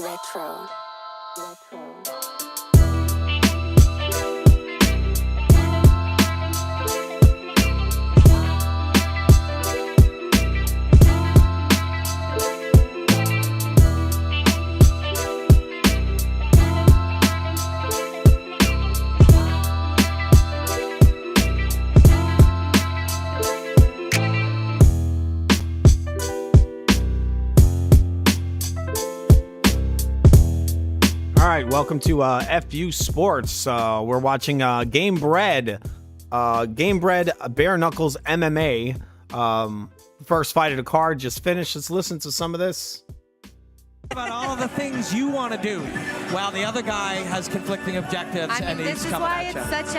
Retro. All right, welcome to FU Sports. We're watching Gamebred, Bareknuckle's MMA. First fight of the card just finished. Let's listen to some of this. About all of the things you want to do, while the other guy has conflicting objectives. I mean, this is why it's such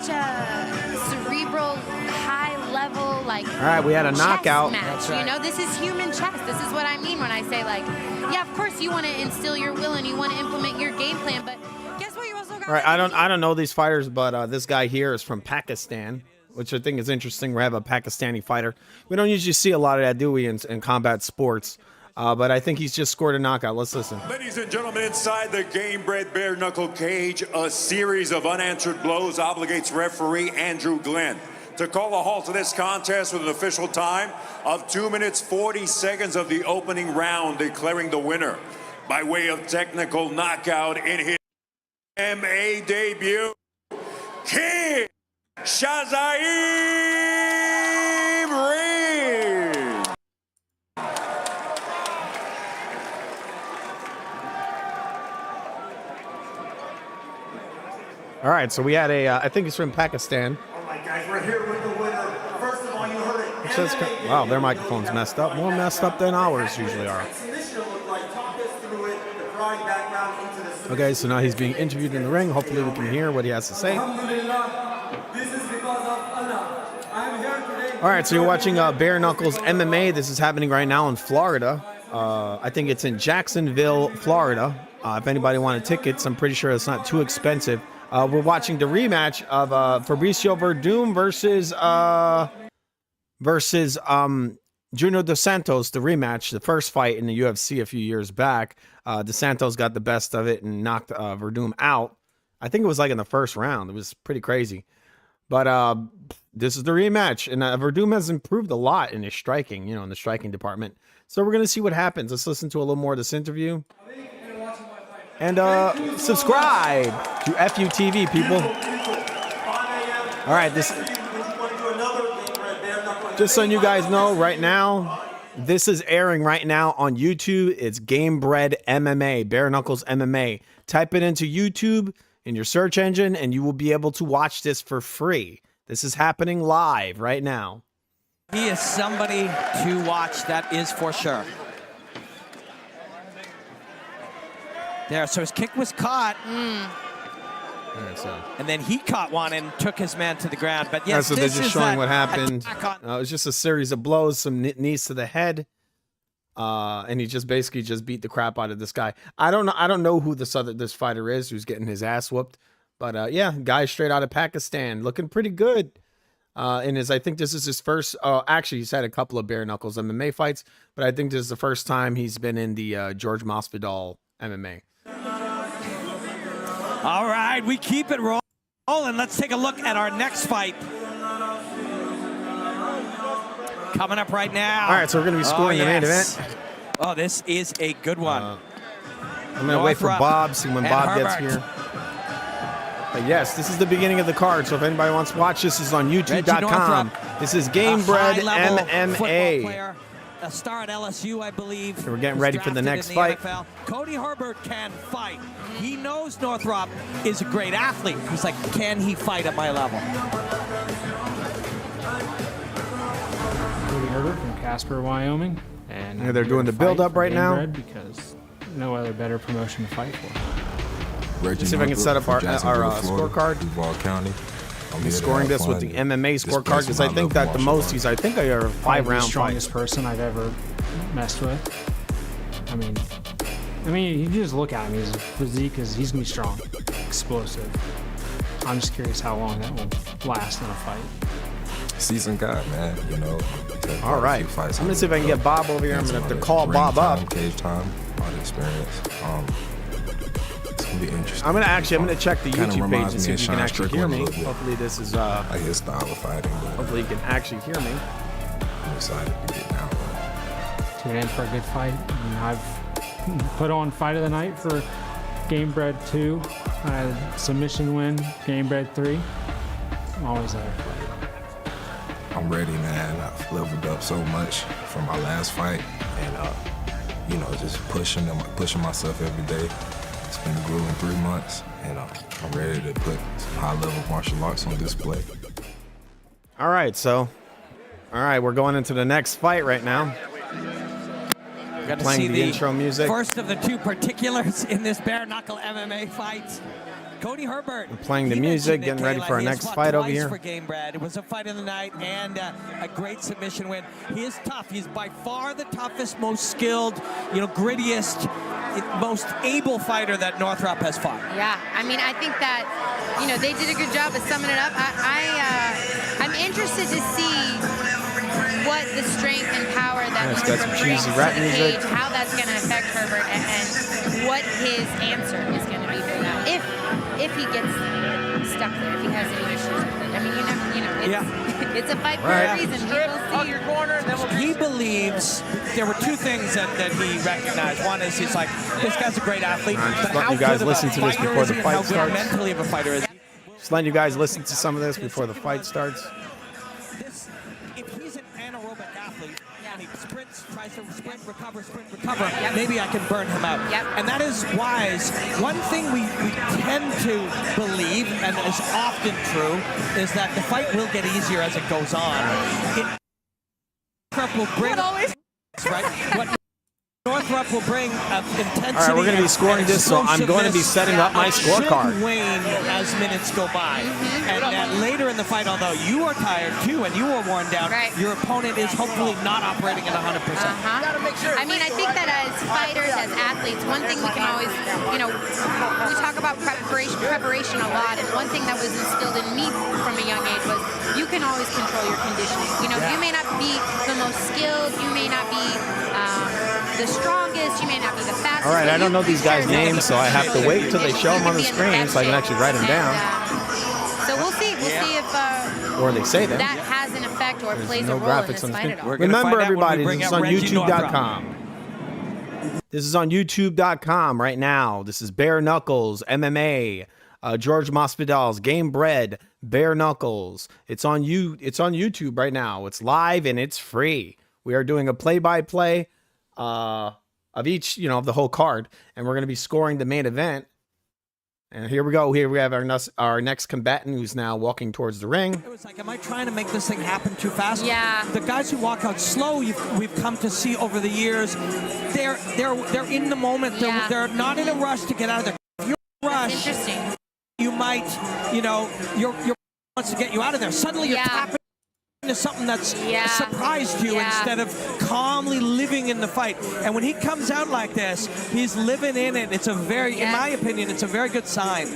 a cerebral, high-level, like. All right, we had a knockout. Match. That's right. You know, this is human chess. This is what I mean when I say, like, yeah, of course you want to instill your will and you want to implement your game plan, but guess what? You also got. All right, I don't know these fighters, but this guy here is from Pakistan, which I think is interesting. We have a Pakistani fighter. We don't usually see a lot of that, do we, in combat sports? But I think he's just scored a knockout. Let's listen. Ladies and gentlemen, inside the Gamebred bare-knuckle cage, a series of unanswered blows obligates referee Andrew Glenn to call a halt to this contest with an official time of 2 minutes 40 seconds of the opening round, declaring the winner by way of technical knockout in his MMA debut, King Shazaim Reed. All right, so we had I think he's from Pakistan. All right, guys, we're here with the winner. First of all, you heard it. Says, wow, their microphone's messed up. More messed up than ours usually are. Okay, so now he's being interviewed in the ring. Hopefully we can hear what he has to say. All right, so you're watching Bareknuckle's MMA. This is happening right now in Florida. I think it's in Jacksonville, Florida. If anybody wanted tickets, I'm pretty sure it's not too expensive. We're watching the rematch of Fabrício Werdum versus Junior dos Santos, the rematch, the first fight in the UFC a few years back. Dos Santos got the best of it and knocked Werdum out. I think it was like in the first round. It was pretty crazy. But this is the rematch, and Werdum has improved a lot in his striking, in the striking department. So we're going to see what happens. Let's listen to a little more of this interview. And subscribe to FUTV, people. All right, just so you guys know, right now, this is airing right now on YouTube. It's Gamebred MMA, Bareknuckle's MMA. Type it into YouTube in your search engine, and you will be able to watch this for free. This is happening live right now. He is somebody to watch, that is for sure. There, so his kick was caught. And then he caught one and took his man to the ground. But yes, so they're just showing what happened. It was just a series of blows, some knees to the head, and he just basically beat the crap out of this guy. I don't know who this fighter is who's getting his ass whooped, but yeah, guy straight out of Pakistan, looking pretty good. I think this is his first. Actually, he's had a couple of Bareknuckles MMA fights, but I think this is the first time he's been in the George Masvidal MMA. All right, we keep it rolling. Let's take a look at our next fight. Coming up right now. All right, so we're going to be scoring the main event. Oh, this is a good one. I'm going to wait for Bob, see when Bob gets here. But yes, this is the beginning of the card, so if anybody wants to watch, this is on YouTube.com. This is Gamebred MMA. A star at LSU, I believe. So we're getting ready for the next fight. NFL. Cody Herbert can fight. He knows Northrop is a great athlete. He's like, can he fight at my level? Cody Herbert from Casper, Wyoming. And they're doing the build-up right now. Because no other better promotion to fight for. Let's see if I can set up our scorecard. Duval County. I'm scoring this with the MMA scorecard because I think that the most he's, I think I are 5-round fight. Strongest person I've ever messed with. I mean, you just look at him. His physique he's gonna be strong, explosive. I'm just curious how long that will last in a fight. Seasoned guy, man. All right. I'm gonna see if I can get Bob over here. I'm gonna have to call Bob up. Cage time. experience. It's gonna be interesting. I'm gonna check the Kinda YouTube page reminds and see me if of you can Sean actually hear Strickland a me. little bit. Hopefully this is Like his style of fighting. But hopefully you can actually hear me. I'm excited to get down. Tune in for a good fight. And I've put on fight of the night for Gamebred 2. I had a submission win, Gamebred 3. I'm always there. I'm ready, man. I've leveled up so much from my last fight, and you know, just pushing myself every day. It's been a grueling 3 months, and I'm ready to put some high-level martial arts on display. All right, we're going into the next fight right now. Got to Playing see the intro music. First of the two particulars in this bare-knuckle MMA fight. Cody Herbert. We're playing the he music, mentioned getting it, ready Kayla. for our He has next fought fight over twice here. For Gamebred. It was a fight of the night and a great submission win. He is tough. He's by far the toughest, most skilled, grittiest, most able fighter that Northrop has fought. Yeah, I mean, I think that, they did a good job of summing it up. I'm interested to see what the strength and power that It's got some Northrop brings cheesy to rap the music. cage, how that's going to affect Herbert, and what his answer is going to be for that. If he gets stuck there, if he has any issues with it. I mean, it's a fight for a reason. He will see. He believes there were two things that he recognized. One is he's like, this guy's a great athlete. Just But letting how you guys good of a listen to this fighter before is the he and fight how good starts. mentally of a fighter is he? Just letting you guys listen to some of this before the fight starts. If he's an anaerobic athlete and he tries to sprint, recover, maybe I can burn him out. Yep. And that is wise. One thing we tend to believe, and is often true, is that the fight will get easier as it goes on. Northrop will bring what Northrop will bring intensity. All right, we're going to be scoring this, so I'm going to be setting up my scorecard. Should wane as minutes go by. And later in the fight, although you are tired too and you are worn down, your opponent is hopefully not operating at 100%. I mean, I think that as fighters, as athletes, one thing we can always, we talk about preparation a lot, and one thing that was instilled in me from a young age was you can always control your conditioning. You may not be the most skilled, you may not be the strongest, you may not be the fastest. All right, I don't know these guys' names, so I have to wait until they show them on the screen so I can actually write them down. So we'll see. We'll see if Or they say them. that has an effect or plays no a role in graphics this on the fight screen. at all. Remember, everybody, bring this is out on Reggie YouTube.com. This is on YouTube.com right now. This is Bareknuckles, MMA, George Masvidal's Gamebred, Bareknuckles. It's on YouTube right now. It's live and it's free. We are doing a play-by-play of each, of the whole card, and we're going to be scoring the main event. And here we go. Here we have our next combatant who's now walking towards the ring. It was like, am I trying to make this thing happen too fast? Yeah. The guys who walk out slow, we've come to see over the years, they're in the moment. They're not in a rush to get out of there. If you're in a rush, Interesting. you might, your wants to get you out of there. Suddenly you're tapping into something that's surprised you instead of calmly living in the fight. And when he comes out like this, he's living in it. It's a very, in my opinion, it's a very good sign.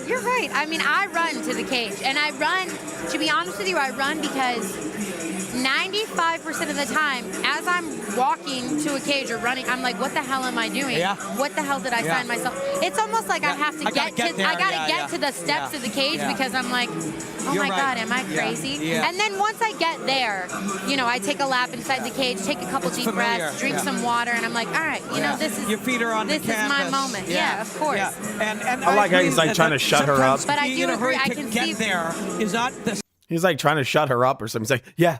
You're right. I mean, I run to the cage, and I run, to be honest with you, I run because 95% of the time, as I'm walking to a cage or running, I'm like, what the hell am I doing? Yeah. What the hell did I sign myself? It's almost like I have to get to the steps of the cage because I'm like, oh my God, am I crazy? Yeah. And then once I get there, I take a lap inside the cage, take a couple deep breaths, drink some water, and I'm like, all right, this is your feet are on this the canvas. is my moment. Yeah, of course. Yeah. And I like how he's like trying to shut her up. But I do agree. I can see there is not the. He's like trying to shut her up or something. He's like, yeah.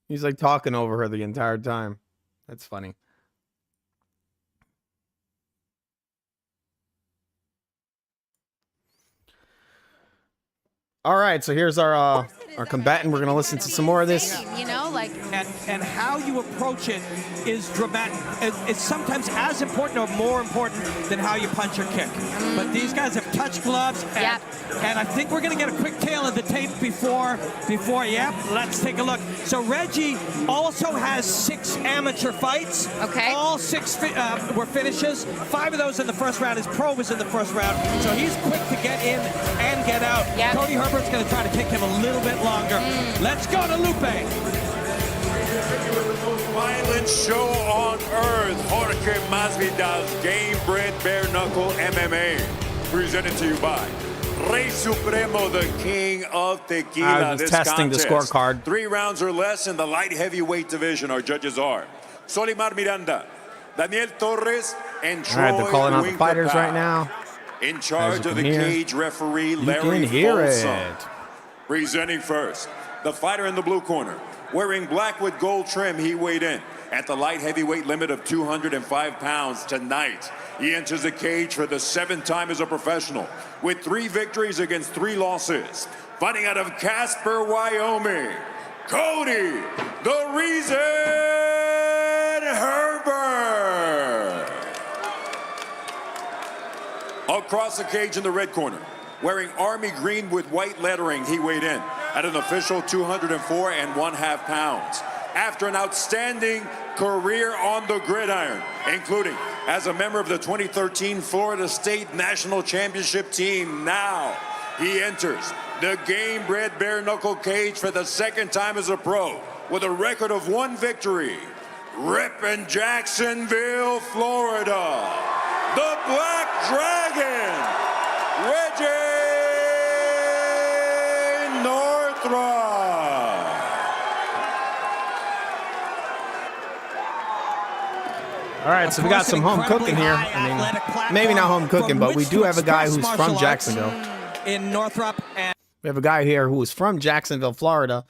He's like talking over her the entire time. That's funny. All right, so here's our combatant. We're gonna listen to some more of this. And how you approach it is dramatic. It's sometimes as important or more important than how you punch or kick. But these guys have touched gloves, and I think we're gonna get a quick tail of the tape before. Let's take a look. So Reggie also has 6 amateur fights. Okay. All 6 were finishes. 5 of those in the first round. His pro was in the first round, so he's quick to get in and get out. Yep. Cody Herbert's gonna try to take him a little bit longer. Let's go to Lupe. Violent show on earth, Jorge Masvidal's Gamebred Bareknuckle MMA. Presented to you by Rey Supremo, the king of tequila. I was This testing the contest, scorecard. 3 rounds or less in the light heavyweight division. Our judges are Solimar Miranda, Daniel Torres, and Troy All right, they're calling out the Winkapow. fighters right now. In charge of the hear. cage referee, You Larry can hear Folsom. it. Presenting first, the fighter in the blue corner, wearing black with gold trim, he weighed in at the light heavyweight limit of 205 pounds tonight. He enters the cage for the 7th time as a professional, with 3 victories against 3 losses. Fighting out of Casper, Wyoming, Cody, the Reason Herbert. Across the cage in the red corner, wearing army green with white lettering, he weighed in at an official 204 1/2 pounds. After an outstanding career on the gridiron, including as a member of the 2013 Florida State National Championship team, now he enters the Gamebred Bareknuckle cage for the 2nd time as a pro with a record of 1 victory. Rippin' Jacksonville, Florida, the Black Dragon, Reggie Northrup. All right, so we got some home cooking here. I mean, maybe not home cooking, but we do have a guy who's from Jacksonville. In Northrop, and We have a guy here who is from Jacksonville, Florida.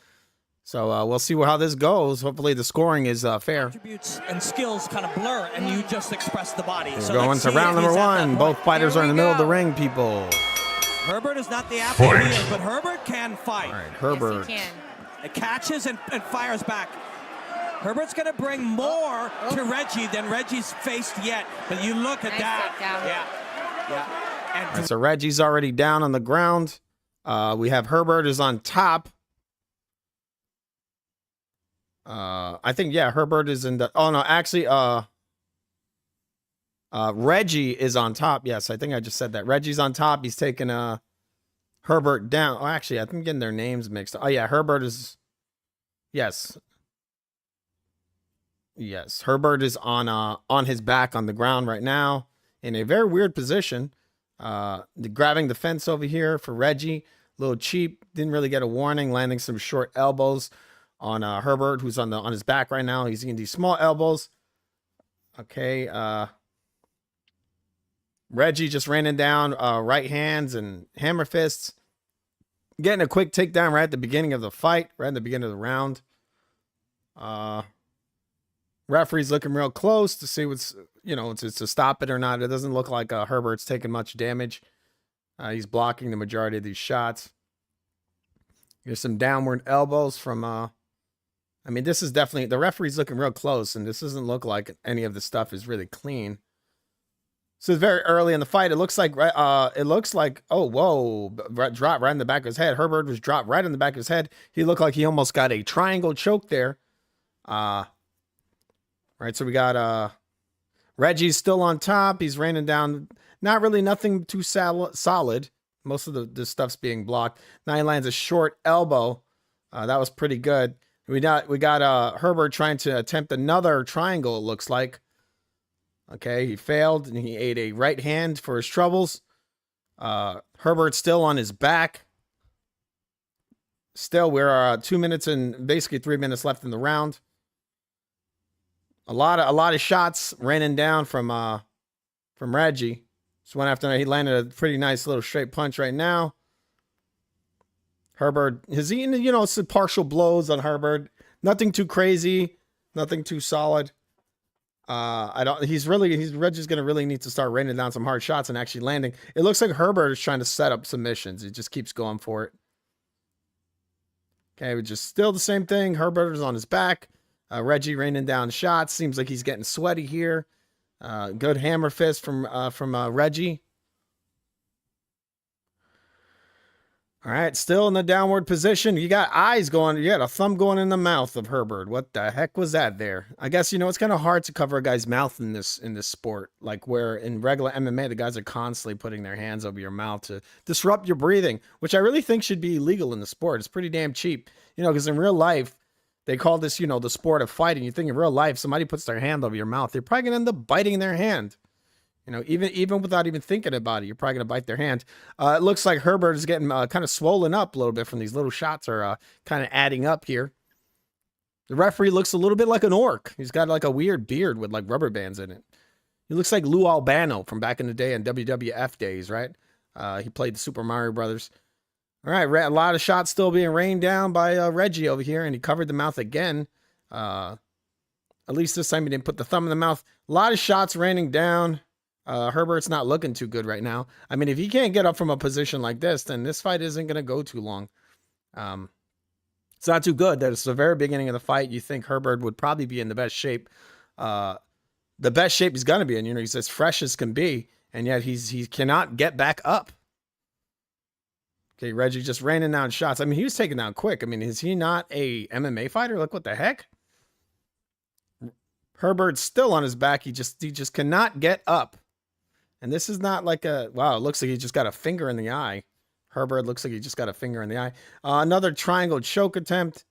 So we'll see how this goes. Hopefully the scoring is fair. attributes and skills kind of blur, and you just express the body. We're So going let's to see round if number he's at that 1. point. Both fighters Here are in the we middle of the go. ring, people. Herbert is not the athlete he is, but Herbert can fight. All right, Herbert. Yes, It catches and fires back. Herbert's going to bring more to Reggie than Reggie's faced yet. But you look at Nice that. takedown. Yeah. And So Reggie's already down on the ground. We have Herbert is on top. I think, yeah, Herbert is in the... Oh, no, actually, Reggie is on top. Yes, I think I just said that. Reggie's on top. He's taking Herbert down. Oh, actually, I think I'm getting their names mixed up. Oh, yeah, Herbert is... Yes. Yes, Herbert is on his back on the ground right now in a very weird position. Grabbing the fence over here for Reggie. A little cheap. Didn't really get a warning. Landing some short elbows on Herbert, who's on his back right now. He's getting these small elbows. Okay. Reggie just raining down right hands and hammer fists. Getting a quick takedown right at the beginning of the fight, right at the beginning of the round. Referee's looking real close to see what's, it's to stop it or not. It doesn't look like Herbert's taking much damage. He's blocking the majority of these shots. Here's some downward elbows from, I mean, this is definitely, the referee's looking real close, and this doesn't look like any of the stuff is really clean. So it's very early in the fight. It looks like, oh, whoa, drop right in the back of his head. Herbert was dropped right in the back of his head. He looked like he almost got a triangle choke there. Right, so we got Reggie's still on top. He's raining down. Not really nothing too solid. Most of the stuff's being blocked. Now he lands a short elbow. That was pretty good. We got Herbert trying to attempt another triangle, it looks like. Okay, he failed, and he ate a right hand for his troubles. Herbert's still on his back. Still, we're 2 minutes and basically 3 minutes left in the round. A lot of shots raining down from Reggie. So one after another, he landed a pretty nice little straight punch right now. Herbert has eaten, some partial blows on Herbert. Nothing too crazy, nothing too solid. Reggie's gonna really need to start raining down some hard shots and actually landing. It looks like Herbert is trying to set up submissions. He just keeps going for it. Okay, just still the same thing. Herbert is on his back. Reggie raining down shots. Seems like he's getting sweaty here. Good hammer fist from Reggie. All right, still in the downward position. You got eyes going. You got a thumb going in the mouth of Herbert. What the heck was that there? I guess it's kind of hard to cover a guy's mouth in this sport. Like where in regular MMA, the guys are constantly putting their hands over your mouth to disrupt your breathing, which I really think should be illegal in the sport. It's pretty damn cheap, because in real life, they call this, you know, the sport of fighting. You think in real life, somebody puts their hand over your mouth, they're probably gonna end up biting their hand. You know, even without even thinking about it, you're probably gonna bite their hand. It looks like Herbert is getting kind of swollen up a little bit from these little shots are kind of adding up here. The referee looks a little bit like an orc. He's got like a weird beard with like rubber bands in it. He looks like Lou Albano from back in the day in WWF days, right? He played the Super Mario Brothers. All right, a lot of shots still being rained down by Reggie over here, and he covered the mouth again. At least this time he didn't put the thumb in the mouth. A lot of shots raining down. Herbert's not looking too good right now. I mean, if he can't get up from a position like this, then this fight isn't going to go too long. It's not too good. That's the very beginning of the fight. You think Herbert would probably be in the best shape. The best shape he's going to be in. You know, he's as fresh as can be, and yet he cannot get back up. Okay, Reggie just raining down shots. I mean, he was taken down quick. I mean, is he not a MMA fighter? Look, what the heck? Herbert's still on his back. He just cannot get up. And this is not like a, wow, it looks like he just got a finger in the eye. Herbert looks like he just got a finger in the eye. Another triangle choke attempt.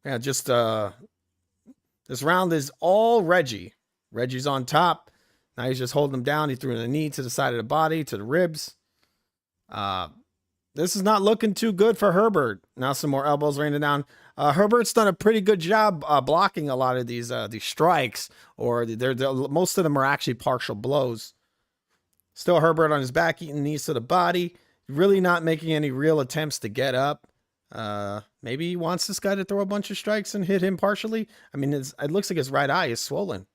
Yeah, just this round is all Reggie. Reggie's on top. Now he's just holding him down. He threw the knee to the side of the body, to the ribs. This is not looking too good for Herbert. Now some more elbows raining down. Herbert's done a pretty good job blocking a lot of these strikes, or most of them are actually partial blows. Still Herbert on his back, eating knees to the body. Really not making any real attempts to get up. Maybe he wants this guy to throw a bunch of strikes and hit him partially. I mean, it looks like his right eye is swollen.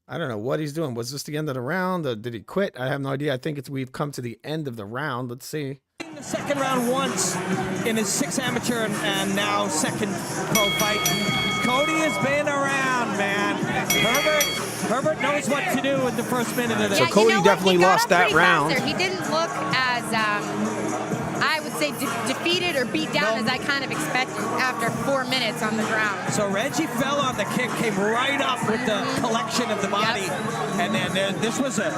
I don't know what he's doing. Was this the end of the round? Did he quit? I have no idea. I think we've come to the end of the round. Let's see. The second round once in his 6th amateur and now 2nd pro fight. Cody has been around, man. Herbert knows what to do in the first minute of this. So Cody definitely lost that round. He didn't look as, I would say, defeated or beat down as I kind of expected after 4 minutes on the ground. So Reggie fell on the kick, came right up with the collection of the body, and then this was a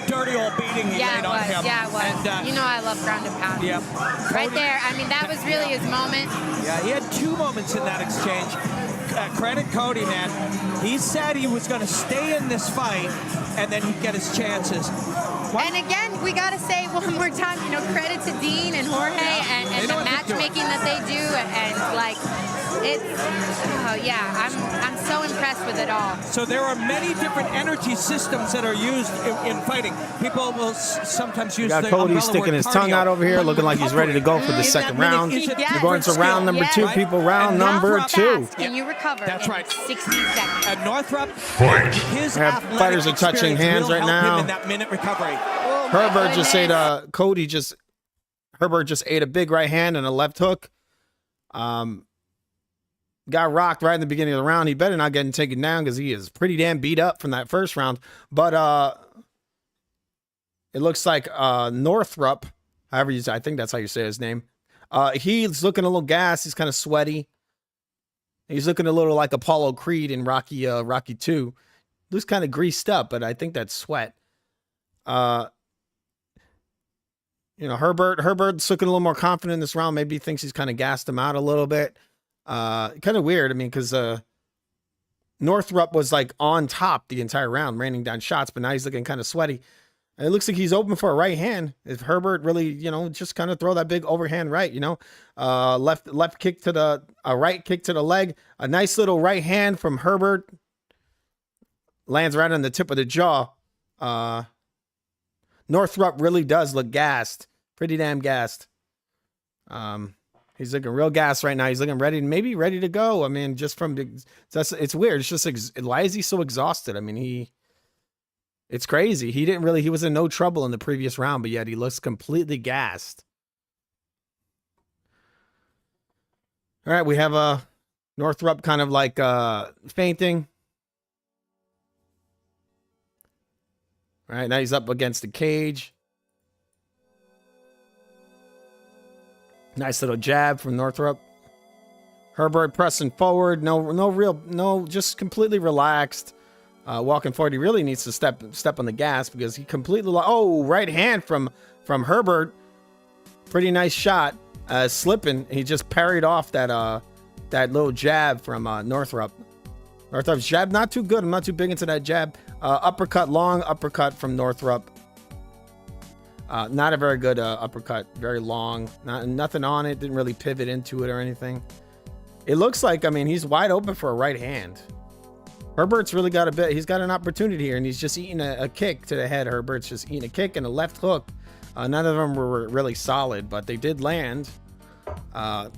dirty old beating he laid on him. Yeah, it was. And, you know I love ground and pound. Yeah. Right there. I mean, that was really his moment. Yeah, he had 2 moments in that exchange. Credit Cody, man. He said he was going to stay in this fight, and then he'd get his chances. And again, we got to say one more time, you know, credit to Dean and Jorge and the matchmaking that they do, and like, it's, oh yeah, I'm so impressed with it all. So there are many different energy systems that are used in fighting. People will sometimes use the Cody sticking his tongue out over here, looking like he's ready to go for the second round. We're going to round number 2, people. Round number 2. Can you recover? That's right. 60 seconds. At Northrop, his fighters are touching hands right now. In that minute recovery. Herbert just ate Herbert just ate a big right hand and a left hook. Got rocked right in the beginning of the round. He better not get taken down because he is pretty damn beat up from that first round. But it looks like Northrop, however you say, I think that's how you say his name. He's looking a little gassed. He's kind of sweaty. He's looking a little like Apollo Creed in Rocky 2. Looks kind of greased up, but I think that's sweat. You know, Herbert's looking a little more confident in this round. Maybe he thinks he's kind of gassed him out a little bit. Kind of weird. I mean, because Northrop was like on top the entire round, raining down shots, but now he's looking kind of sweaty. And it looks like he's open for a right hand. If Herbert really, you know, just kind of throw that big overhand right, you know, left kick to the right kick to the leg, a nice little right hand from Herbert lands right on the tip of the jaw. Northrop really does look gassed, pretty damn gassed. He's looking real gassed right now. He's looking maybe ready to go. I mean, just from it's weird. It's just why is he so exhausted? I mean, it's crazy. He was in no trouble in the previous round, but yet he looks completely gassed. All right, we have Northrop kind of like fainting. All right, now he's up against the cage. Nice little jab from Northrop. Herbert pressing forward. No, just completely relaxed. Walking forward. He really needs to step on the gas because he completely. Oh, right hand from Herbert. Pretty nice shot. Slipping. He just parried off that little jab from Northrup. Northrup's jab not too good. I'm not too big into that jab. Uppercut, long uppercut from Northrup. Not a very good uppercut. Very long. Nothing on it. Didn't really pivot into it or anything. It looks like, I mean, he's wide open for a right hand. Herbert's really got a bit. He's got an opportunity here, and he's just eating a kick to the head. Herbert's just eating a kick and a left hook. None of them were really solid, but they did land. All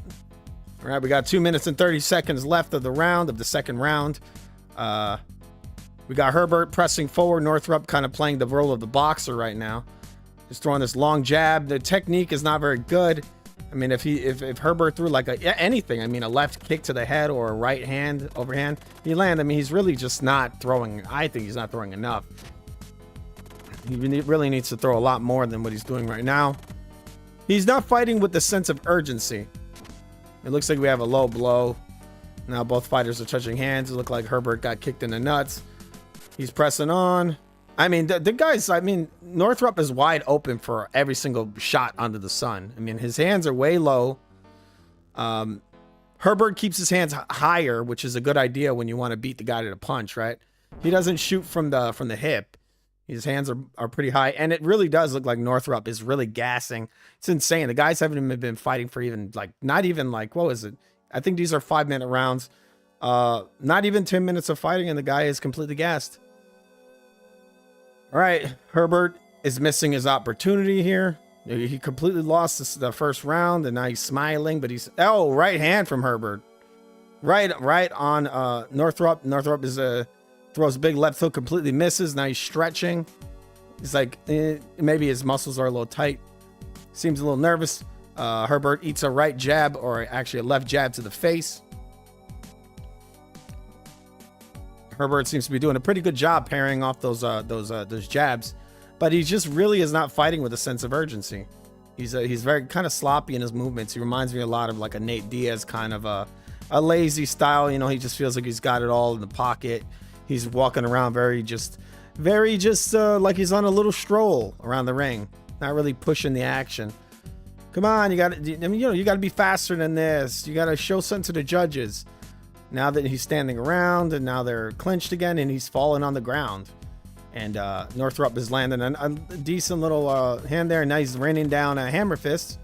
right, we got 2 minutes and 30 seconds left of the second round. We got Herbert pressing forward. Northrup kind of playing the role of the boxer right now. Just throwing this long jab. The technique is not very good. I mean, if Herbert threw like anything, I mean, a left kick to the head or a right hand overhand, he land. I mean, he's really just not throwing. I think he's not throwing enough. He really needs to throw a lot more than what he's doing right now. He's not fighting with the sense of urgency. It looks like we have a low blow. Now both fighters are touching hands. It looked like Herbert got kicked in the nuts. He's pressing on. I mean, the guys, I mean, Northrup is wide open for every single shot under the sun. I mean, his hands are way low. Herbert keeps his hands higher, which is a good idea when you want to beat the guy to the punch, right? He doesn't shoot from the hip. His hands are pretty high, and it really does look like Northrup is really gassing. It's insane. The guys haven't even been fighting for even, like, not even, like, what was it? I think these are 5-minute rounds. Not even 10 minutes of fighting, and the guy is completely gassed. All right, Herbert is missing his opportunity here. He completely lost the first round, and now he's smiling, but he's... Oh, right hand from Herbert. Right on Northrup. Northrup is throws a big left hook, completely misses. Now he's stretching. He's like, maybe his muscles are a little tight. Seems a little nervous. Herbert eats a right jab, or actually a left jab to the face. Herbert seems to be doing a pretty good job parrying off those jabs, but he just really is not fighting with a sense of urgency. He's very kind of sloppy in his movements. He reminds me a lot of like a Nate Diaz kind of a lazy style. You know, he just feels like he's got it all in the pocket. He's walking around very just like he's on a little stroll around the ring, not really pushing the action. Come on, you got to be faster than this. You got to show something to the judges. Now that he's standing around, and now they're clinched again, and he's falling on the ground. And Northrup is landing a decent little hand there. And now he's raining down a hammer fist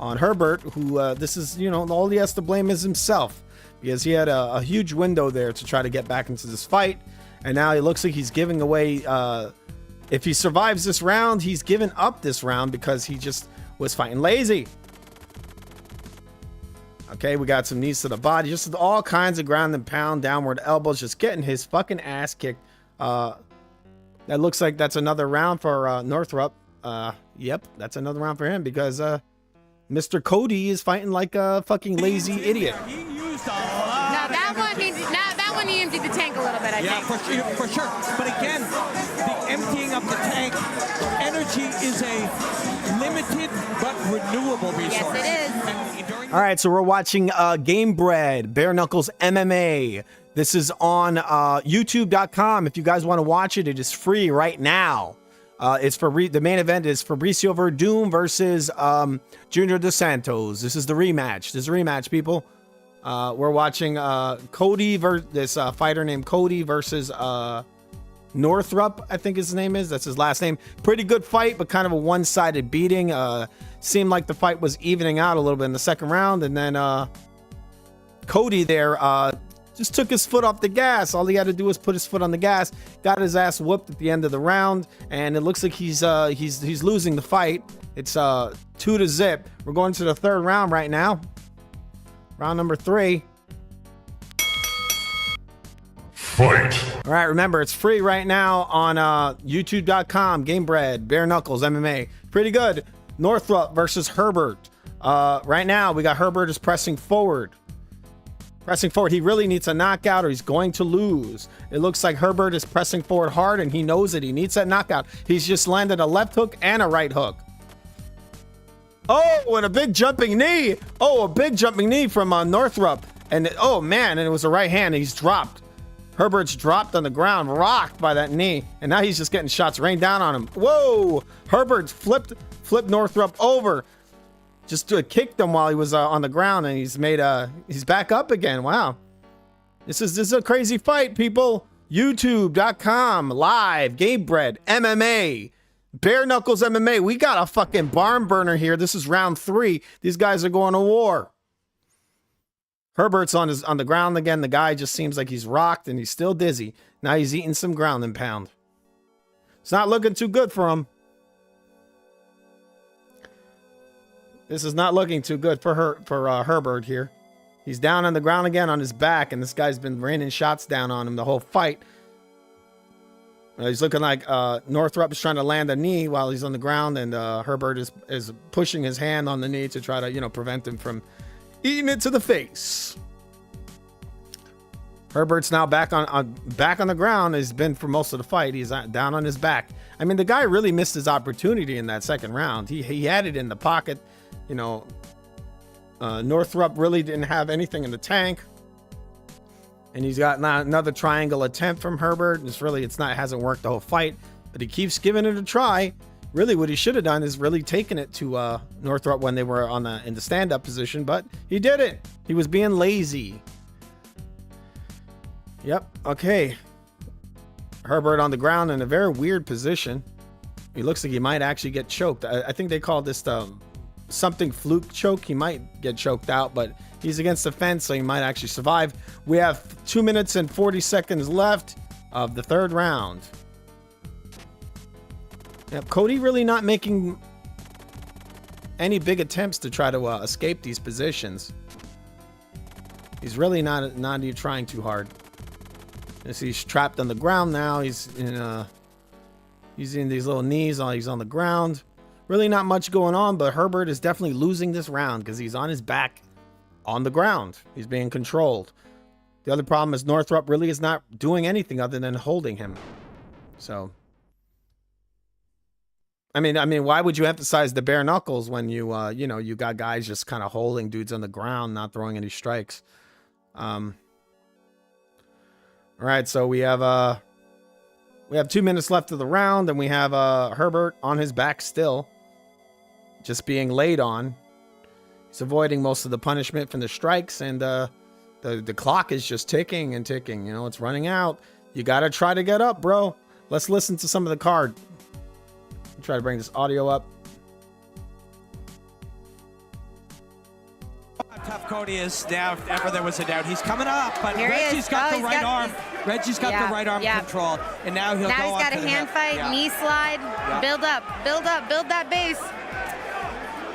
on Herbert, who this is, all he has to blame is himself, because he had a huge window there to try to get back into this fight. And now it looks like he's giving away. If he survives this round, he's given up this round because he just was fighting lazy. Okay, we got some knees to the body, just all kinds of ground and pound, downward elbows, just getting his fucking ass kicked. That looks like that's another round for Northrup. Yep, that's another round for him, because Mr. Cody is fighting like a fucking lazy idiot. He used a lot. That one he emptied the tank a little bit, I think. For sure. But again, the emptying of the tank, energy is a limited but renewable resource. Yes, it is. All right, so we're watching Gamebred, Bareknuckle's MMA. This is on YouTube.com. If you guys want to watch it, it is free right now. It's for the main event is Fabrício Werdum versus Junior Dos Santos. This is the rematch. This is a rematch, people. We're watching Cody this fighter named Cody versus Northrup, I think his name is. That's his last name. Pretty good fight, but kind of a one-sided beating. Seemed like the fight was evening out a little bit in the second round, and then Cody there just took his foot off the gas. All he had to do was put his foot on the gas, got his ass whooped at the end of the round, and it looks like he's losing the fight. It's 2-0. We're going to the third round right now. Round number 3. Fight. All right, remember, it's free right now on YouTube.com. Gamebred, Bareknuckles, MMA. Pretty good. Northrup versus Herbert. Right now, we got Herbert is pressing forward. He really needs a knockout or he's going to lose. It looks like Herbert is pressing forward hard, and he knows it. He needs that knockout. He's just landed a left hook and a right hook. Oh, and a big jumping knee. Oh, a big jumping knee from Northrup. And oh, man, and it was a right hand. He's dropped. Herbert's dropped on the ground, rocked by that knee. And now he's just getting shots rained down on him. Whoa! Herbert flipped Northrup over. Just kicked him while he was on the ground, and he's back up again. Wow. This is a crazy fight, people. YouTube.com live Gamebred MMA. Bareknuckles MMA. We got a fucking barn burner here. This is round 3. These guys are going to war. Herbert's on the ground again. The guy just seems like he's rocked and he's still dizzy. Now he's eating some ground and pound. It's not looking too good for him. This is not looking too good for Herbert here. He's down on the ground again on his back, and this guy's been raining shots down on him the whole fight. He's looking like Northrup is trying to land a knee while he's on the ground, and Herbert is pushing his hand on the knee to try to, prevent him from eating it to the face. Herbert's now back on the ground. He's been for most of the fight. He's down on his back. I mean, the guy really missed his opportunity in that second round. He had it in the pocket. Northrup really didn't have anything in the tank. And he's got another triangle attempt from Herbert. It hasn't worked the whole fight, but he keeps giving it a try. Really, what he should have done is really taken it to Northrup when they were in the stand-up position, but he didn't. He was being lazy. Yep. Okay. Herbert on the ground in a very weird position. He looks like he might actually get choked. I think they call this something fluke choke. He might get choked out, but he's against the fence, so he might actually survive. We have 2 minutes and 40 seconds left of the third round. Yep, Cody really not making any big attempts to try to escape these positions. He's really not even trying too hard. He's trapped on the ground now. He's in these little knees. He's on the ground. Really not much going on, but Herbert is definitely losing this round because he's on his back on the ground. He's being controlled. The other problem is Northrup really is not doing anything other than holding him. So, I mean, why would you emphasize the bare knuckles when you got guys just kind of holding dudes on the ground, not throwing any strikes? All right, so we have 2 minutes left of the round, and we have Herbert on his back still, just being laid on. He's avoiding most of the punishment from the strikes, and the clock is just ticking and ticking. It's running out. You got to try to get up, bro. Let's listen to some of the card. Try to bring this audio up. Tough Cody is now, if ever there was a doubt. He's coming up, but Here Reggie's got the right arm. Reggie's got the right arm control, and now he's got a hand fight, knee slide, build up, build that base.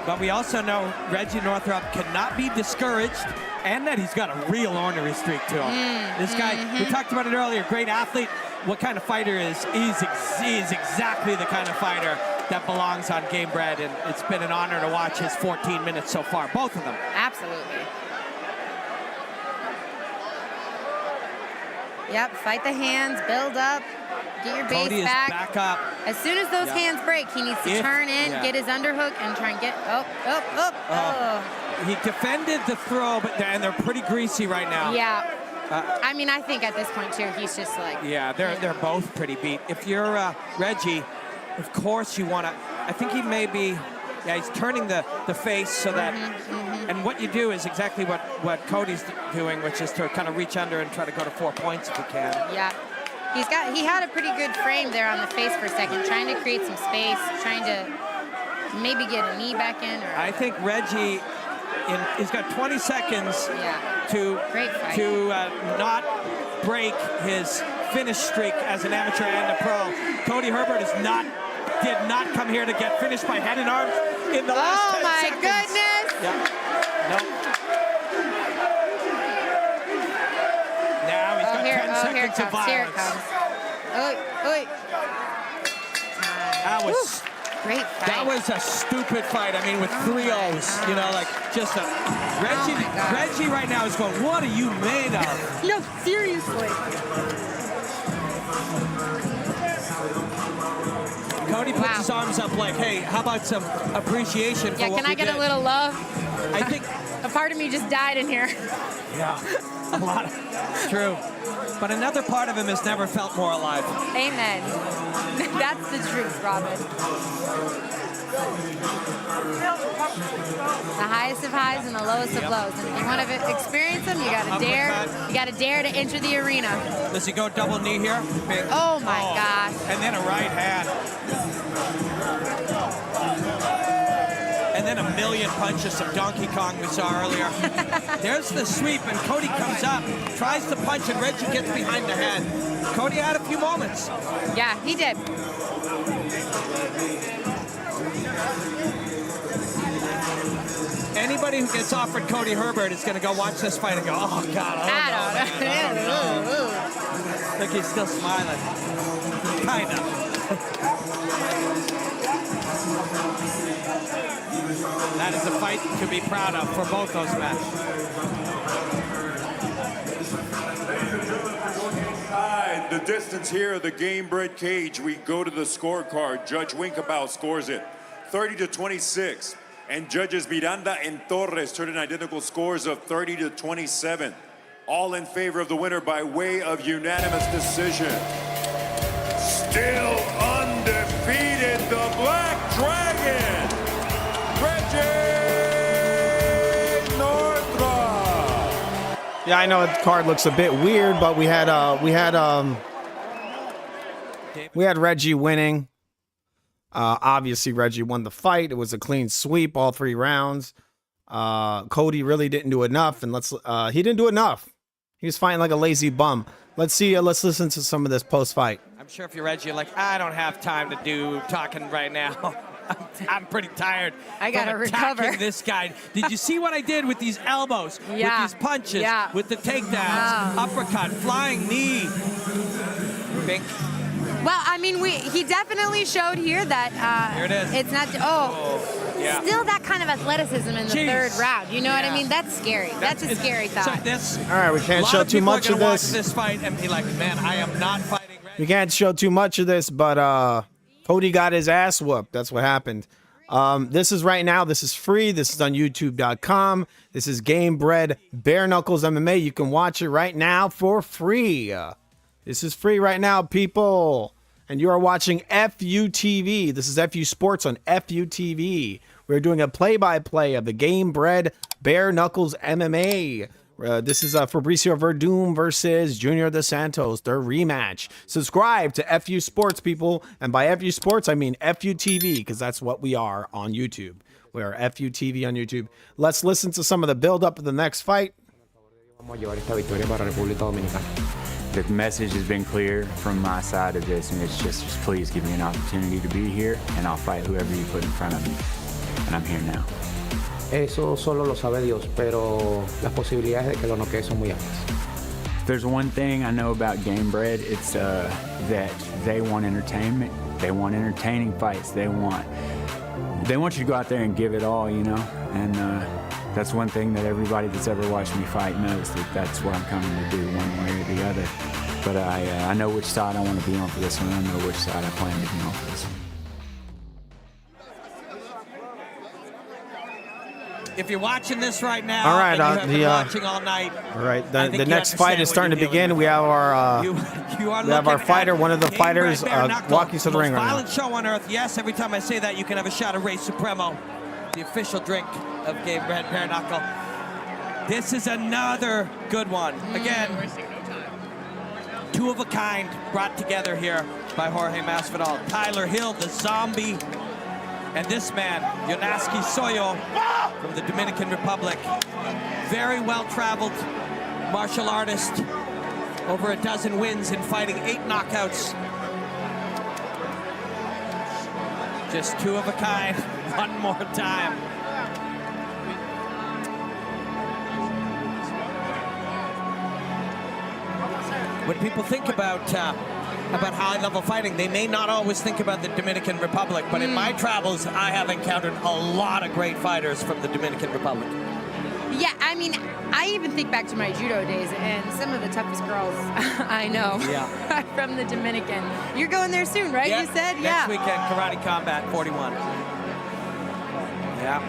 But we also know Reggie Northrup cannot be discouraged, and that he's got a real ornery streak to him. This guy, we talked about it earlier, great athlete. What kind of fighter is he's exactly the kind of fighter that belongs on Gamebred, and it's been an honor to watch his 14 minutes so far, both of them. Absolutely. Yep, fight the hands, build up, get your base Cody back. Is back up. As soon as those hands break, he needs to turn in, get his underhook, and try and get up. He defended the throw, and they're pretty greasy right now. Yeah. I mean, I think at this point, too, he's just like... Yeah, they're both pretty beat. If you're Reggie, of course you want to... I think he may be... Yeah, he's turning the face so that... And what you do is exactly what Cody's doing, which is to kind of reach under and try to go to 4 points if he can. Yeah. He had a pretty good frame there on the face for a second, trying to create some space, trying to maybe get a knee back in. Or I think Reggie... he's got 20 seconds to not break his finish streak as an amateur and a pro. Cody Herbert did not come here to get finished by head and arms in the last 10 seconds. Oh my goodness! Yeah. No. Now he's got 10 seconds of violence. Here it comes. That was... Great fight. That was a stupid fight. I mean, with 3 O's, just a... Reggie right now is going, what are you made of? No, seriously. Cody puts his arms up like, hey, how about some appreciation for what we did? Yeah, can I get a little love? I think... A part of me just died in here. Yeah, a lot. It's true. But another part of him has never felt more alive. Amen. That's the truth, Robin. The highest of highs and the lowest of lows. And if you want to experience them, you gotta dare. You gotta dare to enter the arena. Does he go double knee here? Big. Oh my gosh. And then a right hand. And then a million punches of Donkey Kong we saw earlier. There's the sweep, and Cody comes up, tries to punch, and Reggie gets behind the head. Cody had a few moments. Yeah, he did. Anybody who gets offered Cody Herbert is going to go watch this fight and go, oh, God, I don't know. Look, he's still smiling. Kind of. That is a fight to be proud of for both those men. The distance here of the Gamebred cage, we go to the scorecard. Judge Winkabow scores it 30-26, and judges Miranda and Torres turn in identical scores of 30-27. All in favor of the winner by way of unanimous decision. Still undefeated, the Black Dragon, Reggie Northrup. Yeah, I know the card looks a bit weird, but we had Reggie winning. Obviously, Reggie won the fight. It was a clean sweep, all 3 rounds. Cody really didn't do enough, and he didn't do enough. He was fighting like a lazy bum. Let's see. Let's listen to some of this post-fight. I'm sure if you're Reggie, you're like, I don't have time to do talking right now. I'm pretty tired. I gotta recover. This guy. Did you see what I did with these elbows, with these punches, with the takedowns, uppercut, flying knee? Bink. Well, I mean, he definitely showed here that here it is. It's not. Still that kind of athleticism in the 3rd round. You know what I mean? That's scary. That's a scary thought. All right, we can't show too much of this. Watch this fight and be like, man, I am not fighting. We can't show too much of this, but Cody got his ass whooped. That's what happened. This is right now. This is free. This is on YouTube.com. This is Gamebred Bareknuckles MMA. You can watch it right now for free. This is free right now, people. And you are watching FUTV. This is FU Sports on FUTV. We're doing a play-by-play of the Gamebred Bareknuckles MMA. This is Fabrício Werdum versus Junior dos Santos, their rematch. Subscribe to FU Sports, people. And by FU Sports, I mean FUTV, because that's what we are on YouTube. We are FUTV on YouTube. Let's listen to some of the build-up of the next fight. The message has been clear from my side of this, and it's just please give me an opportunity to be here, and I'll fight whoever you put in front of me. And I'm here now. Eso solo lo sabe Dios, pero las posibilidades de que lo noquee son muy altas. If there's one thing I know about Gamebred, it's that they want entertainment. They want entertaining fights. They want you to go out there and give it all, you know. And that's one thing that everybody that's ever watched me fight knows, that that's what I'm coming to do, one way or the other. But I know which side I want to be on for this one. I know which side I plan to be on for this one. If you're watching this right now, all right, and you have been watching all night. All right, the next fight is starting to begin. We have our fighter, one of the fighters, walking to the ring right now. Violent show on earth. Yes, every time I say that, you can have a shot of Ray Supremo, the official drink of Gamebred Bareknuckle. This is another good one. Again, 2 of a kind brought together here by Jorge Masvidal. Tyler Hill, the zombie. And this man, Yonaski Soyo, from the Dominican Republic. Very well-traveled martial artist. Over a dozen wins in fighting 8 knockouts. Just 2 of a kind, one more time. When people think about high-level fighting, they may not always think about the Dominican Republic, but in my travels, I have encountered a lot of great fighters from the Dominican Republic. Yeah, I mean, I even think back to my judo days, and some of the toughest girls I know are from the Dominican. You're going there soon, right? Yeah, you said? next weekend, Karate Combat 41. Yeah,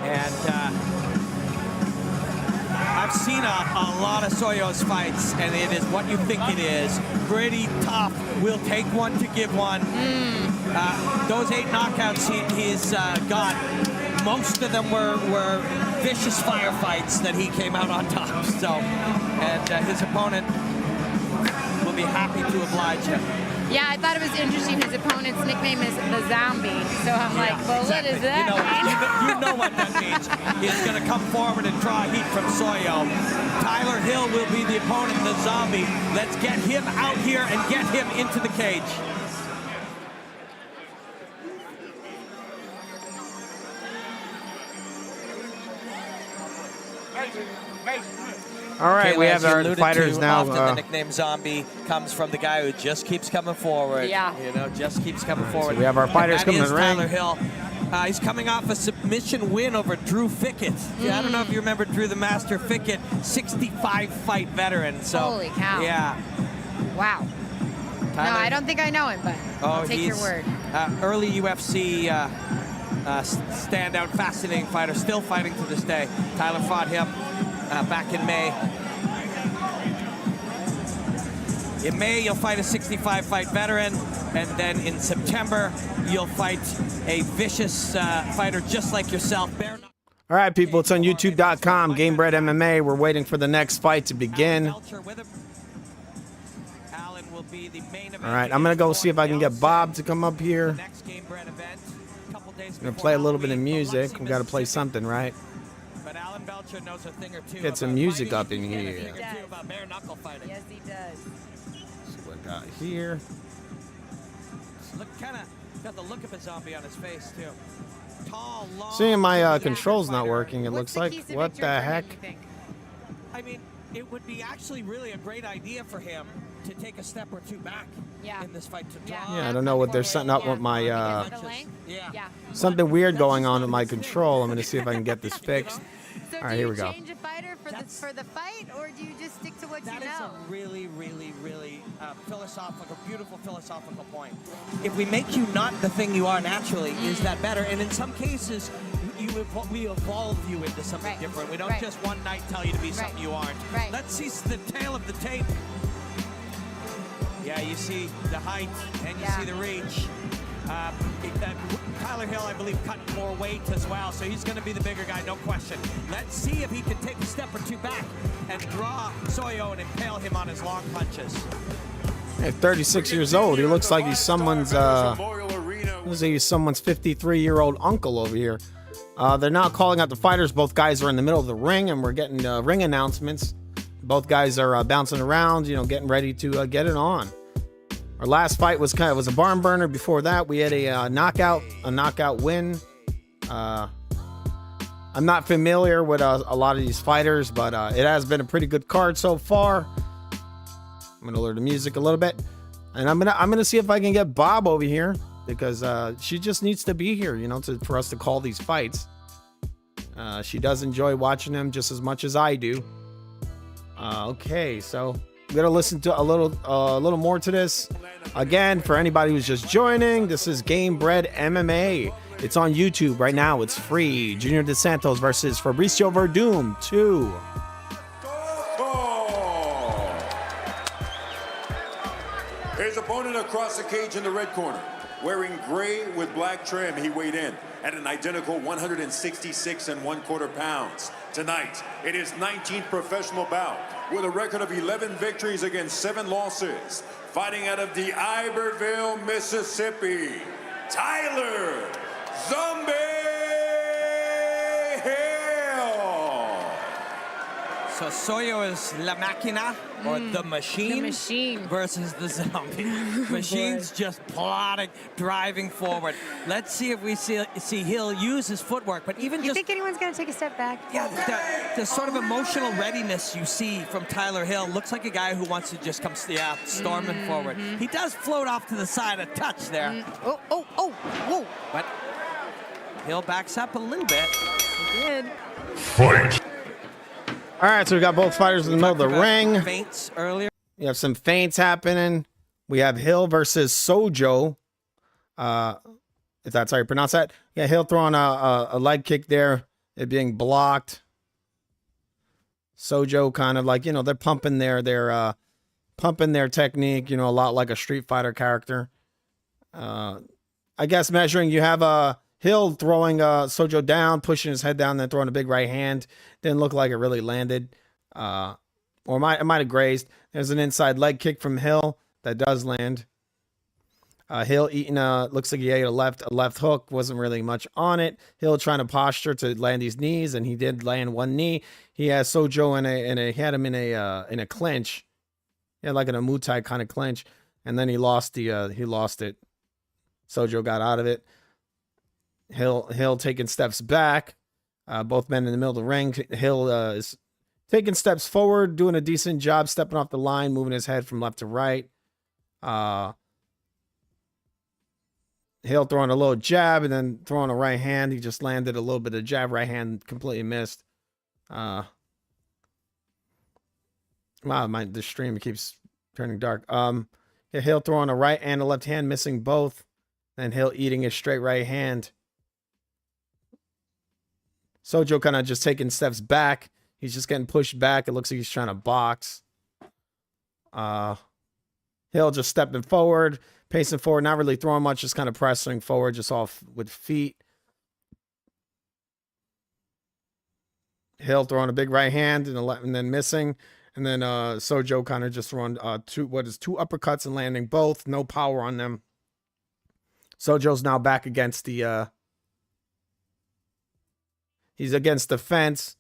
and I've seen a lot of Soyo's fights, and it is what you think it is. Pretty tough. Will take one to give one. Those 8 knockouts he's got, most of them were vicious firefights that he came out on top. So, and his opponent will be happy to oblige him. Yeah, I thought it was interesting. His opponent's nickname is the Zombie. So I'm like, well, exactly. What does that mean? You know what that means. He's going to come forward and draw heat from Soyo. Tyler Hill will be the opponent, the Zombie. Let's get him out here and get him into the cage. All right, we have our fighters now. Often the nickname Zombie comes from the guy who just keeps coming forward. Yeah. You know, just keeps coming forward. So we have our fighters coming in the ring. Tyler Hill. He's coming off a submission win over Drew Fickett. Yeah, I don't know if you remember Drew the Master Fickett, 65-fight veteran. So, holy cow. Yeah. Wow. Tyler, No, I don't think I know him, but I'll take your word. Early UFC standout, fascinating fighter, still fighting to this day. Tyler fought him back in May. In May, you'll fight a 65-fight veteran, and then in September, you'll fight a vicious fighter just like yourself. All right, people, it's on YouTube.com, Gamebred MMA. We're waiting for the next fight to begin. All right, I'm going to go see if I can get Bob to come up here. I'm going to play a little bit of music. We got to play something, right? Get some music up in here. Yes, he does. See what I got here. Look, kind of got the look of a zombie on his face, too. Tall, long, seeing my controls not working, it looks like. What the heck? I mean, it would be actually really a great idea for him to take a step or two back in this fight to draw. Yeah, I don't know what there's something up with my something weird going on with my control. I'm going to see if I can get this fixed. So all right, here we go. Do you change a fighter for the fight, or do you just stick to what you know? That is a really, really, really philosophical, beautiful philosophical point. If we make you not the thing you are naturally, is that better? And in some cases, we evolve you into something different. We don't just one night tell you to be something you aren't. Let's see the tail of the tape. Yeah, you see the height and you see the reach. Tyler Hill, I believe, cut more weight as well, so he's going to be the bigger guy, no question. Let's see if he can take a step or two back and draw Soyo and impale him on his long punches. Hey, 36 years old. He looks like he's someone's 53-year-old uncle over here. They're now calling out the fighters. Both guys are in the middle of the ring, and we're getting ring announcements. Both guys are bouncing around, getting ready to get it on. Our last fight was a barn burner. Before that, we had a knockout win. I'm not familiar with a lot of these fighters, but it has been a pretty good card so far. I'm gonna lower the music a little bit, and I'm gonna see if I can get Bob over here because she just needs to be here, for us to call these fights. She does enjoy watching them just as much as I do. Okay, so. We're gonna listen to a little more to this. Again, for anybody who's just joining, this is Gamebred MMA. It's on YouTube right now. It's free. Junior de Santos versus Fabrício Werdum 2. His opponent across the cage in the red corner, wearing gray with black trim, he weighed in at an identical 166 1/4 pounds. Tonight, it is 19th professional bout with a record of 11 victories against 7 losses. Fighting out of the Iberville, Mississippi, Tyler Zombie Hill. So Soyo is La Máquina, or the machine. The machine. Versus the zombie. Machine's just plodding, driving forward. Let's see if we see Hill use his footwork, but even You think anyone's going to take a step back? Yeah, the sort of emotional readiness you see from Tyler Hill looks like a guy who wants to just come storming forward. He does float off to the side a touch there. Whoa. But Hill backs up a little bit. He did. Fight. All right, so we got both fighters in the middle of the ring. Feints earlier. We have some feints happening. We have Hill versus Sojo. If that's how you pronounce that. Yeah, Hill throwing a leg kick there. It being blocked. Sojo kind of like, they're pumping their technique, a lot like a Street Fighter character. I guess measuring, you have Hill throwing Sojo down, pushing his head down, then throwing a big right hand. Didn't look like it really landed. Or it might have grazed. There's an inside leg kick from Hill that does land. Hill eating looks like he ate a left hook, wasn't really much on it. Hill trying to posture to land these knees, and he did land one knee. He has Sojo he had him in a clinch. He had like an Muay Thai kind of clinch, and then he lost it. Sojo got out of it. Hill taking steps back. Both men in the middle of the ring. Hill is taking steps forward, doing a decent job, stepping off the line, moving his head from left to right. Hill throwing a little jab and then throwing a right hand. He just landed a little bit of jab, right hand completely missed. Wow, the stream keeps turning dark. Yeah, Hill throwing a right and a left hand, missing both. Then Hill eating his straight right hand. Sojo kind of just taking steps back. He's just getting pushed back. It looks like he's trying to box. Hill just stepping forward, pacing forward, not really throwing much, just kind of pressing forward, just off with feet. Hill throwing a big right hand and then missing. And then Sojo kind of just throwing two uppercuts and landing both. No power on them. Sojo's now back against he's against the fence,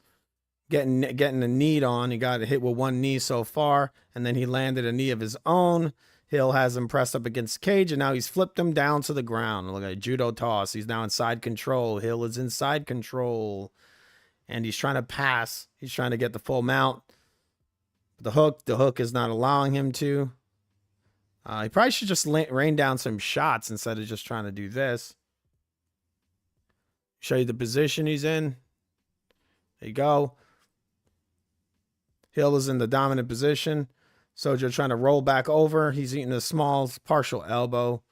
getting a knee on. He got hit with one knee so far, and then he landed a knee of his own. Hill has him pressed up against the cage, and now he's flipped him down to the ground. Look at a judo toss. He's now in side control. Hill is in side control, and he's trying to pass. He's trying to get the full mount. The hook is not allowing him to. He probably should just rain down some shots instead of just trying to do this. Show you the position he's in. There you go. Hill is in the dominant position. Sojo trying to roll back over. He's eating a small partial elbow.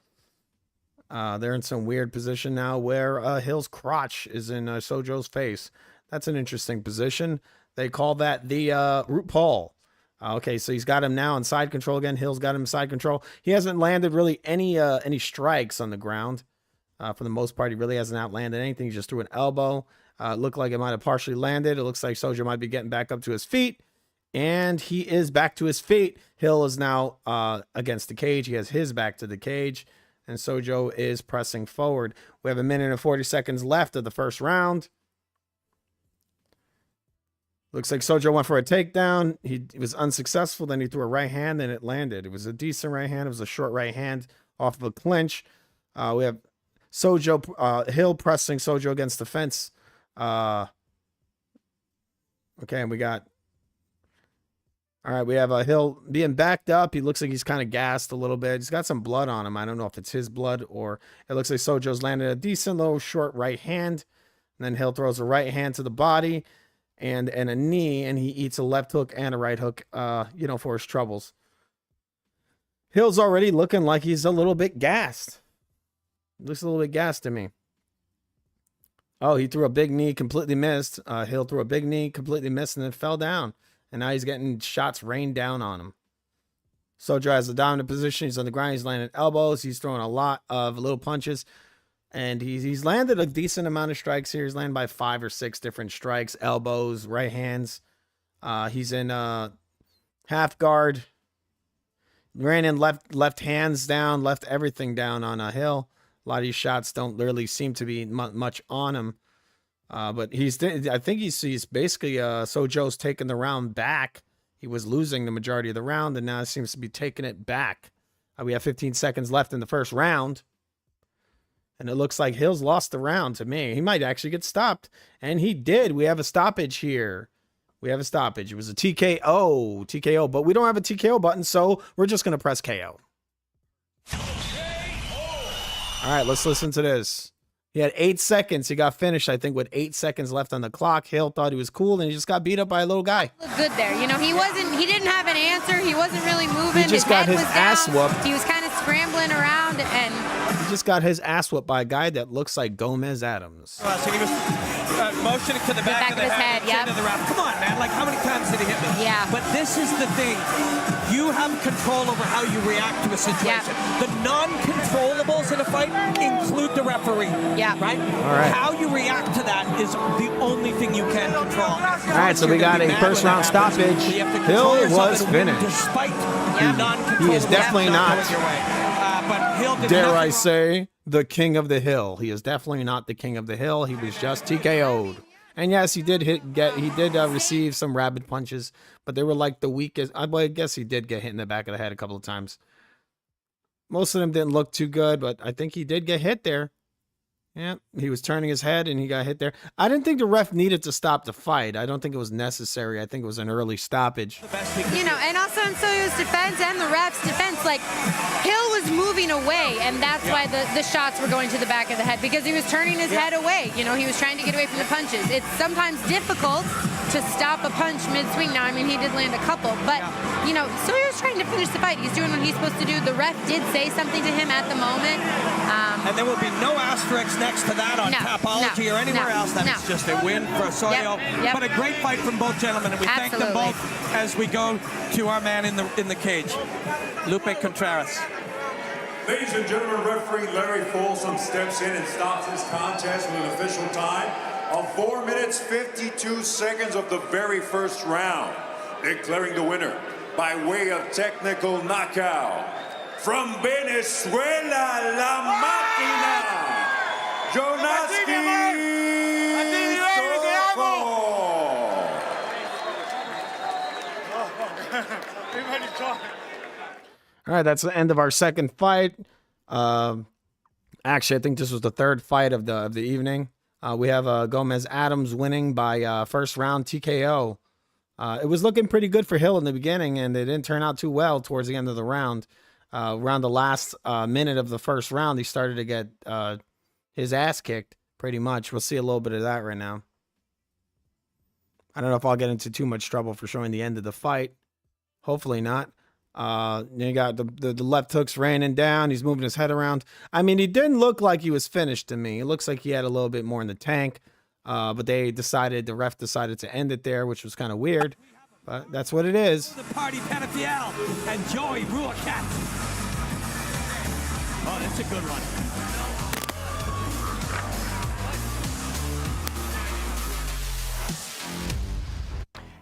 They're in some weird position now where Hill's crotch is in Sojo's face. That's an interesting position. They call that the root pole. Okay, so he's got him now in side control again. Hill's got him in side control. He hasn't landed really any strikes on the ground. For the most part, he really hasn't outlanded anything. He just threw an elbow. Looked like it might have partially landed. It looks like Sojo might be getting back up to his feet. And he is back to his feet. Hill is now against the cage. He has his back to the cage. And Sojo is pressing forward. We have 1 minute and 40 seconds left of the first round. Looks like Sojo went for a takedown. He was unsuccessful. Then he threw a right hand and it landed. It was a decent right hand. It was a short right hand off of a clinch. We have Sojo, Hill pressing Sojo against the fence. Okay, and we got... All right, we have Hill being backed up. He looks like he's kind of gassed a little bit. He's got some blood on him. I don't know if it's his blood or it looks like Sojo's landed a decent little short right hand. And then Hill throws a right hand to the body and a knee, and he eats a left hook and a right hook, for his troubles. Hill's already looking like he's a little bit gassed. Looks a little bit gassed to me. Oh, he threw a big knee, completely missed. Hill threw a big knee, completely missed, and then fell down. And now he's getting shots rained down on him. Sojo has a dominant position. He's on the ground. He's landing elbows. He's throwing a lot of little punches. And he's landed a decent amount of strikes here. He's landed by 5 or 6 different strikes, elbows, right hands. He's in half guard. Ran in left hands down, left everything down on a Hill. A lot of these shots don't really seem to be much on him. But I think he's basically Sojo's taking the round back. He was losing the majority of the round, and now he seems to be taking it back. We have 15 seconds left in the first round. And it looks like Hill's lost the round to me. He might actually get stopped. And he did. We have a stoppage here. We have a stoppage. It was a TKO. But we don't have a TKO button, so we're just going to press KO. All right, let's listen to this. He had 8 seconds. He got finished, I think, with 8 seconds left on the clock. Hill thought he was cool, and he just got beat up by a little guy. Looked good there. He didn't have an answer. He wasn't really moving. He just got his ass whooped. He was kind of scrambling around, and just got his ass whooped by a guy that looks like Gomez Adams. So he was motioning to the back of the head, yep. to the ref. Come on, man. Like, how many times did he hit me? Yeah. But this is the thing. You have control over how you react to a situation. The non-controllables in a fight include the referee. Yeah. Right? All right. How you react to that is the only thing you can control. All right, so we got a first round stoppage. Hill was finished. Despite non-controllables. He is definitely not, but Hill did dare I nothing. say, the king of the hill. He is definitely not the king of the hill. He was just TKO'd. And yes, he did receive some rabid punches, but they were like the weakest. I guess he did get hit in the back of the head a couple of times. Most of them didn't look too good, but I think he did get hit there. Yeah, he was turning his head and he got hit there. I didn't think the ref needed to stop the fight. I don't think it was necessary. I think it was an early stoppage. You know, and also in Soyo's defense and the ref's defense, like, Hill was moving away, and that's why the shots were going to the back of the head, because he was turning his head away. You know, he was trying to get away from the punches. It's sometimes difficult to stop a punch mid-swing. Now, I mean, he did land a couple, but, you know, Soyo's trying to finish the fight. He's doing what he's supposed to do. The ref did say something to him at the moment. And there will be no asterisks next to that on Tapology or anywhere else. That is just a win for Soyo. Yep. But a great fight from both gentlemen, and we thank them both as we go to our man in the cage, Lupe Contreras. Ladies and gentlemen, referee Larry Folsom steps in and stops this contest with an official time of 4 minutes 52 seconds of the very first round, declaring the winner by way of technical knockout from Venezuela, La Máquina, Jonaski All right, that's the end of our second fight. Actually, I think this was the third fight of the evening. We have Gomez Adams winning by first round TKO. It was looking pretty good for Hill in the beginning, and it didn't turn out too well towards the end of the round. Around the last minute of the first round, he started to get his ass kicked pretty much. We'll see a little bit of that right now. I don't know if I'll get into too much trouble for showing the end of the fight. Hopefully not. You got the left hooks raining down. He's moving his head around. I mean, he didn't look like he was finished to me. It looks like he had a little bit more in the tank. But the ref decided to end it there, which was kind of weird. But that's what it is. The party Penafiel and Joey Ruacat. Oh, that's a good one.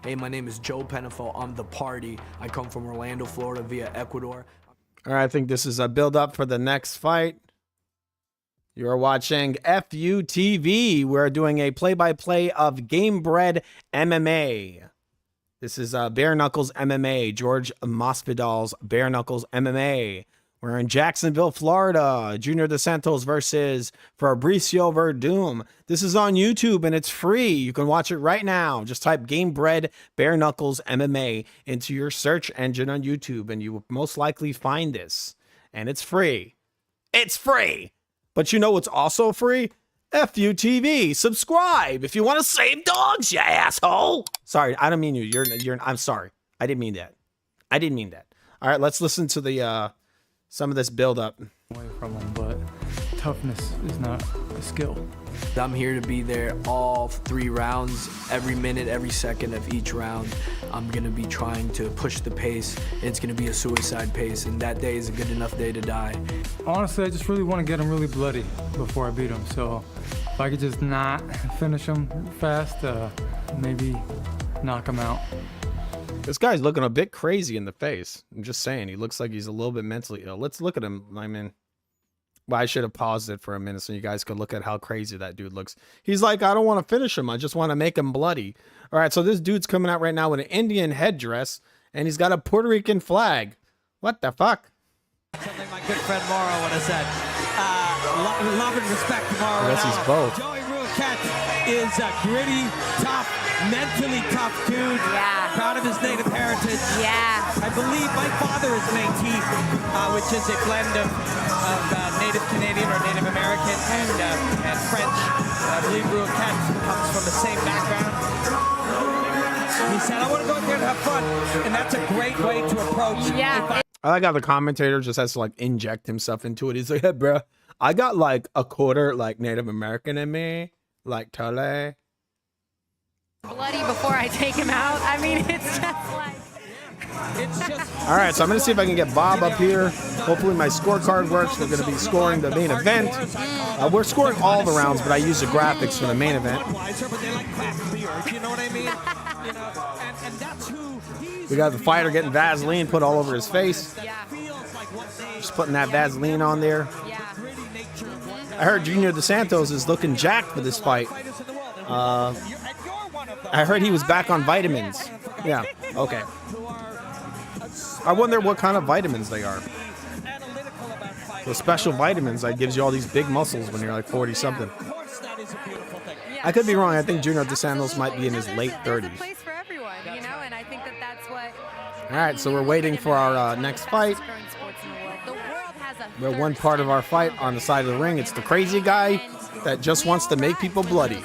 Hey, my name is Joe Penafo. I'm the party. I come from Orlando, Florida via Ecuador. All right, I think this is a build-up for the next fight. You are watching FUTV. We're doing a play-by-play of Gamebred MMA. This is Bareknuckle's MMA, George Masvidal's Bareknuckle's MMA. We're in Jacksonville, Florida. Junior dos Santos versus Fabrício Werdum. This is on YouTube and it's free. You can watch it right now. Just type Gamebred Bareknuckle's MMA into your search engine on YouTube and you will most likely find this. And it's free. It's free. But you know what's also free? FUTV. Subscribe if you want to save dogs, you asshole. Sorry, I don't mean you. I'm sorry. I didn't mean that. I didn't mean that. All right, let's listen to the some of this build up. Away from them, but toughness is not a skill. I'm here to be there all 3 rounds, every minute, every second of each round. I'm going to be trying to push the pace. It's going to be a suicide pace, and that day is a good enough day to die. Honestly, I just really want to get him really bloody before I beat him. So if I could just not finish him fast, maybe knock him out. This guy's looking a bit crazy in the face. I'm just saying, he looks like he's a little bit mentally ill. Let's look at him. I mean, well, I should have paused it for a minute so you guys could look at how crazy that dude looks. He's like, I don't want to finish him. I just want to make him bloody. All right, so this dude's coming out right now with an Indian headdress, and he's got a Puerto Rican flag. What the fuck? Something my good friend Morrow would have said. Love and respect to Morrow. I guess he's both. Joey Ruacat is a gritty, tough, mentally tough dude. Yeah. Proud of his native heritage. Yeah. I believe my father is Métis, which is a blend of Native Canadian or Native American and French. I believe Ruacat comes from the same background. He said, I want to go out there and have fun. And that's a great way to approach. Yeah. I like how the commentator just has to like inject himself into it. He's like, hey, bro, I got like a quarter like Native American in me, like Tole. Bloody before I take him out. I mean, it's just like. All right, so I'm gonna see if I can get Bob up here. Hopefully my scorecard works. We're gonna be scoring the main event. We're scoring all the rounds, but I use the graphics for the main event. We got the fighter getting Vaseline put all over his face. Just putting that Vaseline on there. I heard Junior Dos Santos is looking jacked for this fight. I heard he was back on vitamins. Yeah, okay. I wonder what kind of vitamins they are. The special vitamins that gives you all these big muscles when you're like 40 something. I could be wrong. I think Junior Dos Santos might be in his late 30s. All right, so we're waiting for our next fight. We're one part of our fight on the side of the ring. It's the crazy guy that just wants to make people bloody.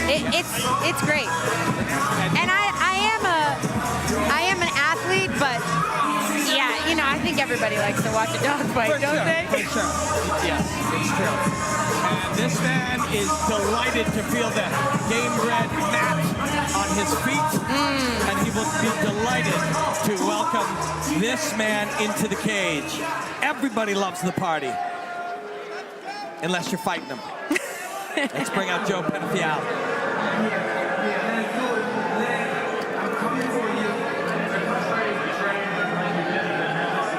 It's great, and I am an athlete, but yeah, you know, I think everybody likes to watch a dog fight, don't they? For sure. Yes, it's true. And this man is delighted to feel the Gamebred mat on his feet, and he will be delighted to welcome this man into the cage. Everybody loves the party, unless you're fighting them. Let's bring out Joe Penafiel.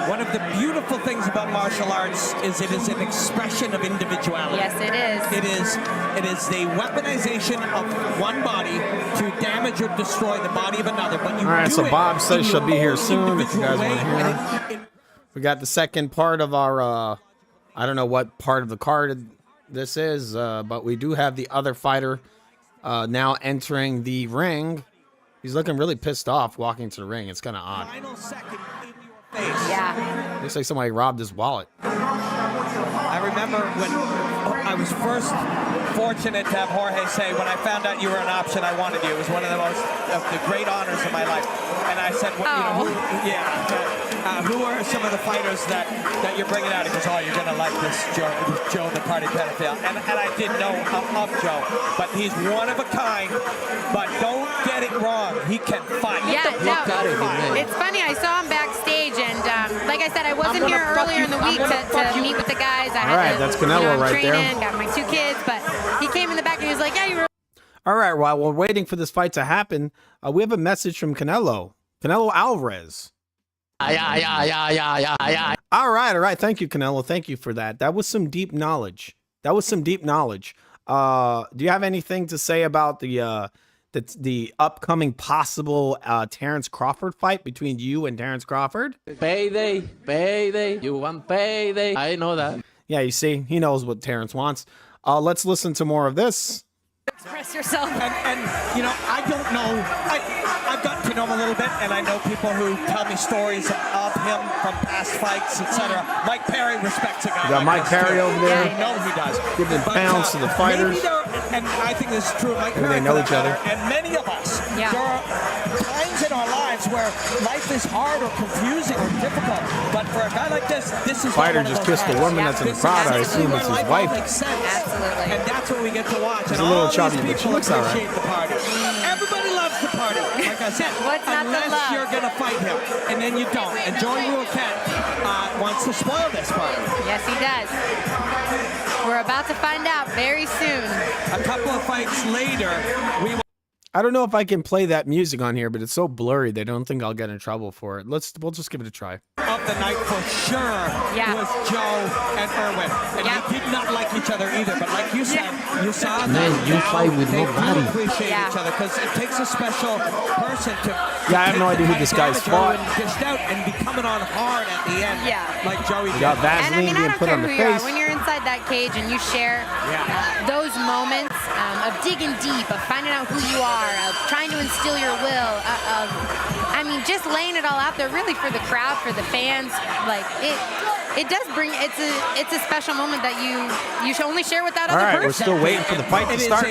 One of the beautiful things about martial arts is it is an expression of individuality. Yes, it is. It is the weaponization of one body to damage or destroy the body of another. But you all right, do so it Bob says she'll be here soon if you guys way, want to hear. We got the second part of our, I don't know what part of the card this is, but we do have the other fighter now entering the ring. He's looking really pissed off walking to the ring. It's kind of odd. Final second in your face. Yeah. Looks like somebody robbed his wallet. I remember when I was first fortunate to have Jorge say, when I found out you were an option, I wanted you. It was one of the great honors of my life. And I said, well, who are some of the fighters that you're bringing out? He goes, oh, you're going to like this Joe the Party Pedophile. And I didn't know of Joe, but he's one of a kind. But don't get it wrong, he can fight. Yeah, no, it's funny. I saw him backstage, and like I said, I wasn't here earlier in the week to meet with the guys. I had to, that's Canelo right train there. in, got my 2 kids, but he came in the back and he was like, yeah, you were. All right, while we're waiting for this fight to happen, we have a message from Canelo Alvarez. Yeah. All right. Thank you, Canelo. Thank you for that. That was some deep knowledge. Do you have anything to say about the upcoming possible Terrence Crawford fight between you and Terrence Crawford? Payday. You want payday. I know that. Yeah, you see, he knows what Terrence wants. Let's listen to more of this. Express yourself. And you know, I don't know. I've gotten to know him a little bit, and I know people who tell me stories of him from past fights, etc. Mike Perry respects a guy. You got like Mike Perry over there. Yeah, I know he does. Giving pounds to the fighters. And I think this is true of Mike And Perry. they know each other. And many of us, there are times in our lives where life is hard or confusing or difficult. But for a guy like this is fighter just kissed the woman that's in the crowd. I assume it's his wife. Absolutely. And that's what we get to watch. She's and a little all chubby, these but she people looks all right. appreciate the party. Everybody loves the party. Like I said, What's not to unless love? you're gonna fight him, and then you don't. And Joey Ruiquette wants to spoil this party. Yes, he does. We're about to find out very soon. A couple of fights later, I don't know if I can play that music on here, but it's so blurry they don't think I'll get in trouble for it. We'll just give it a try. of the night for sure was Joe and Irwin. And they did not like each other either. But like you said, you saw Man, that you fight with they nobody. do appreciate each other because it takes a special person to. Yeah, I have no idea who this guy's fought. Dished out and be coming on hard at the end. Yeah, like Joey did. got Vaseline being put on the face. When you're inside that cage and you share those moments of digging deep, of finding out who you are, of trying to instill your will, I mean, just laying it all out there really for the crowd, for the fans. Like, it does bring, it's a special moment that you should only share with that other person. We're still waiting for the fight to start.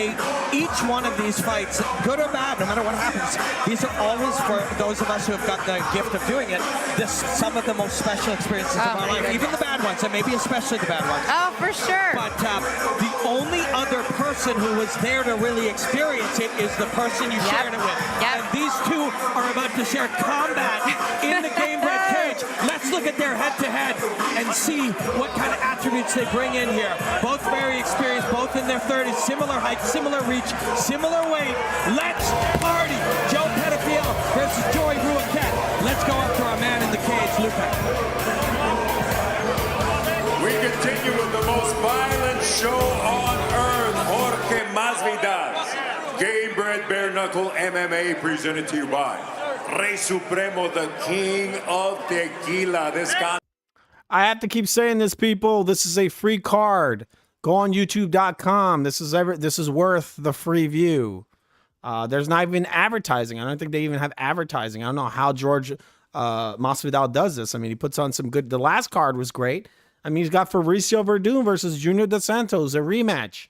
Each one of these fights, good or bad, no matter what happens, these are always, for those of us who have got the gift of doing it, some of the most special experiences of our life. Even the bad ones, and maybe especially the bad ones. Oh, for sure. But the only other person who was there to really experience it is the person you shared it with. And these two are about to share combat in the Gamebred cage. Let's look at their head-to-head and see what kind of attributes they bring in here. Both very experienced, both in their 30s, similar height, similar reach, similar weight. Let's party! Joe Pettifiel versus Joey Ruiquette. Let's go up to our man in the cage, Luca. We continue with the most violent show on earth, Jorge Masvidal's Gamebred Bare Knuckle MMA, presented to you by Rey Supremo, the king of tequila. I have to keep saying this, people. This is a free card. Go on YouTube.com. This is worth the free view. There's not even advertising. I don't think they even have advertising. I don't know how George Masvidal does this. I mean, he puts on some good. The last card was great. I mean, he's got Fabrício Werdum versus Junior Dos Santos, a rematch.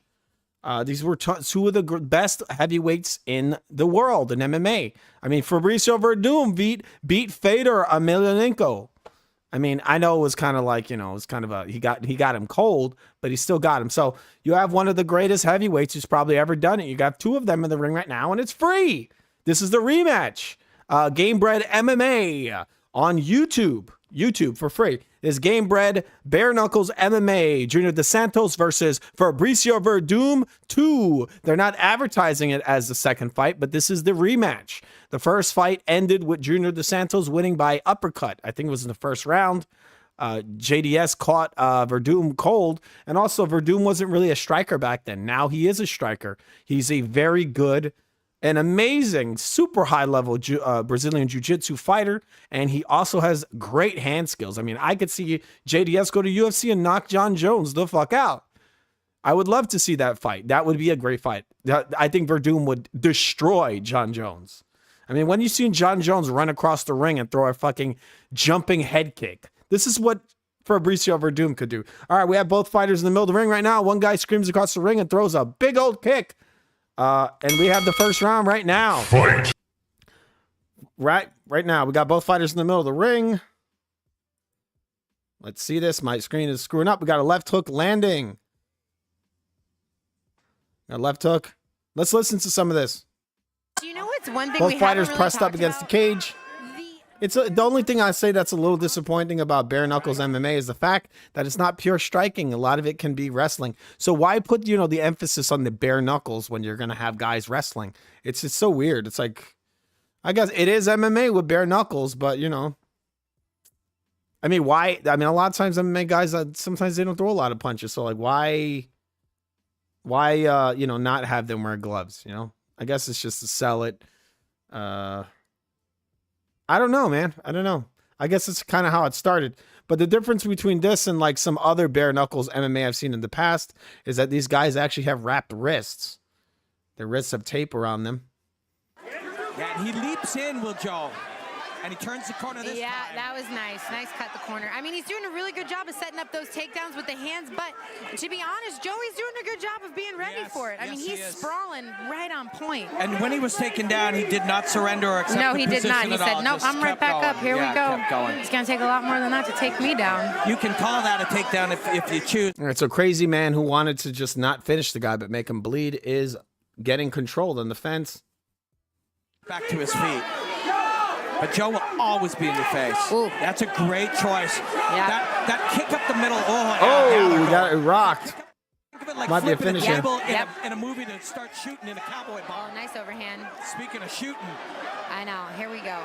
These were two of the best heavyweights in the world in MMA. I mean, Fabrício Werdum beat Fedor Emelianenko. I mean, I know it was kind of like, you know, it was kind of he got him cold, but he still got him. So you have one of the greatest heavyweights who's probably ever done it. You got two of them in the ring right now, and it's free. This is the rematch. Gamebred MMA on YouTube for free. Is Gamebred Bare Knuckles MMA, Junior Dos Santos versus Fabrício Werdum 2. They're not advertising it as the second fight, but this is the rematch. The first fight ended with Junior Dos Santos winning by uppercut. I think it was in the first round. JDS caught Werdum cold, and also Werdum wasn't really a striker back then. Now he is a striker. He's a very good, an amazing, super high-level Brazilian Jiu-Jitsu fighter, and he also has great hand skills. I mean, I could see JDS go to UFC and knock John Jones the fuck out. I would love to see that fight. That would be a great fight. I think Werdum would destroy John Jones. I mean, when you see John Jones run across the ring and throw a fucking jumping head kick, this is what Fabrício Werdum could do. All right, we have both fighters in the middle of the ring right now. One guy screams across the ring and throws a big old kick. And we have the first round right now. Fight. Right now. We got both fighters in the middle of the ring. Let's see this. My screen is screwing up. We got a left hook landing. Got a left hook. Let's listen to some of this. Do you know what's one thing both fighters really pressed up against the cage. It's the only thing I say that's a little disappointing about Bare Knuckles MMA is the fact that it's not pure striking. A lot of it can be wrestling. So why put, you know, the emphasis on the bare knuckles when you're going to have guys wrestling? It's just so weird. It's like, I guess it is MMA with bare knuckles, but, you know, I mean, why? I mean, a lot of times MMA guys, sometimes they don't throw a lot of punches. So like, why, you know, not have them wear gloves, you know? I guess it's just to sell it. I don't know, man. I don't know. I guess it's kind of how it started. But the difference between this and like some other bare knuckles MMA I've seen in the past is that these guys actually have wrapped wrists. Their wrists have tape around them. Yeah, and he leaps in, Will Joe. And he turns the corner this time. That was nice. Nice cut the corner. I mean, he's doing a really good job of setting up those takedowns with the hands, but to be honest, Joey's doing a good job of being ready for it. I mean, he's sprawling right on point. And when he was taken down, he did not surrender or accept the position at all. No, he did not. He said, nope, I'm right back up. Here we go. It's going to take a lot more than that to take me down. You can call that a takedown if you choose. All right, so Crazy Man, who wanted to just not finish the guy but make him bleed, is getting controlled on the fence. Back to his feet. But Joe will always be in your face. Ooh. That's a great choice. Yeah. That kick up the middle. We got it rocked. Think of it like might be a flipping finisher. In a movie to start shooting in a cowboy bar. Oh, nice overhand. Speaking of shooting. I know. Here we go.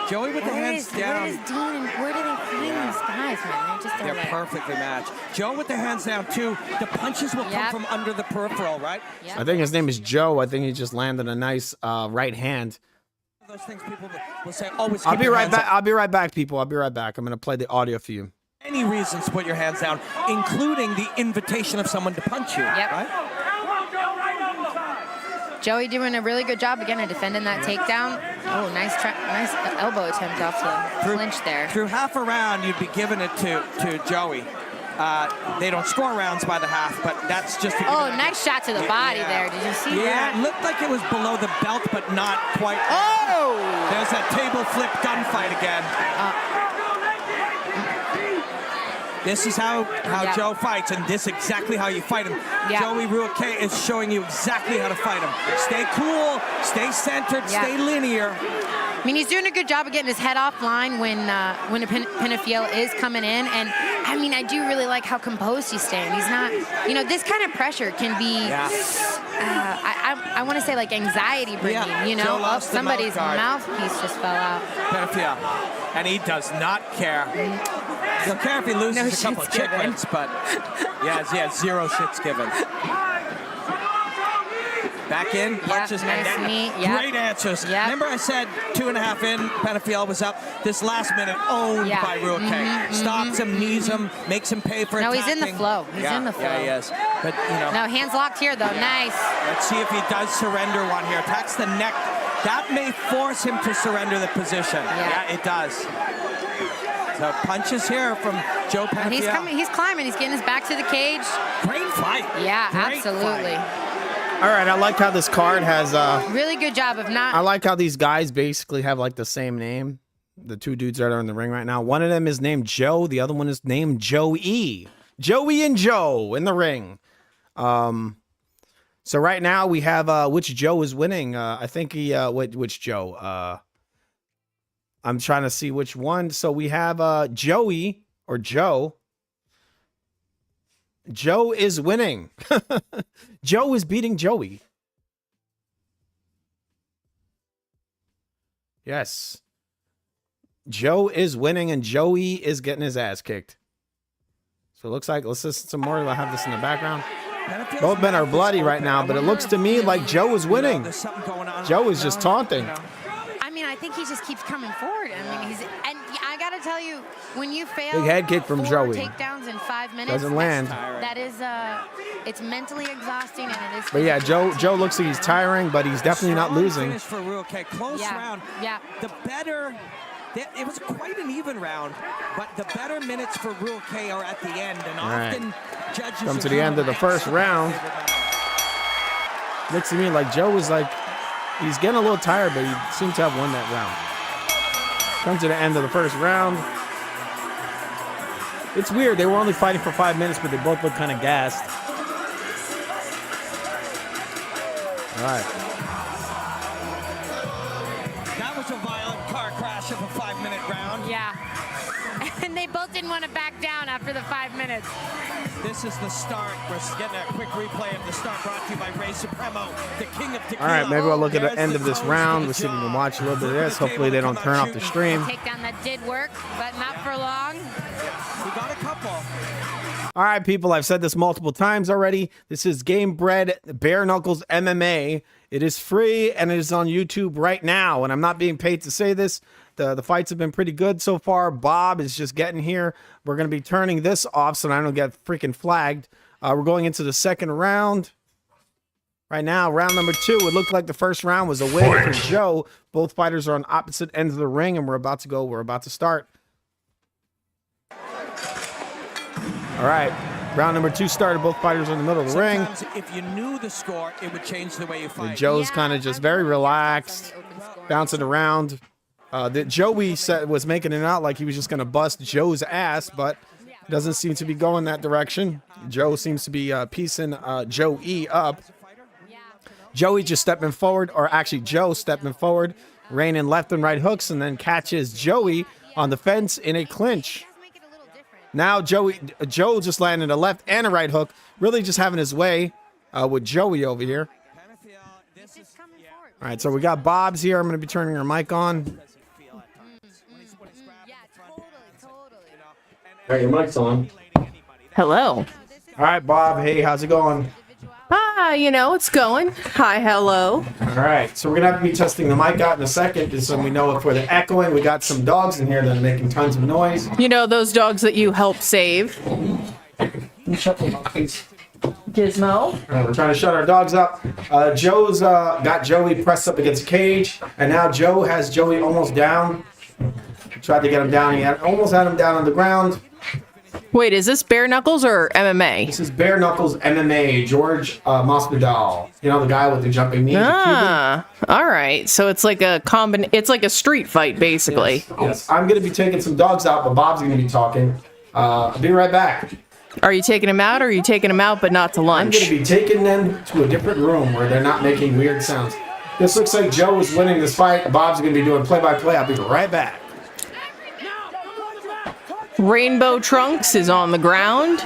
Joey with the hands down. Where is Dean and where do they find these guys, man? They're perfectly matched. Joe with the hands down, too. The punches will come from under the peripheral, right? Yep. I think his name is Joe. I think he just landed a nice right hand. Those things people will say, always I'll be right back. I'll be right back, people. I'll be right back. I'm going to play the audio for you. Any reasons to put your hands down, including the invitation of someone to punch you, right? Joey doing a really good job again of defending that takedown. Oh, nice elbow attempt off the clinch there. Through half a round, you'd be giving it to Joey. They don't score rounds by the half, but that's just. Nice shot to the body there. Did you see that? Yeah, it looked like it was below the belt, but not quite. Oh! There's that table flip gunfight again. This is how Joe fights, and this is exactly how you fight him. Joey Ruoke is showing you exactly how to fight him. Stay cool, stay centered, stay linear. I mean, he's doing a good job of getting his head offline when a Penafiel is coming in, and I mean, I do really like how composed he's staying. He's not, you know, this kind of pressure can be, I want to say like anxiety bringing, you know. Oh, somebody's mouthpiece just fell out. Penafiel, and he does not care. He'll care if he loses a couple of chickens, but he has 0 shits given. Back in, punches, great answers. Remember I said 2.5 in, Penafiel was up. This last minute owned by Ruoke. Stops him, knees him, makes him pay for attacking. No, he's in the flow. He's in the flow. Yeah, he is. But, you know. No, hands locked here, though. Nice. Let's see if he does surrender one here. Attacks the neck. That may force him to surrender the position. Yeah, it does. So punches here from Joe Penafiel. He's climbing. He's getting his back to the cage. Great fight. Yeah, Great absolutely. Fight. All right, I like how this card has really good job of not. I like how these guys basically have like the same name. The two dudes that are in the ring right now. One of them is named Joe. The other one is named Joey. Joey and Joe in the ring. So right now we have which Joe is winning. I think which Joe? I'm trying to see which one. So we have Joey or Joe. Joe is winning. Joe is beating Joey. Yes. Joe is winning and Joey is getting his ass kicked. So it looks like, let's listen to more. I'll have this in the background. Both men are bloody right now, but it looks to me like Joe is winning. Joe is just taunting. I mean, I think he just keeps coming forward. I mean, and I got to tell you, when you fail big head kick from 4 Joey. takedowns in 5 minutes, Doesn't land. That is, it's mentally exhausting, and it is. But yeah, Joe looks like he's tiring, but he's definitely not losing. Finish for Ruoke. Close round. Yeah. The better. It was quite an even round, but the better minutes for Ruoke are at the end, and often judges come to the end of the first round. Looks to me like Joe was like, he's getting a little tired, but he seemed to have won that round. Come to the end of the first round. It's weird. They were only fighting for 5 minutes, but they both look kind of gassed. All right. That was a violent car crash of a 5-minute round. Yeah. And they both didn't want to back down after the 5 minutes. This is the start. We're getting a quick replay of the start brought to you by Ray Supremo, the king of tequila. All right, maybe we'll look at the end of this round. We'll see if we can watch a little bit of this. Hopefully they don't turn off the stream. Takedown that did work, but not for long. We got a couple. All right, people, I've said this multiple times already. This is Gamebred Bareknuckle MMA. It is free, and it is on YouTube right now, and I'm not being paid to say this. The fights have been pretty good so far. Bob is just getting here. We're going to be turning this off so I don't get freaking flagged. We're going into the second round. Right now, round number 2. It looked like the first round was a win for Joe. Both fighters are on opposite ends of the ring, and we're about to start. All right, round number 2 started. Both fighters are in the middle of the ring. If you knew the score, it would change the way you fight. And Joe's kind of just very relaxed, bouncing around. Joey was making it out like he was just going to bust Joe's ass, but it doesn't seem to be going that direction. Joe seems to be piecing Joey up. Joey just stepping forward, or actually Joe stepping forward, raining left and right hooks, and then catches Joey on the fence in a clinch. Now Joe just landed a left and a right hook, really just having his way with Joey over here. All right, so we got Bob's here. I'm going to be turning her mic on. All right, your mic's on. Hello. All right, Bob. Hey, how's it going? You know, it's going. Hi, hello. All right, so we're going to have to be testing the mic out in a second just so we know if we're echoing. We got some dogs in here that are making tons of noise. You know, those dogs that you help save. Can you shut them up, please? Gizmo. All right, we're trying to shut our dogs up. Joe's got Joey pressed up against the cage, and now Joe has Joey almost down. Tried to get him down. He almost had him down on the ground. Wait, is this bare knuckles or MMA? This is bare knuckles MMA. George Masvidal. You know, the guy with the jumping knees. Ah, all right. So it's like a it's like a street fight, basically. Yes. I'm going to be taking some dogs out, but Bob's going to be talking. I'll be right back. Are you taking them out, or are you taking them out but not to lunch? I'm going to be taking them to a different room where they're not making weird sounds. This looks like Joe is winning this fight. Bob's going to be doing play-by-play. I'll be right back. Rainbow Trunks is on the ground,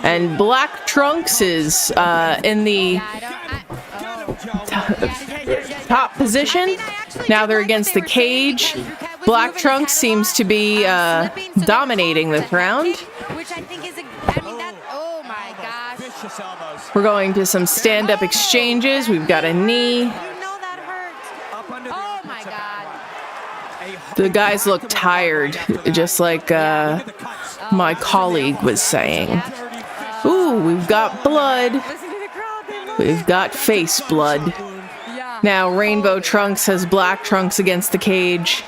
and Black Trunks is in the top position. Now they're against the cage. Black Trunks seems to be dominating this round. Which I think is oh my gosh. We're going to some stand-up exchanges. We've got a knee. Oh my God. The guys look tired, just like my colleague was saying. Ooh, we've got blood. We've got face blood. Now Rainbow Trunks has Black Trunks against the cage.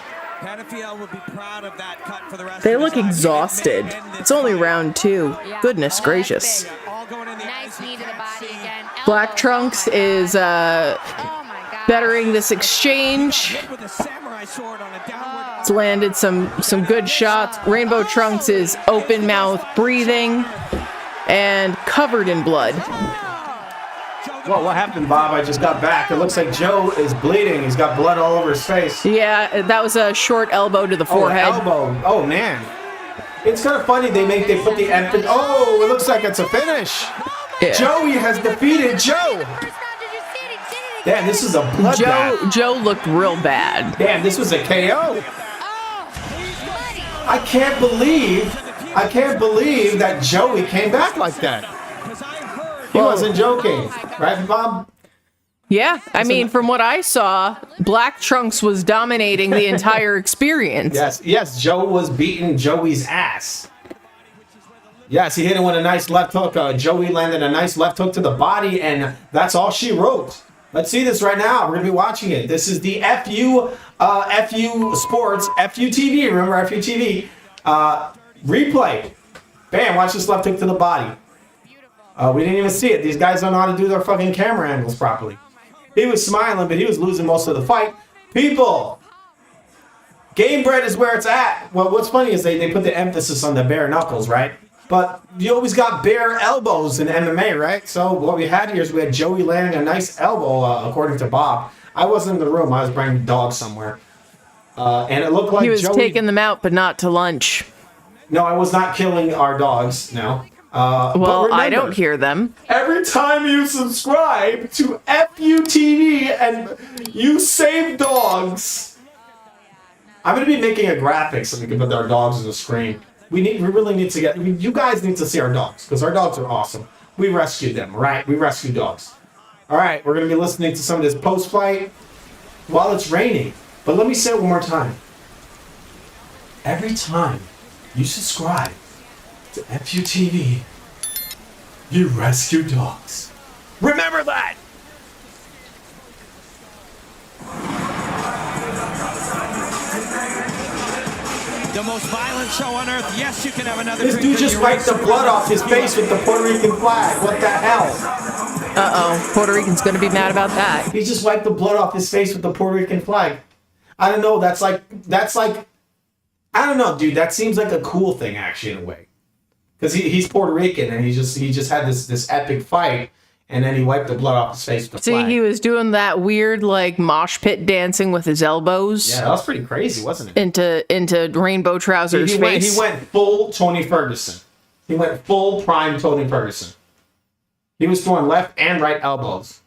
They look exhausted. It's only round 2. Goodness gracious. Nice knee to the body again. Black Trunks is bettering this exchange. It's landed some good shots. Rainbow Trunks is open mouth breathing and covered in blood. Well, what happened, Bob? I just got back. It looks like Joe is bleeding. He's got blood all over his face. Yeah, that was a short elbow to the forehead. Elbow. Oh, man. It's kind of funny they put the emphasis. Oh, it looks like it's a finish. Yeah. Joey has defeated Joe. Damn, this is a bloodbath. Joe looked real bad. Damn, this was a KO. I can't believe that Joey came back like that. He wasn't joking, right, Bob? Yeah, I mean, from what I saw, Black Trunks was dominating the entire experience. Yes, Joe was beating Joey's ass. Yes, he hit him with a nice left hook. Joey landed a nice left hook to the body, and that's all she wrote. Let's see this right now. We're going to be watching it. This is the FU Sports, FU TV, remember FU TV, replay. Bam, watch this left hook to the body. We didn't even see it. These guys don't know how to do their fucking camera angles properly. He was smiling, but he was losing most of the fight. People, Gamebred is where it's at. Well, what's funny is they put the emphasis on the bare knuckles, right? But you always got bare elbows in MMA, right? So what we had here is we had Joey landing a nice elbow, according to Bob. I wasn't in the room. I was bringing dogs somewhere. And it looked like he was Joey taking them out, but not to lunch. No, I was not killing our dogs, no. Well, remember, I don't hear them. Every time you subscribe to FUTV and you save dogs, I'm going to be making a graphic so we can put our dogs on the screen. We really need to get, you guys need to see our dogs because our dogs are awesome. We rescued them, right? We rescue dogs. All right, we're going to be listening to some of this post-fight while it's raining. But let me say it one more time. Every time you subscribe to FUTV, you rescue dogs. Remember that! The most violent show on earth. Yes, you can have another This dude just wiped the blood off his face with the Puerto Rican flag. What the hell? Uh-oh, Puerto Rican's gonna be mad about that. He just wiped the blood off his face with the Puerto Rican flag. I don't know, that's like, I don't know, dude, that seems like a cool thing, actually, in a way. Because he's Puerto Rican, and he just had this epic fight, and then he wiped the blood off his face with the flag. He was doing that weird, like, mosh pit dancing with his elbows. Yeah, that was pretty crazy, wasn't it? Into Rainbow Trousers' face. He went full Tony Ferguson. He went full prime Tony Ferguson. He was throwing left and right elbows.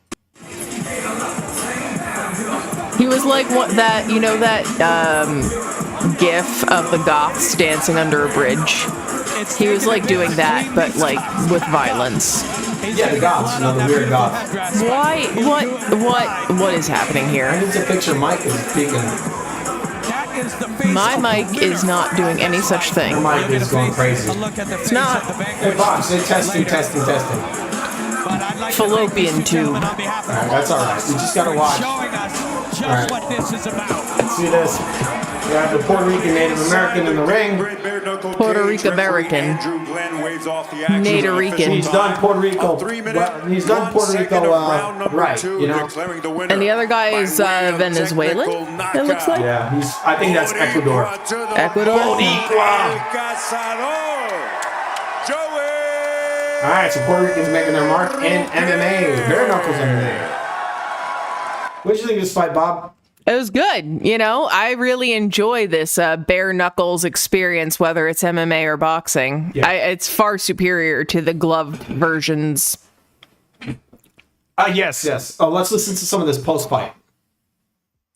He was like that gif of the goths dancing under a bridge. He was like doing that, but like with violence. Yeah, the goths, the weird goths. Why? What is happening here? I need to picture Mike is speaking. My mic is not doing any such thing. Your mic is going crazy. It's not. Hey, Bob, say testing. fallopian tube. All right, that's all right. We just gotta watch. Showing us just right. what this is about. Let's see this. We have the Puerto Rican Native American in the ring. Puerto Rican American. Native Rican. He's done Puerto Rico. He's done Puerto Rico right, you know. And the other guy is Venezuelan, it looks like. Yeah, I think that's Ecuador. Ecuador? All right, so Puerto Ricans making their mark in MMA. Bareknuckle's MMA. What did you think of this fight, Bob? It was good. You know, I really enjoy this bare knuckles experience, whether it's MMA or boxing. Yeah. It's far superior to the gloved versions. Yes. Oh, let's listen to some of this post-fight.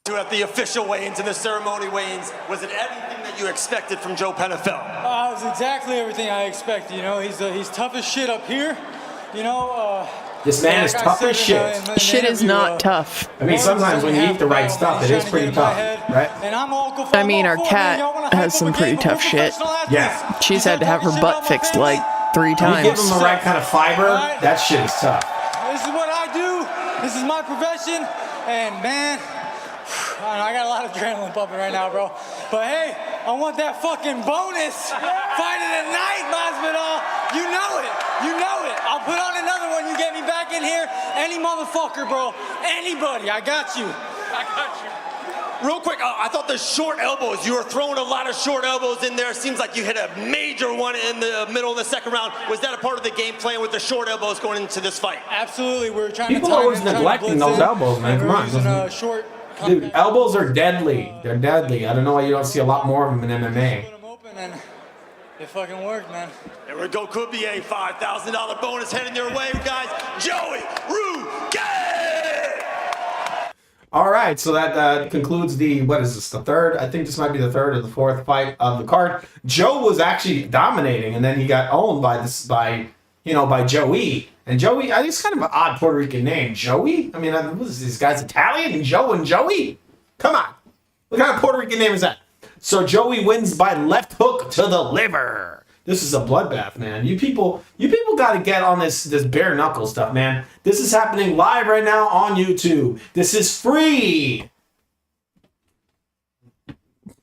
At the official weigh-ins and the ceremony weigh-ins, was it everything that you expected from Joe Penafel? It was exactly everything I expected. You know, he's tough as shit up here. You know, this man is tough as shit. Shit is not tough. I mean, sometimes when you eat the right stuff, it is pretty tough, right? I mean, our cat has some pretty tough shit. Yeah. She's had to have her butt fixed like 3 times. You give him the right kind of fiber, that shit is tough. This is what I do. This is my profession. And man, I got a lot of adrenaline pumping right now, bro. But hey, I want that fucking bonus fight of the night, Masvidal. You know it. You know it. I'll put on another one. You get me back in here. Any motherfucker, bro. Anybody. I got you. I got you. Real quick, I thought the short elbows, you were throwing a lot of short elbows in there. Seems like you hit a major one in the middle of the second round. Was that a part of the game plan with the short elbows going into this fight? Absolutely. We're trying People to time always it, neglecting those elbows, man. Come on. Short. Dude, elbows are deadly. They're deadly. I don't know why you don't see a lot more of them in MMA. And it fucking worked, man. There we go. Could be a $5,000 bonus heading your way, guys. Joey Ruge! All right, so that concludes the, what is this, the third? I think this might be the third or the fourth fight of the card. Joe was actually dominating, and then he got owned by Joey. And Joey, it's kind of an odd Puerto Rican name. Joey? I mean, what is this guy's Italian? Joe and Joey? Come on. What kind of Puerto Rican name is that? So Joey wins by left hook to the liver. This is a bloodbath, man. You people got to get on this bare knuckle stuff, man. This is happening live right now on YouTube. This is free.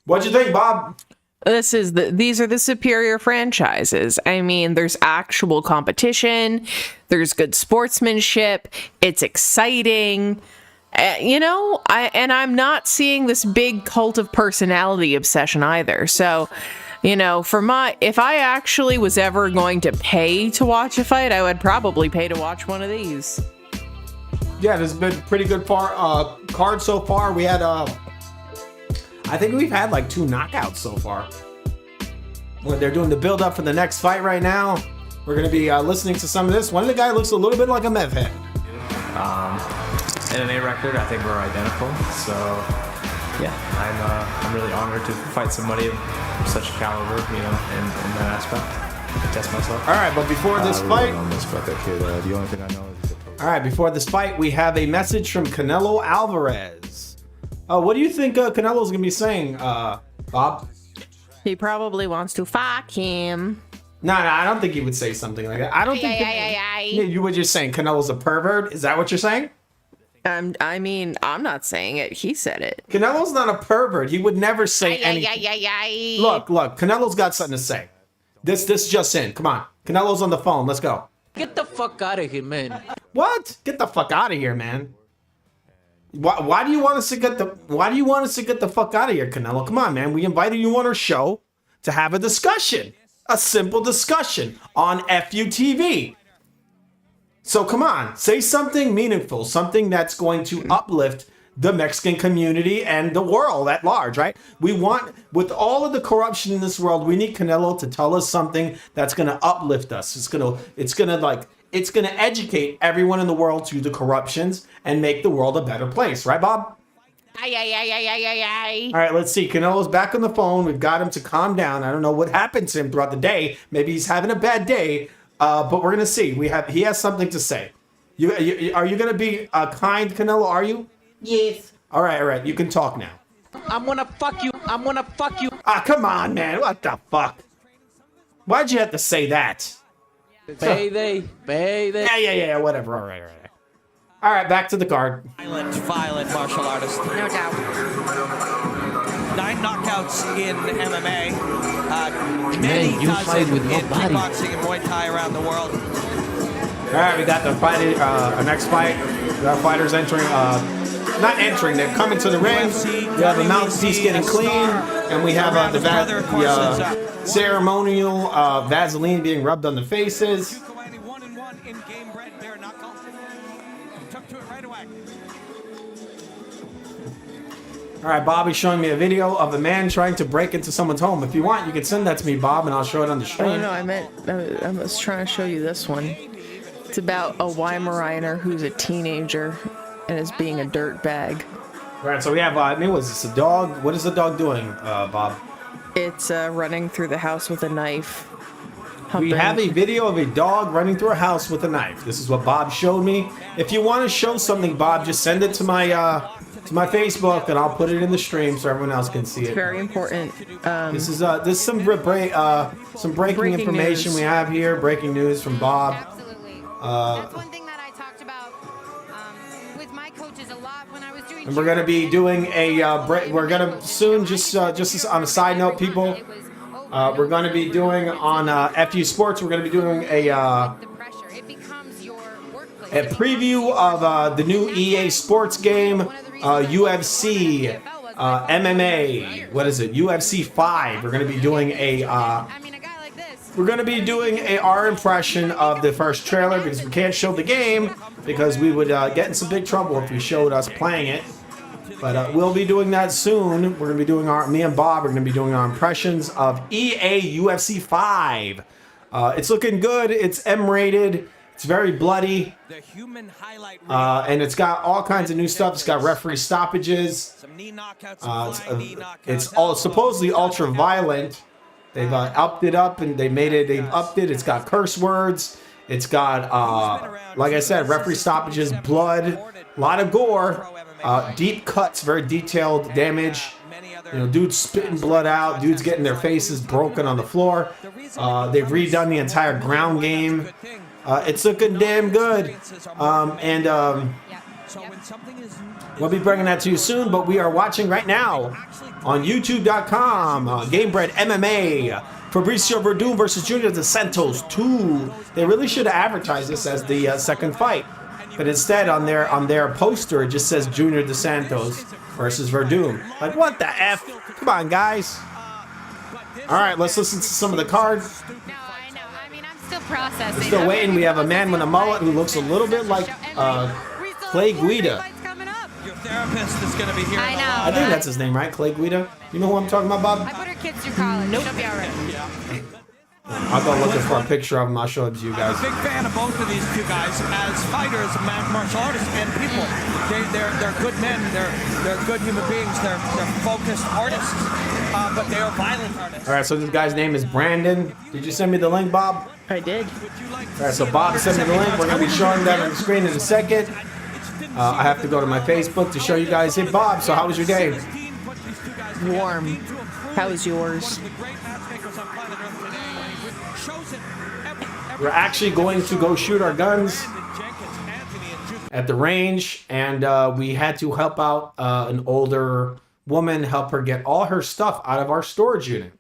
What'd you think, Bob? These are the superior franchises. I mean, there's actual competition. There's good sportsmanship. It's exciting. You know, I'm not seeing this big cult of personality obsession either. So, you know, if I actually was ever going to pay to watch a fight, I would probably pay to watch one of these. Yeah, there's been pretty good card so far. We had I think we've had like 2 knockouts so far. When they're doing the build up for the next fight right now, we're going to be listening to some of this. One of the guys looks a little bit like a meth head. MMA record, I think we're identical. So, yeah, I'm really honored to fight somebody of such caliber, you know, in that aspect. Test myself. All right, but before this fight, the only thing I know is. All right, before this fight, we have a message from Canelo Alvarez. What do you think Canelo's gonna be saying, Bob? He probably wants to fuck him. No, I don't think he would say something like that. I don't think. You were just saying Canelo's a pervert. Is that what you're saying? I mean, I'm not saying it. He said it. Canelo's not a pervert. He would never say anything. Look, Canelo's got something to say. This just in. Come on, Canelo's on the phone. Let's go. Get the fuck out of here, man. What? Get the fuck out of here, man. Why do you want us to get the fuck out of here, Canelo? Come on, man. We invited you on our show to have a discussion, a simple discussion on FUTV. So come on, say something meaningful, something that's going to uplift the Mexican community and the world at large, right? We want, with all of the corruption in this world, we need Canelo to tell us something that's going to uplift us. It's going to educate everyone in the world to the corruptions and make the world a better place, right, Bob? All right, let's see. Canelo's back on the phone. We've got him to calm down. I don't know what happened to him throughout the day. Maybe he's having a bad day, but we're gonna see. He has something to say. Are you gonna be kind, Canelo? Are you? Yes. All right. You can talk now. I'm gonna fuck you. Ah, come on, man. What the fuck? Why'd you have to say that? Payday. Yeah, whatever. All right. All right, back to the card. Violent martial artist. No doubt. 9 knockouts in MMA. Man, Many you fight dozen with in nobody. kickboxing and Muay Thai around the world. All right, we got the fight. Our next fight. We got fighters entering. Not entering. They're coming to the ring. We have a mouthpiece getting clean, and we have the ceremonial Vaseline being rubbed on the faces. 1-1 in Gamebred, Bareknuckle. Took to it right away. All right, Bobby's showing me a video of a man trying to break into someone's home. If you want, you can send that to me, Bob, and I'll show it on the stream. Oh, no, I was trying to show you this one. It's about a Weimaraner who's a teenager and is being a dirt bag. All right, so we have, was this a dog? What is the dog doing, Bob? It's running through the house with a knife. We have a video of a dog running through a house with a knife. This is what Bob showed me. If you want to show something, Bob, just send it to my Facebook, and I'll put it in the stream so everyone else can see it. It's very important. This is some breaking information news. we have here. Breaking news from Bob. Absolutely. That's one thing that I talked about with my coaches a lot when I was doing. And we're gonna be doing a we're gonna soon just on a side note, people. We're gonna be doing on FU Sports. We're gonna be doing a preview of the new EA Sports game, UFC, MMA. What is it? UFC 5. We're gonna be doing our impression of the first trailer because we can't show the game because we would get in some big trouble if we showed us playing it. But we'll be doing that soon. We're gonna be doing me and Bob are gonna be doing our impressions of EA UFC 5. It's looking good. It's M-rated. It's very bloody. And it's got all kinds of new stuff. It's got referee stoppages. It's all supposedly ultra violent. They've upped it up and they've upped it. It's got curse words. It's got, like I said, referee stoppages, blood, a lot of gore, deep cuts, very detailed damage. You know, dudes spitting blood out, dudes getting their faces broken on the floor. They've redone the entire ground game. It's looking damn good. We'll be bringing that to you soon, but we are watching right now on youtube.com, Gamebred MMA, Fabrício Werdum versus Junior de Santos 2. They really should have advertised this as the second fight, but instead on their poster it just says Junior de Santos versus Werdum. Like, what the F? Come on, guys. All right, let's listen to some of the cards. Still processing. We're still waiting. We have a man with a mullet who looks a little bit like Clay Guida. Your therapist is going to be here. I know. I think that's his name, right? Clay Guida. You know who I'm talking about, Bob? I put her kids through college. She'll be all right. I'll go looking for a picture of him. I'll show it to you guys. I'm a big fan of both of these two guys as fighters, martial artists, and people. They're good men. They're good human beings. They're focused artists, but they are violent artists. All right, so this guy's name is Brandon. Did you send me the link, Bob? I did. All right, so Bob sent me the link. We're going to be showing that on the screen in a second. I have to go to my Facebook to show you guys. Hey, Bob, so how was your day? Warm. How was yours? We're actually going to go shoot our guns at the range, and we had to help out an older woman, help her get all her stuff out of our storage unit.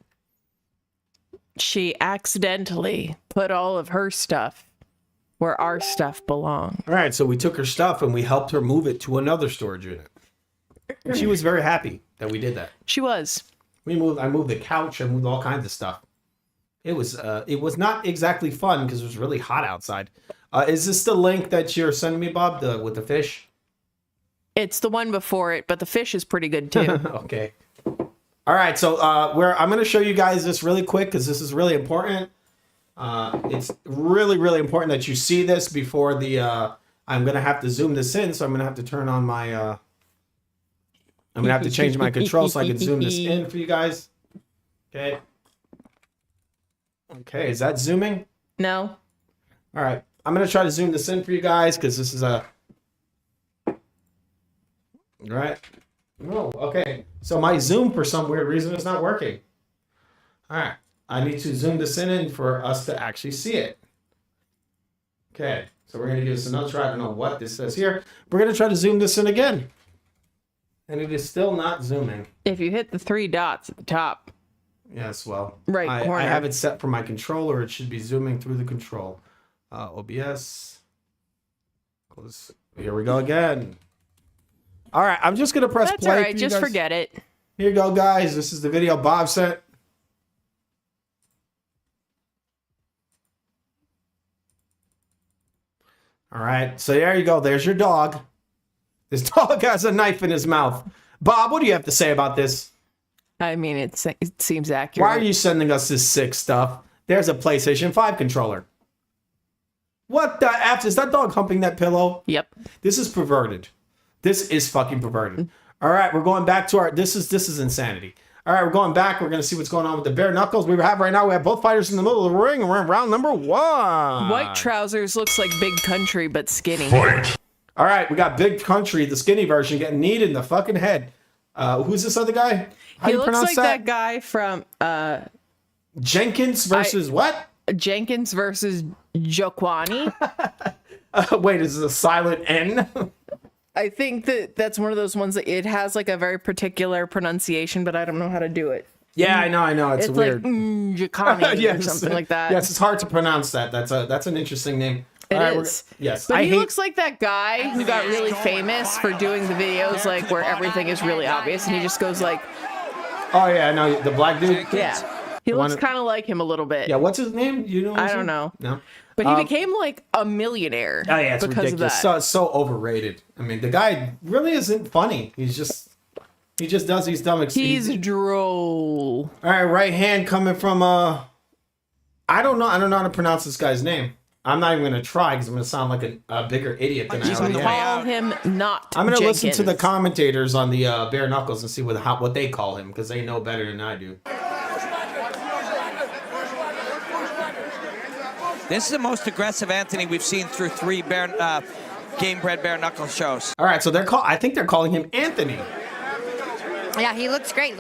She accidentally put all of her stuff where our stuff belonged. All right, so we took her stuff and we helped her move it to another storage unit. And she was very happy that we did that. She was. I moved the couch, I moved all kinds of stuff. It was not exactly fun because it was really hot outside. Is this the link that you're sending me, Bob, with the fish? It's the one before it, but the fish is pretty good too. Okay. All right, so I'm going to show you guys this really quick because this is really important. It's really, really important that you see this before the... I'm going to have to zoom this in, so I'm going to have to turn on my... I'm going to have to change my control so I can zoom this in for you guys. Okay. Okay, is that zooming? No. All right, I'm going to try to zoom this in for you guys because this is a... All right. Oh, okay. So my zoom, for some weird reason, is not working. All right. I need to zoom this in for us to actually see it. Okay, so we're going to give this another try. I don't know what this says here. We're going to try to zoom this in again. And it is still not zooming. If you hit the 3 dots at the top. Yes, well, right corner. I have it set for my controller. It should be zooming through the control. OBS. Close. Here we go again. All right, I'm just going to press That's play. All right, just forget it. Here you go, guys. This is the video Bob sent. All right, so there you go. There's your dog. This dog has a knife in his mouth. Bob, what do you have to say about this? I mean, it seems accurate. Why are you sending us this sick stuff? There's a PlayStation 5 controller. What the F? Is that dog humping that pillow? Yep. This is perverted. This is fucking perverted. All right, we're going back to our... This is insanity. All right, we're going back. We're going to see what's going on with the bare knuckles. We have right now, we have both fighters in the middle of the ring, and we're in round number 1. White trousers looks like Big Country, but skinny. Fight. All right, we got Big Country, the skinny version, getting kneed in the fucking head. Who's this other guy? How He you looks pronounce like that? guy from... Jenkins versus what? Jenkins versus Jokwani. Wait, is it a silent N? I think that's one of those ones that it has like a very particular pronunciation, but I don't know how to do it. Yeah, I know. It's weird. Like Jacani Yes. or something like that. Yes, it's hard to pronounce that. That's an interesting name. It All right, is. Yes, But he looks like that guy who got really famous for doing the videos like where everything is really obvious and he just goes like... Oh, yeah, I know. The black dude? Yeah. He looks kind of like him a little bit. Yeah, what's his name? You know? I don't know. No. But he became like a millionaire. Oh yeah, it's because ridiculous. Of that. So overrated. I mean, the guy really isn't funny. He just does these dumb. He's droll. All right, right hand coming from I don't know how to pronounce this guy's name. I'm not even gonna try because I'm gonna sound like a bigger idiot than I already am. Call him not. I'm gonna Jenkins. listen to the commentators on the bare knuckles and see what they call him because they know better than I do. This is the most aggressive Anthony we've seen through 3 Gamebred bare knuckle shows. All right, so I think they're calling him Anthony. Yeah, he looks great.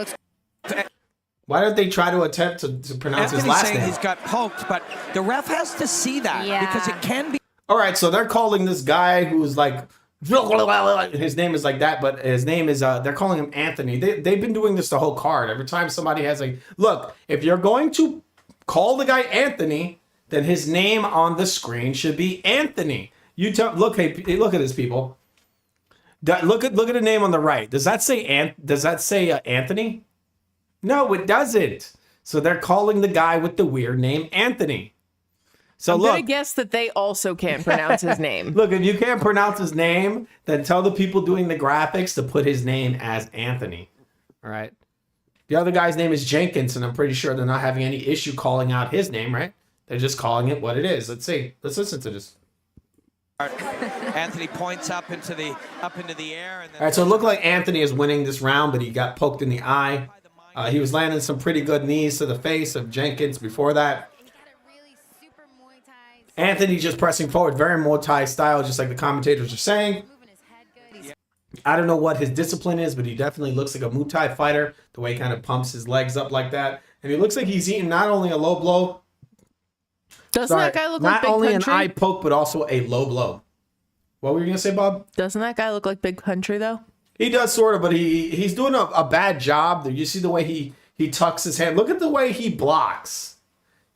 Why don't they try to attempt to pronounce his last name? He's got poked, but the ref has to see that because it can be. All right, so they're calling this guy who's like, his name is like that, but his name is, they're calling him Anthony. They've been doing this the whole card. Every time somebody has look, if you're going to call the guy Anthony, then his name on the screen should be Anthony. Look at this, people. Look at the name on the right. Does that say Anthony? No, it doesn't. So they're calling the guy with the weird name Anthony. So I'm gonna guess that they also can't pronounce his name. Look, if you can't pronounce his name, then tell the people doing the graphics to put his name as Anthony. All right. The other guy's name is Jenkins, and I'm pretty sure they're not having any issue calling out his name, right? They're just calling it what it is. Let's see. Let's listen to this. Anthony points up into the air. And then All right, so it looked like Anthony is winning this round, but he got poked in the eye. He was landing some pretty good knees to the face of Jenkins before that. Anthony just pressing forward, very Muay Thai style, just like the commentators are saying. I don't know what his discipline is, but he definitely looks like a Muay Thai fighter, the way he kind of pumps his legs up like that. And he looks like he's eating not only a low blow, Doesn't that guy look like Big not only Country? an eye poke, but also a low blow. What were you going to say, Bob? Doesn't that guy look like Big Country, though? He does sort of, but he's doing a bad job. You see the way he tucks his hand. Look at the way he blocks.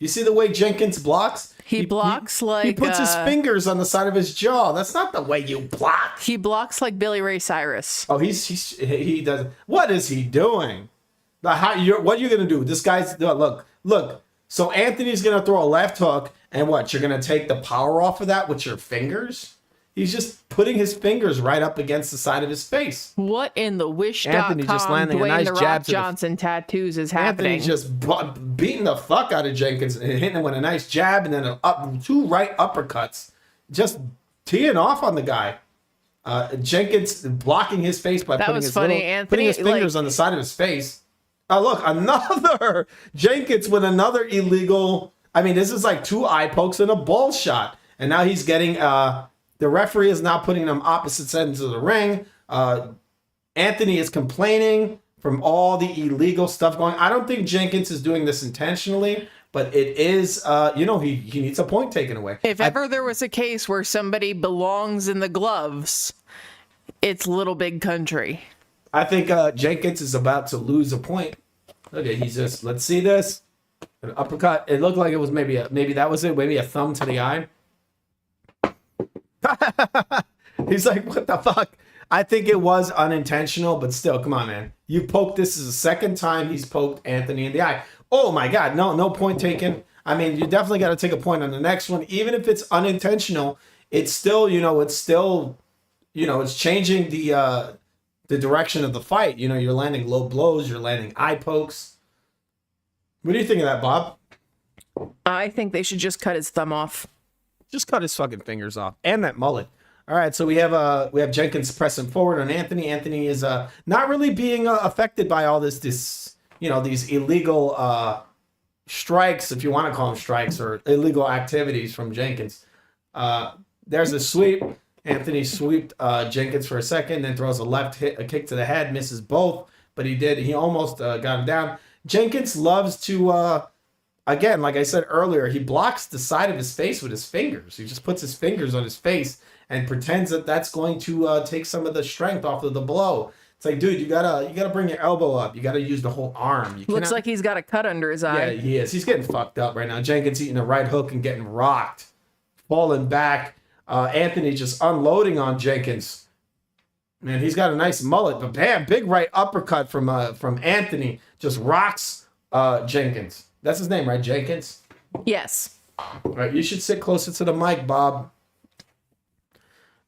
You see the way Jenkins blocks? He blocks like... He puts his fingers on the side of his jaw. That's not the way you block. He blocks like Billy Ray Cyrus. Oh, he does. What is he doing? What are you going to do? This guy's... Look. So Anthony's going to throw a left hook, and what? You're going to take the power off of that with your fingers? He's just putting his fingers right up against the side of his face. What in the Wish.com Anthony just landing a Dwayne nice The Rock jab Johnson tattoos is happening? Anthony just beating the fuck out of Jenkins and hitting him with a nice jab and then two right uppercuts. Just teeing off on the guy. Jenkins blocking his face by putting his fingers on the side of his face. Oh, look, another Jenkins with another illegal. I mean, this is like 2 eye pokes and a ball shot. And now he's getting... the referee is now putting them opposite ends of the ring. Anthony is complaining from all the illegal stuff going. I don't think Jenkins is doing this intentionally, but it is, you know, he needs a point taken away. If ever there was a case where somebody belongs in the gloves, it's Little Big Country. I think Jenkins is about to lose a point. Look at, he's just, let's see this. An uppercut. It looked like it was maybe that was it. Maybe a thumb to the eye. He's like, what the fuck? I think it was unintentional, but still, come on, man. You poked, this is the second time he's poked Anthony in the eye. Oh my God, no point taken. I mean, you definitely got to take a point on the next one. Even if it's unintentional, it's still, you know, it's changing the direction of the fight. You know, you're landing low blows, you're landing eye pokes. What do you think of that, Bob? I think they should just cut his thumb off. Just cut his fucking fingers off. And that mullet. All right, so we have Jenkins pressing forward on Anthony. Anthony is not really being affected by all this you know, these illegal strikes, if you want to call them strikes, or illegal activities from Jenkins. There's a sweep. Anthony sweeped Jenkins for a second, then throws a kick to the head, misses both, but he almost got him down. Jenkins loves to, again, like I said earlier, he blocks the side of his face with his fingers. He just puts his fingers on his face and pretends that that's going to take some of the strength off of the blow. It's like, dude, you gotta bring your elbow up. You gotta use the whole arm. Looks like he's got a cut under his eye. Yeah, he is. He's getting fucked up right now. Jenkins eating a right hook and getting rocked, falling back. Anthony just unloading on Jenkins. Man, he's got a nice mullet, but bam, big right uppercut from Anthony. Just rocks Jenkins. That's his name, right? Jenkins? Yes. All right, you should sit closer to the mic, Bob.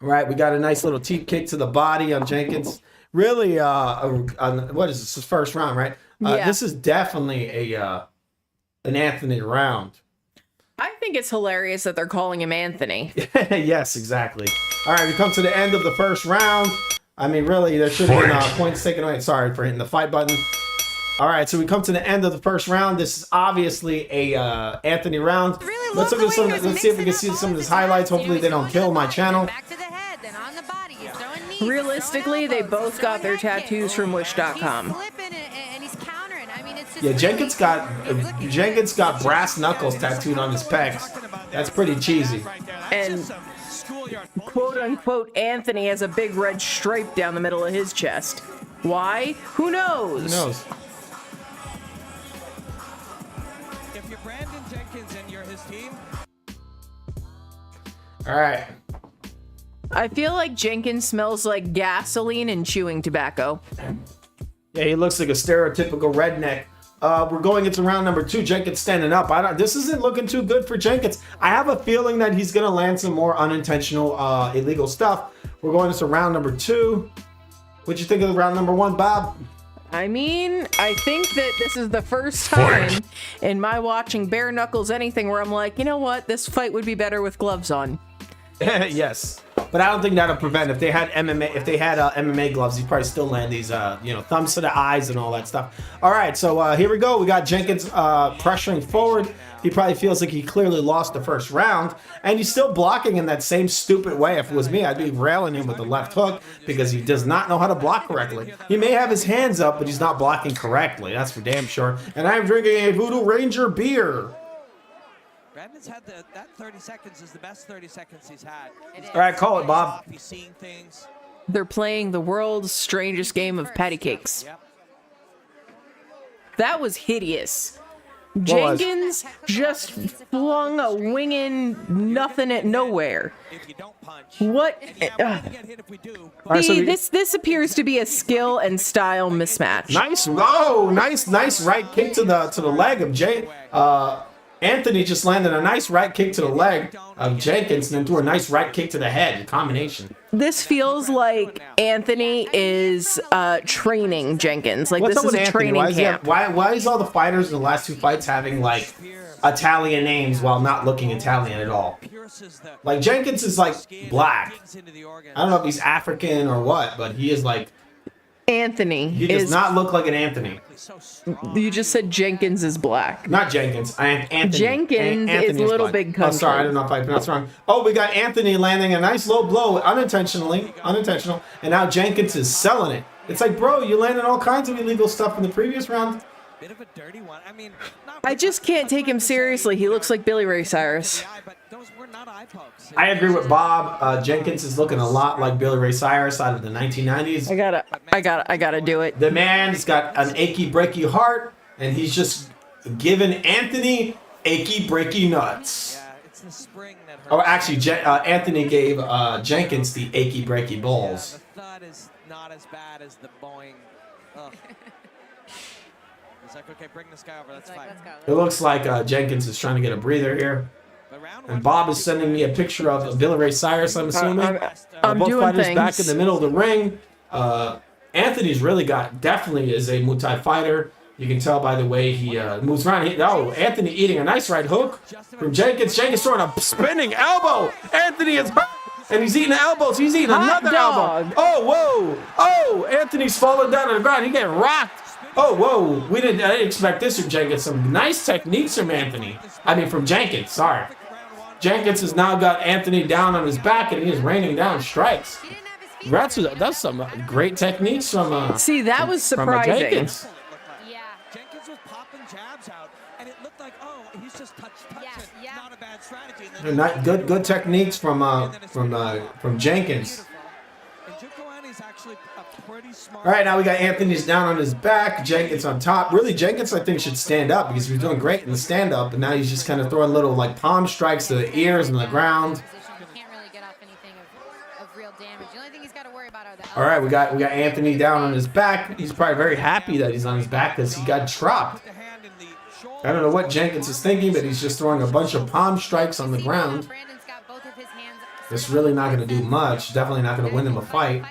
All right, we got a nice little teep kick to the body on Jenkins. Really, what is this? His first round, right? Yeah. This is definitely an Anthony round. I think it's hilarious that they're calling him Anthony. Yes, exactly. All right, we come to the end of the first round. I mean, really, there should have been points taken away. Sorry for hitting the fight button. All right, so we come to the end of the first round. This is obviously a Anthony round. Let's look at some. Let's see if we can see some of his highlights. Hopefully, they don't kill my channel. Realistically, they both got their tattoos from Wish.com. Yeah, Jenkins got brass knuckles tattooed on his pecs. That's pretty cheesy. And quote unquote Anthony has a big red stripe down the middle of his chest. Why? Who knows? Who knows? If you're Brandon Jenkins and you're his team. All right. I feel like Jenkins smells like gasoline and chewing tobacco. Yeah, he looks like a stereotypical redneck. We're going into round number 2. Jenkins standing up. This isn't looking too good for Jenkins. I have a feeling that he's going to land some more unintentional illegal stuff. We're going into round number 2. What'd you think of round number 1, Bob? I mean, I think that this is the first time in my watching bare knuckles anything where I'm like, you know what? This fight would be better with gloves on. Yes. But I don't think that'll prevent. If they had MMA gloves, he'd probably still land these, thumbs to the eyes and all that stuff. All right, so here we go. We got Jenkins pressuring forward. He probably feels like he clearly lost the first round, and he's still blocking in that same stupid way. If it was me, I'd be railing him with the left hook because he does not know how to block correctly. He may have his hands up, but he's not blocking correctly. That's for damn sure. And I'm drinking a Voodoo Ranger beer. Brandon's had that 30 seconds is the best 30 seconds he's had. All right, call it, Bob. He's seeing things. They're playing the world's strangest game of patty cakes. Yep. That was hideous. Jenkins just flung a winging nothing at nowhere. What? This appears to be a skill and style mismatch. Nice, whoa, nice right kick to the leg of Anthony just landed a nice right kick to the leg of Jenkins and then threw a nice right kick to the head. Combination. This feels like Anthony is training Jenkins. Like What's this is a training camp. Why is all the fighters in the last 2 fights having like Italian names while not looking Italian at all? Like Jenkins is like black. I don't know if he's African or what, but he is like Anthony. He does not look like an Anthony. You just said Jenkins is black. Not Jenkins. Anthony. Jenkins is Little Big Country. Oh, sorry, I don't know if I pronounced wrong. Oh, we got Anthony landing a nice low blow unintentional, and now Jenkins is selling it. It's like, bro, you landed all kinds of illegal stuff in the previous round. Bit of a dirty one. I mean, I just can't take him seriously. He looks like Billy Ray Cyrus. I agree with Bob. Jenkins is looking a lot like Billy Ray Cyrus out of the 1990s. I gotta do it. The man's got an achy breaky heart, and he's just giving Anthony achy breaky nuts. Yeah, it's the spring that hurts. Oh, actually, Anthony gave Jenkins the achy breaky balls. The thud is not as bad as the boing. Ugh. It's like, okay, bring this guy over. That's fine. It looks like Jenkins is trying to get a breather here. And Bob is sending me a picture of Billy Ray Cyrus, I'm assuming. I'm both doing fighters things. back in the middle of the ring. Anthony's really definitely is a Muay Thai fighter. You can tell by the way he moves around. Anthony eating a nice right hook from Jenkins. Jenkins throwing a spinning elbow. Anthony is hurt. And he's eating elbows. He's eating another elbow. Oh, whoa. Oh, Anthony's falling down on the ground. He getting rocked. Oh, whoa. I didn't expect this from Jenkins. Some nice techniques from Anthony. From Jenkins. Sorry. Jenkins has now got Anthony down on his back, and he is raining down strikes. That's some great techniques from See, that was surprising. Jenkins. Yeah. Jenkins was popping jabs out, and it looked like, oh, he's just touching. Yeah. Not a bad strategy. And then Good techniques from Jenkins. All right, now we got Anthony's down on his back, Jenkins on top. Really, Jenkins, I think, should stand up because he was doing great in the stand-up, and now he's just kind of throwing little, palm strikes to the ears and the ground. All right, we got Anthony down on his back. He's probably very happy that he's on his back because he got dropped. I don't know what Jenkins is thinking, but he's just throwing a bunch of palm strikes on the ground. It's really not going to do much. Definitely not going to win him a fight.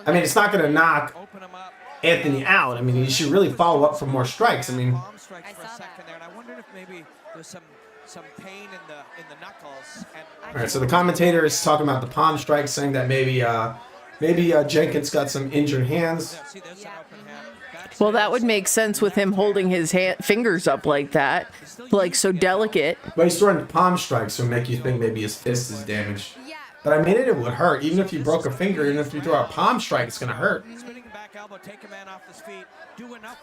It's not going to knock Anthony out. He should really follow up for more strikes. I saw that. And I wondered if maybe there's some pain in the knuckles. All right, so the commentator is talking about the palm strikes, saying that maybe Jenkins got some injured hands. Well, that would make sense with him holding his fingers up like that, so delicate. But he's throwing palm strikes, so make you think maybe his fist is damaged. But it would hurt. Even if you broke a finger, even if you throw a palm strike, it's going to hurt.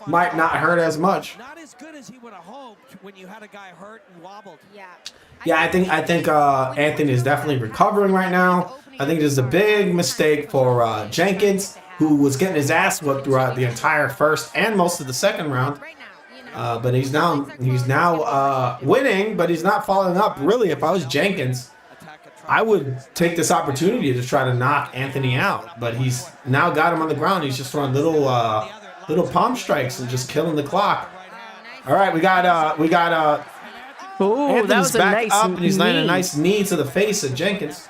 Might not hurt as much. Not as good as he would have hoped when you had a guy hurt and wobbled. Yeah, I think Anthony is definitely recovering right now. I think this is a big mistake for Jenkins, who was getting his ass whooped throughout the entire first and most of the second round. But he's now winning, but he's not following up. Really, if I was Jenkins, I would take this opportunity to try to knock Anthony out. But he's now got him on the ground. He's just throwing little palm strikes and just killing the clock. All right, we got Ooh, Anthony's that was a back nice up, and he's landing a knee. nice knee to the face of Jenkins.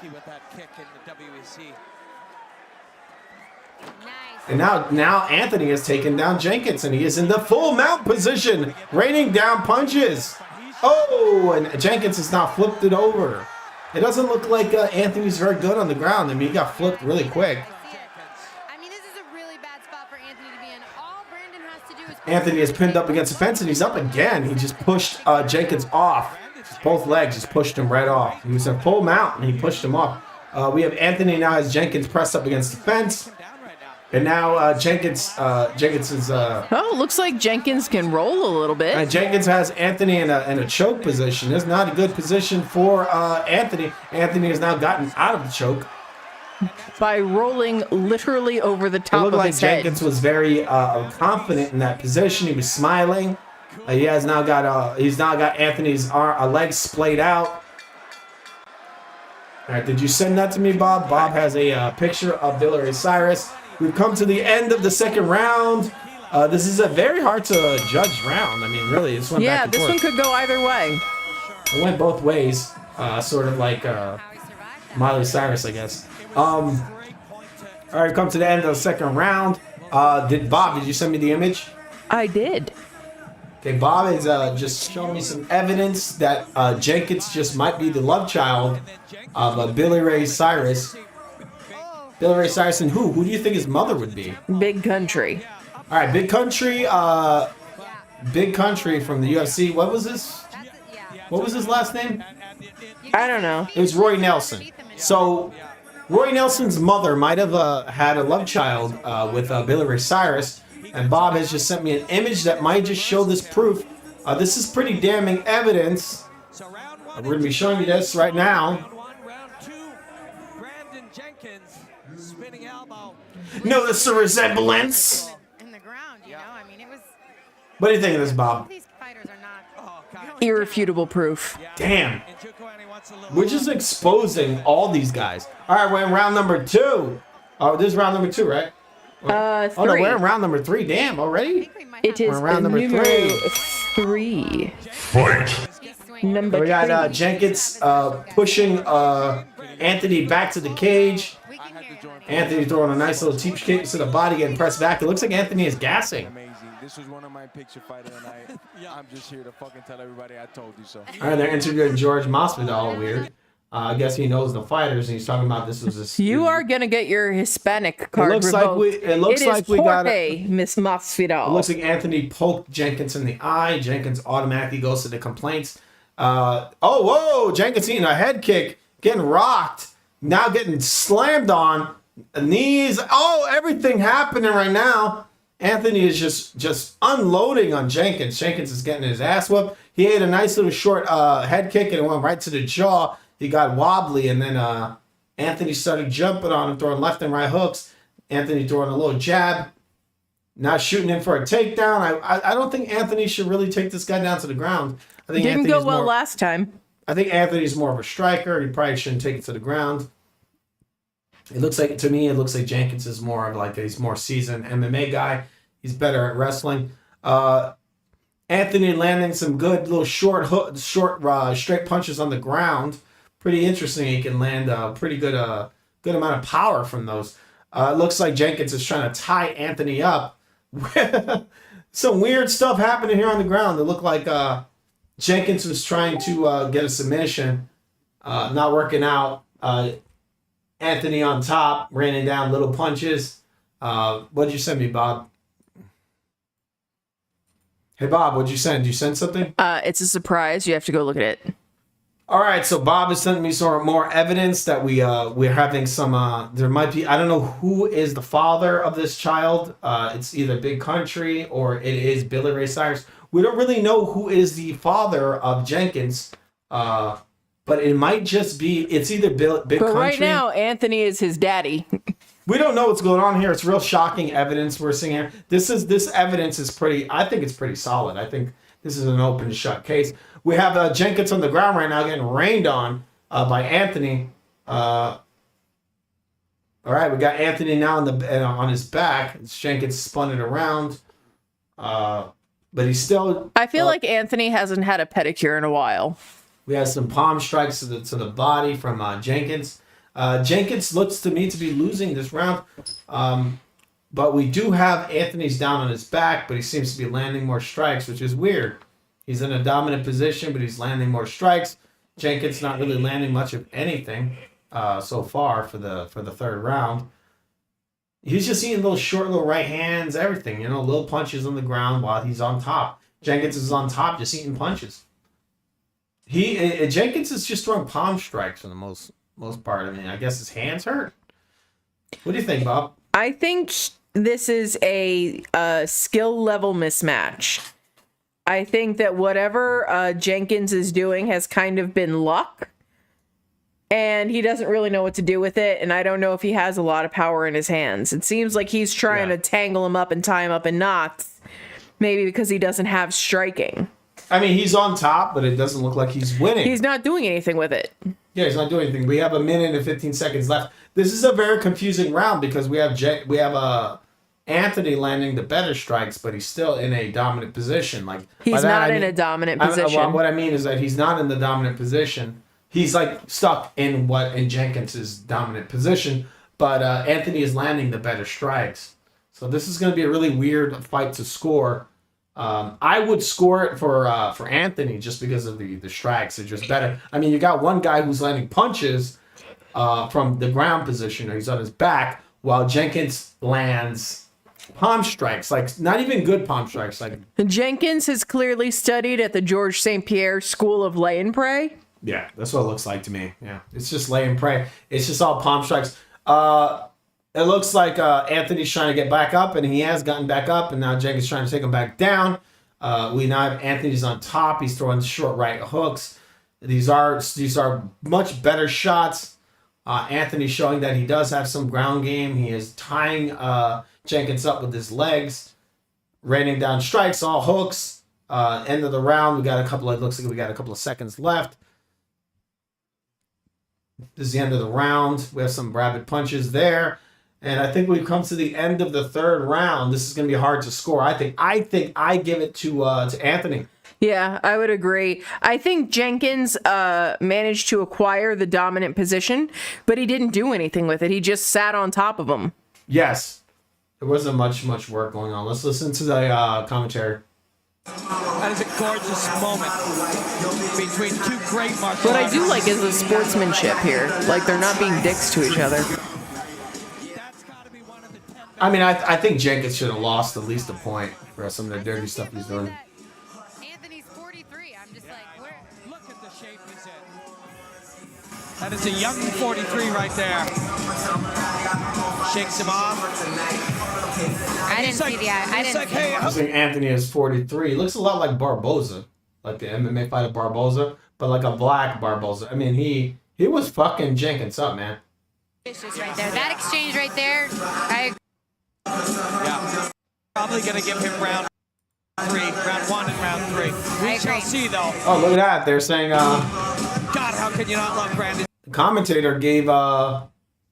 And now Anthony has taken down Jenkins, and he is in the full mount position, raining down punches. Oh, and Jenkins has now flipped it over. It doesn't look like Anthony's very good on the ground. He got flipped really quick. Anthony is pinned up against the fence, and he's up again. He just pushed Jenkins off. Both legs just pushed him right off. He was in full mount, and he pushed him off. We have Anthony now as Jenkins pressed up against the fence. And now Jenkins is... Oh, looks like Jenkins can roll a little bit. And Jenkins has Anthony in a choke position. It's not a good position for Anthony. Anthony has now gotten out of the choke. By rolling literally over the top of his head. Jenkins was very confident in that position. He was smiling. He's now got Anthony's legs splayed out. All right, did you send that to me, Bob? Bob has a picture of Billy Ray Cyrus. We've come to the end of the second round. This is a very hard to judge round. Really, this went back and forth. This one could go either way. It went both ways, sort of like Miley Cyrus, I guess. All right, come to the end of the second round. Did you send me the image? I did. Okay, Bob is just showing me some evidence that Jenkins just might be the love child of Billy Ray Cyrus. Billy Ray Cyrus and who? Who do you think his mother would be? Big Country. All right, Big Country. Big Country from the UFC. What was this? What was his last name? I don't know. It was Roy Nelson. So Roy Nelson's mother might have had a love child with Billy Ray Cyrus. And Bob has just sent me an image that might just show this proof. This is pretty damning evidence. We're going to be showing you this right now. Notice the resemblance. In the ground, you know. I mean, it was. What do you think of this, Bob? These fighters are not. Irrefutable proof. Damn. We're just exposing all these guys. All right, we're in round number 2. Oh, this is round number 2, right? 3. Oh no, we're in round number 3. Damn, already? It is round number 3. 3. Fight. Number we got 3. Jenkins pushing Anthony back to the cage. Anthony throwing a nice little teep kick to the body, getting pressed back. It looks like Anthony is gassing. Amazing. This was one of my picture fight of the night. I'm just here to fucking tell everybody I told you so. All right, they're interviewing George Masvidal. Weird. I guess he knows the fighters, and he's talking about this was a. You are gonna get your Hispanic card It looks revoked. like we got Miss Masvidal. It looks like Anthony poked Jenkins in the eye. Jenkins automatically goes to the complaints. Oh, whoa! Jenkins eating a head kick, getting rocked, now getting slammed on. Knees. Oh, everything happening right now. Anthony is just unloading on Jenkins. Jenkins is getting his ass whooped. He ate a nice little short head kick and it went right to the jaw. He got wobbly, and then Anthony started jumping on him, throwing left and right hooks. Anthony throwing a little jab, not shooting in for a takedown. I don't think Anthony should really take this guy down to the ground. I think Didn't go well last time. I think Anthony's more of a striker. He probably shouldn't take it to the ground. It looks like, to me, Jenkins is more of like he's more seasoned MMA guy. He's better at wrestling. Anthony landing some good little short straight punches on the ground. Pretty interesting. He can land a pretty good amount of power from those. It looks like Jenkins is trying to tie Anthony up. Some weird stuff happening here on the ground. It looked like Jenkins was trying to get a submission, not working out. Anthony on top, raining down little punches. What did you send me, Bob? Hey, Bob, what'd you send? Did you send something? It's a surprise. You have to go look at it. All right, so Bob is sending me some more evidence that we're having some. There might be. I don't know who is the father of this child. It's either Big Country or it is Billy Ray Cyrus. We don't really know who is the father of Jenkins. But it might just be, it's either Big Country. But right now, Anthony is his daddy. We don't know what's going on here. It's real shocking evidence we're seeing here. This evidence is pretty, I think it's pretty solid. I think this is an open shut case. We have Jenkins on the ground right now getting rained on by Anthony. All right, we got Anthony now on his back. Jenkins spun it around. But he's still... I feel like Anthony hasn't had a pedicure in a while. We have some palm strikes to the body from Jenkins. Jenkins looks to me to be losing this round. But we do have Anthony's down on his back, but he seems to be landing more strikes, which is weird. He's in a dominant position, but he's landing more strikes. Jenkins not really landing much of anything so far for the third round. He's just eating little right hands, everything, little punches on the ground while he's on top. Jenkins is on top, just eating punches. Jenkins is just throwing palm strikes for the most part. I mean, I guess his hands hurt. What do you think, Bob? I think this is a skill level mismatch. I think that whatever Jenkins is doing has kind of been luck, and he doesn't really know what to do with it, and I don't know if he has a lot of power in his hands. It seems like he's trying to tangle him up and tie him up in knots, maybe because he doesn't have striking. I mean, he's on top, but it doesn't look like he's winning. He's not doing anything with it. Yeah, he's not doing anything. We have a minute and 15 seconds left. This is a very confusing round because we have Anthony landing the better strikes, but he's still in a dominant position. Like he's not in a dominant position. What I mean is that he's not in the dominant position. He's like stuck in Jenkins's dominant position, but Anthony is landing the better strikes. So this is going to be a really weird fight to score. I would score it for Anthony just because of the strikes. They're just better. I mean, you got one guy who's landing punches from the ground position, or he's on his back, while Jenkins lands palm strikes, like not even good palm strikes. Like Jenkins has clearly studied at the Georges St. Pierre School of Lay and Pray. Yeah, that's what it looks like to me. Yeah, it's just lay and pray. It's just all palm strikes. it looks like Anthony's trying to get back up, and he has gotten back up, and now Jenkins trying to take him back down. We now have Anthony's on top. He's throwing short right hooks. These are much better shots. Anthony showing that he does have some ground game. He is tying Jenkins up with his legs, raining down strikes, all hooks. End of the round. We got a couple of seconds left. This is the end of the round. We have some rapid punches there. And I think we've come to the end of the third round. This is going to be hard to score. I think I give it to Anthony. Yeah, I would agree. I think Jenkins managed to acquire the dominant position, but he didn't do anything with it. He just sat on top of him. Yes. There wasn't much work going on. Let's listen to the commentary. That is a gorgeous moment between two great martial artists. What I do like is the sportsmanship here. Like, they're not being dicks to each other. I mean, I think Jenkins should have lost at least a point for some of the dirty stuff he's doing. Anthony's 43. I'm just like, where? Look at the shape he's in. That is a young 43 right there. Shakes him off. I didn't see the eye. I didn't see I think Anthony is 43. He looks a lot like Barboza, like the MMA fighter Barboza, but like a black Barboza. I mean, he was fucking Jenkins up, man. Vicious right there. That exchange right there. I agree. Yeah. Probably going to give him round 1 and round 3. We shall see, though. Oh, look at that. They're saying, God, how can you not love Brandon? the commentator gave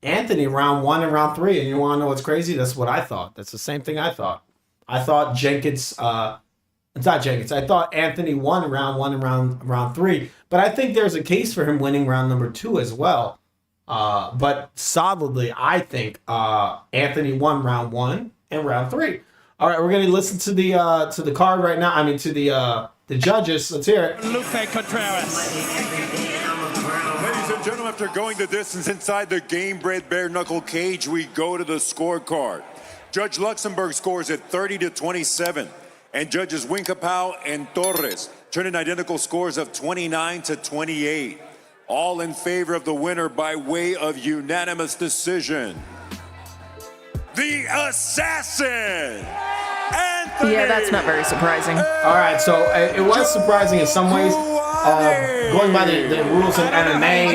Anthony round 1 and round 3. And you want to know what's crazy? That's what I thought. That's the same thing I thought. I thought Jenkins, it's not Jenkins. I thought Anthony won round 1 and round 3. But I think there's a case for him winning round number 2 as well. But solidly, I think Anthony won round 1 and round 3. All right, we're gonna listen to the card right now. I mean, to the judges. Let's hear it. Lupe Contreras. Ladies and gentlemen, after going the distance inside the Gamebred bare-knuckle cage, we go to the scorecard. Judge Luxembourg scores at 30-27, and judges Winkapow and Torres turn in identical scores of 29-28. All in favor of the winner by way of unanimous decision. The Assassin, Anthony. Yeah, that's not very surprising. All right, so it was surprising in some ways. Going by the rules of MMA. I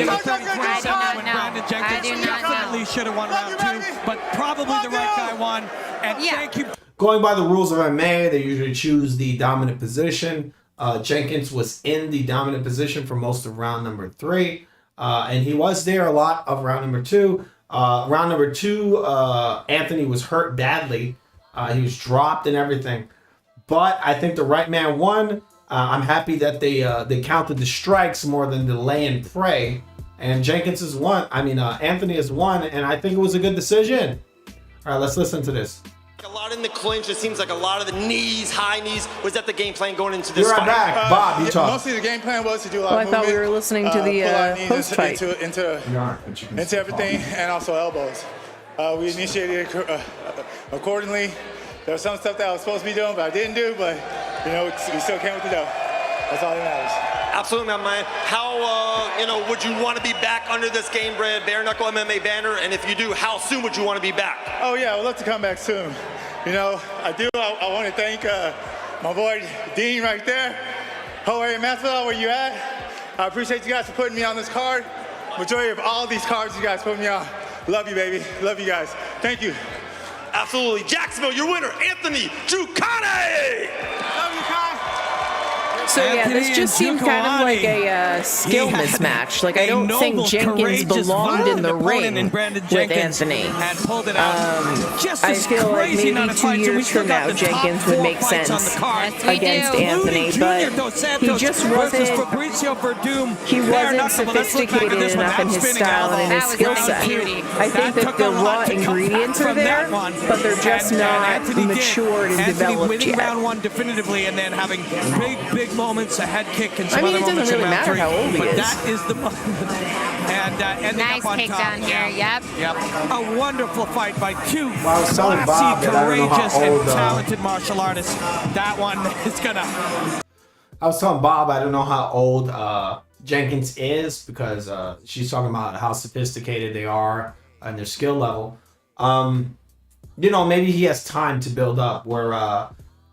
do not know. Definitely should have won round 2, but probably the right guy won. And thank you. Going by the rules of MMA, they usually choose the dominant position. Jenkins was in the dominant position for most of round number 3, and he was there a lot of round number 2. Round number 2, Anthony was hurt badly. He was dropped and everything, but I think the right man won. I'm happy that they counted the strikes more than the lay and pray. And Jenkins has won. I mean, Anthony has won, and I think it was a good decision. All right, let's listen to this. A lot in the clinch. It seems like a lot of the knees, high knees. Was that the game plan going into this You're fight? right back, Bob. You talk. Mostly the game plan was to do a lot of movement. I thought we were listening to the post fight. Into everything, and also elbows. We initiated accordingly. There was some stuff that I was supposed to be doing, but I didn't do. But we still came with the dough. That's all that matters. Absolutely, my man. How would you want to be back under this Gamebred bare-knuckle MMA banner? And if you do, how soon would you want to be back? Oh yeah, I would love to come back soon. I do. I want to thank my boy Dean right there. Jorge Masvidal, where you at? I appreciate you guys for putting me on this card. Majority of all these cards you guys put me on. Love you, baby. Love you guys. Thank you. Absolutely. Jacksonville, your winner, Anthony Giucane. Love you, Kai. So yeah, this just seemed kind of like a skill mismatch. Like, I don't think Jenkins belonged in the ring with Anthony. I feel like maybe 2 years from now, Jenkins would make sense against Anthony, but he just wasn't. He wasn't sophisticated enough in his style and in his skill set. I think that the raw ingredients are there, but they're just not matured and developed yet. Round 1 definitively, and then having big moments, a head kick, and some other moments. I mean, it doesn't really matter how old he is. That is the moment. And ending nice up on kick top. down here. Yep. A wonderful fight by two classy, courageous, and talented martial artists. That one is gonna. I was telling Bob I don't know how old Jenkins is because she's talking about how sophisticated they are and their skill level. You know, maybe he has time to build up. Where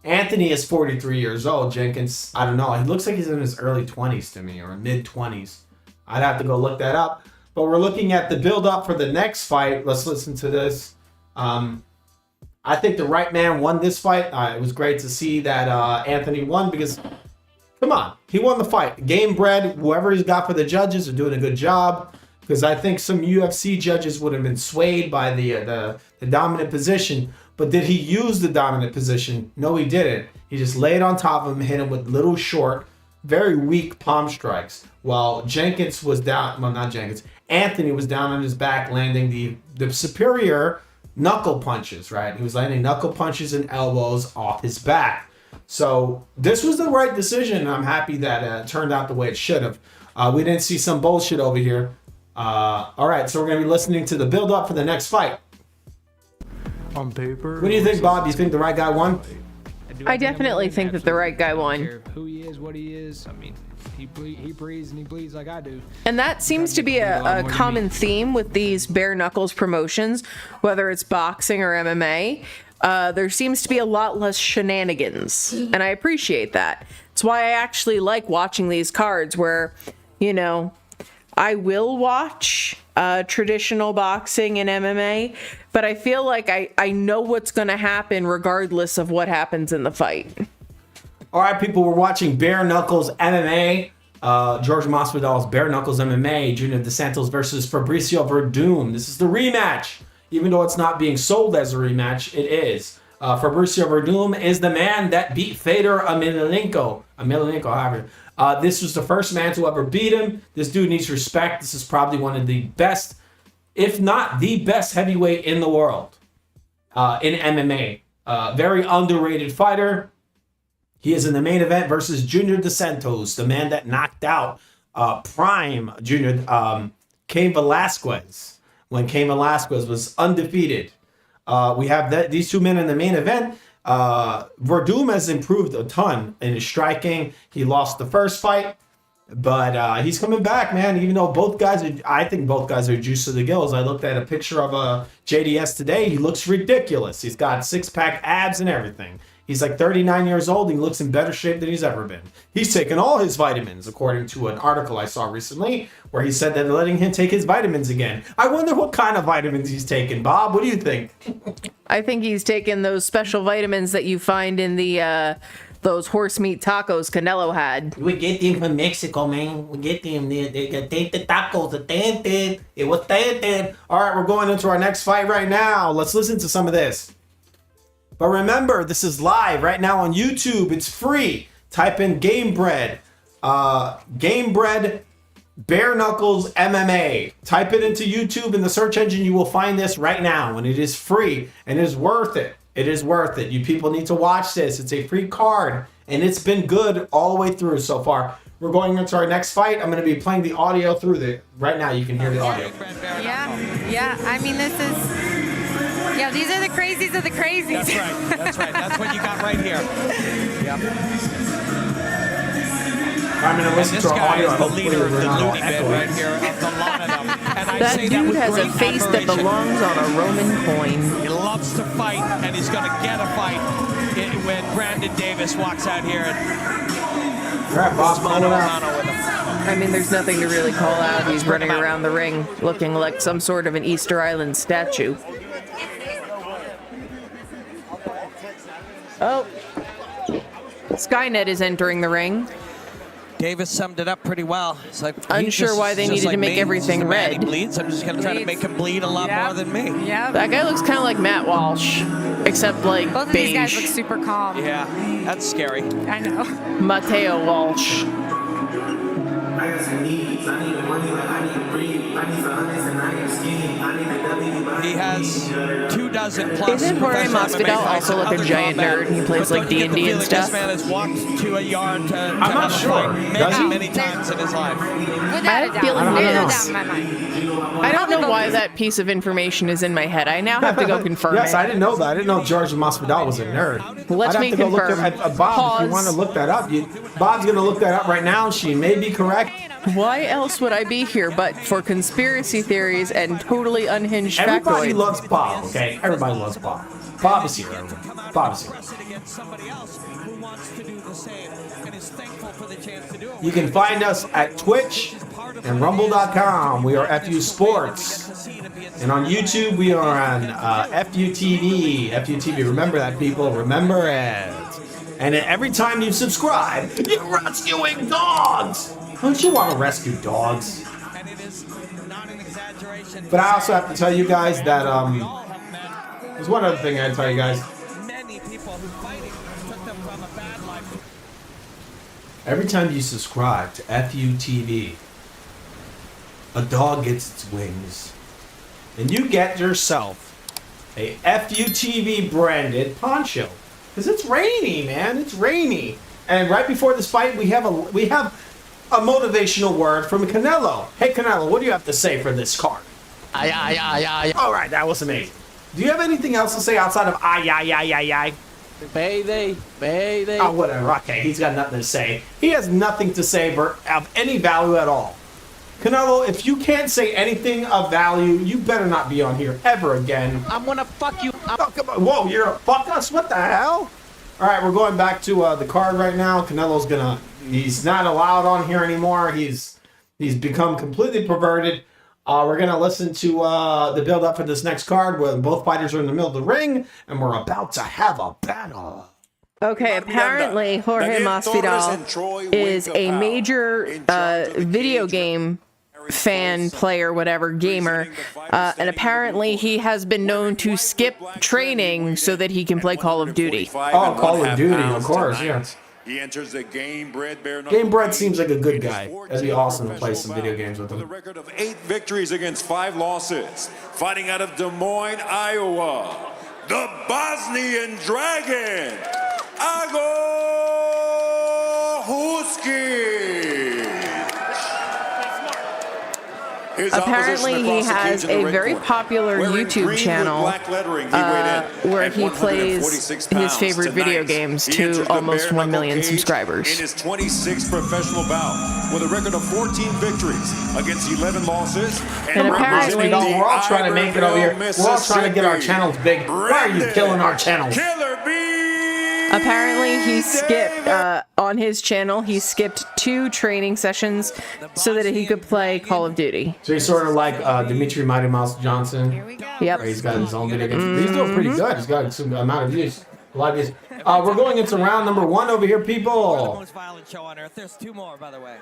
Anthony is 43 years old. Jenkins, I don't know. He looks like he's in his early 20s to me, or mid 20s. I'd have to go look that up. But we're looking at the build up for the next fight. Let's listen to this. I think the right man won this fight. It was great to see that Anthony won because, come on, he won the fight. Gamebred, whoever he's got for the judges are doing a good job. Because I think some UFC judges would have been swayed by the dominant position. But did he use the dominant position? No, he didn't. He just laid on top of him, hit him with little short, very weak palm strikes. While Jenkins was down, well, not Jenkins, Anthony was down on his back, landing the superior knuckle punches, right? He was landing knuckle punches and elbows off his back. So this was the right decision. I'm happy that it turned out the way it should have. We didn't see some bullshit over here. All right, so we're going to be listening to the build-up for the next fight. On paper. What do you think, Bob? Do you think the right guy won? I definitely think that the right guy won. Who he is, what he is. I mean, he breathes and he bleeds like I do. And that seems to be a common theme with these bare knuckles promotions, whether it's boxing or MMA. There seems to be a lot less shenanigans, and I appreciate that. It's why I actually like watching these cards where, you know, I will watch traditional boxing and MMA, but I feel like I know what's going to happen regardless of what happens in the fight. All right, people, we're watching Bare Knuckles MMA. George Masvidal's Bare Knuckles MMA, Junior Dos Santos versus Fabrício Werdum. This is the rematch. Even though it's not being sold as a rematch, it is. Fabrício Werdum is the man that beat Fedor Emelianenko, however. This was the first man to ever beat him. This dude needs respect. This is probably one of the best, if not the best heavyweight in the world in MMA. Very underrated fighter. He is in the main event versus Junior Dos Santos, the man that knocked out prime Junior Cain Velasquez when Cain Velasquez was undefeated. We have these two men in the main event. Werdum has improved a ton in his striking. He lost the first fight, but he's coming back, man. Even though I think both guys are juiced to the gills. I looked at a picture of JDS today. He looks ridiculous. He's got six-pack abs and everything. He's like 39 years old. And he looks in better shape than he's ever been. He's taken all his vitamins, according to an article I saw recently, where he said that they're letting him take his vitamins again. I wonder what kind of vitamins he's taking, Bob. What do you think? I think he's taking those special vitamins that you find in the those horse meat tacos Canelo had. We get them from Mexico, man. We get them. They take the tacos. It was tainted. All right, we're going into our next fight right now. Let's listen to some of this. But remember, this is live right now on YouTube. It's free. Type in Gamebred. Gamebred Bare Knuckles MMA. Type it into YouTube in the search engine. You will find this right now. And it is free. And it is worth it. It is worth it. You people need to watch this. It's a free card. And it's been good all the way through so far. We're going into our next fight. I'm going to be playing the audio through right now. You can hear the audio. Yeah. I mean, this is... Yeah, these are the crazies of the crazies. That's right. That's what you got right here. Yep. I'm going to listen to our audio. This guy is the leader of the loony bin right here, of the lot of them. And that dude has a face that belongs on a Roman coin. He loves to fight, and he's going to get a fight when Brandon Davis walks out here. All right, Bob, call it out. I mean, there's nothing to really call out. He's running around the ring looking like some sort of an Easter Island statue. Oh, Skynet is entering the ring. Davis summed it up pretty well. It's like unsure why they needed to make everything red. He bleeds. I'm just going to try to make him bleed a lot more than me. Yeah. That guy looks kind of like Matt Walsh, except like both of beige. these guys look super calm. Yeah, that's scary. I know. Mateo Walsh. I got some needs. I need money, I need to breathe. I need for hundreds and I am skinny. I need the W. He has two dozen plus. Isn't Jorge professional Masvidal MMA fights also in like a other giant combat. nerd? He plays like Don't you get the D&D and feeling stuff. This man has walked to a yard to I'm not have a sure. fight Does he? many times in his life. Without a doubt. feeling There's no is. doubt in my mind. I don't know why that piece of information is in my head. I now have to go confirm Yes, it. I didn't know that. I didn't know George Masvidal was a nerd. Let's I'd have me to go look confirm. at Bob, if you Pause. want to look that up. Bob's going to look that up right now. She may be correct. Why else would I be here but for conspiracy theories and totally unhinged Everybody factoids? loves Bob, okay? Everybody loves Bob. Bob is here, everyone. Bob is here. You can find us at Twitch and Rumble.com. We are FU Sports. And on YouTube, we are on FUTV. FUTV. Remember that, people. Remember it. And every time you subscribe, you're rescuing dogs. Don't you want to rescue dogs? But I also have to tell you guys that there's one other thing I gotta tell you guys. Every time you subscribe to FUTV, a dog gets its wings. And you get yourself a FUTV branded poncho. Because it's rainy, man. It's rainy. And right before this fight, we have a motivational word from Canelo. Hey, Canelo, what do you have to say for this card? All right, that was amazing. Do you have anything else to say outside of Payday. Oh, whatever. Okay, he's got nothing to say. He has nothing to say of any value at all. Canelo, if you can't say anything of value, you better not be on here ever again. I'm gonna fuck you. Oh, come on. Whoa, you're gonna fuck us? What the hell? All right, we're going back to the card right now. Canelo's he's not allowed on here anymore. He's become completely perverted. We're going to listen to the build-up for this next card where both fighters are in the middle of the ring, and we're about to have a battle. Okay, apparently Jorge Masvidal is a major video game fan, player, whatever, gamer, and apparently he has been known to skip training so that he can play Call of Duty. Oh, Call of Duty, of course, yeah. He enters the Gamebred Bareknuckle. Gamebred seems like a good guy. That'd be awesome to play some video games with him. With a record of 8 victories against 5 losses. Fighting out of Des Moines, Iowa, the Bosnian Dragon, Ago Huskic. Apparently he has a very popular YouTube channel where he plays his favorite video games to almost 1 million subscribers. In his 26th professional bout with a record of 14 victories against 11 losses. And apparently we're all trying to make it over here. We're all trying to get our channels big. Why are you killing our channels? Apparently he skipped, on his channel, he skipped 2 training sessions so that he could play Call of Duty. So he's sort of like Dimitri Mighty Mouse Johnson. Yep. He's got his own video games. He's doing pretty good. He's got some amount of views. A lot of views. We're going into round number 1 over here, people.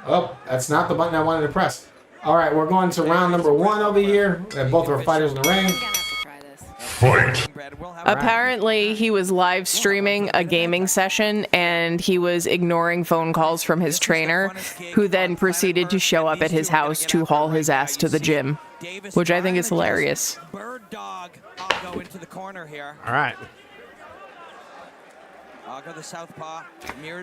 Oh, that's not the button I wanted to press. All right, we're going to round number 1 over here. We have both of our fighters in the ring. Fight. Apparently, he was live streaming a gaming session and he was ignoring phone calls from his trainer, who then proceeded to show up at his house to haul his ass to the gym, which I think is hilarious. Bird dog. I'll go into the corner here. All right. I'll go the southpaw.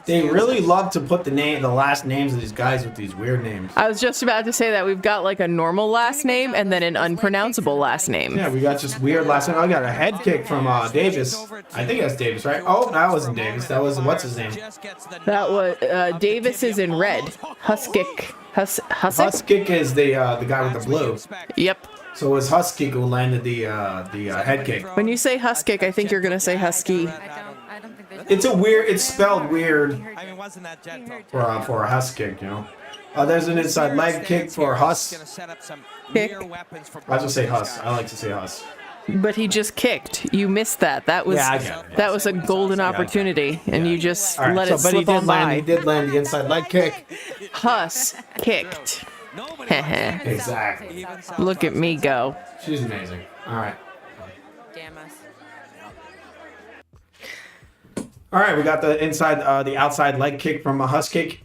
They really love to put the last names of these guys with these weird names. I was just about to say that we've got like a normal last name and then an unpronounceable last name. Yeah, we got just weird last name. I got a head kick from Davis. I think that's Davis, right? Oh, that wasn't Davis. That was, what's his name? That was, Davis is in red. Huskic. Huskic is the guy with the blue. Yep. So it was Huskic who landed the head kick. When you say Huskic, I think you're going to say Husky. It's spelled weird for a Hus kick, you know. There's an inside leg kick for Hus. Kick. I just say Hus. I like to say Hus. But he just kicked. You missed that. That was that was a golden opportunity, and you just let it slip on by. He did land the inside leg kick. Hus kicked. Exactly. Look at me go. She's amazing. All right. Damn us. All right, we got the outside leg kick from a Hus kick.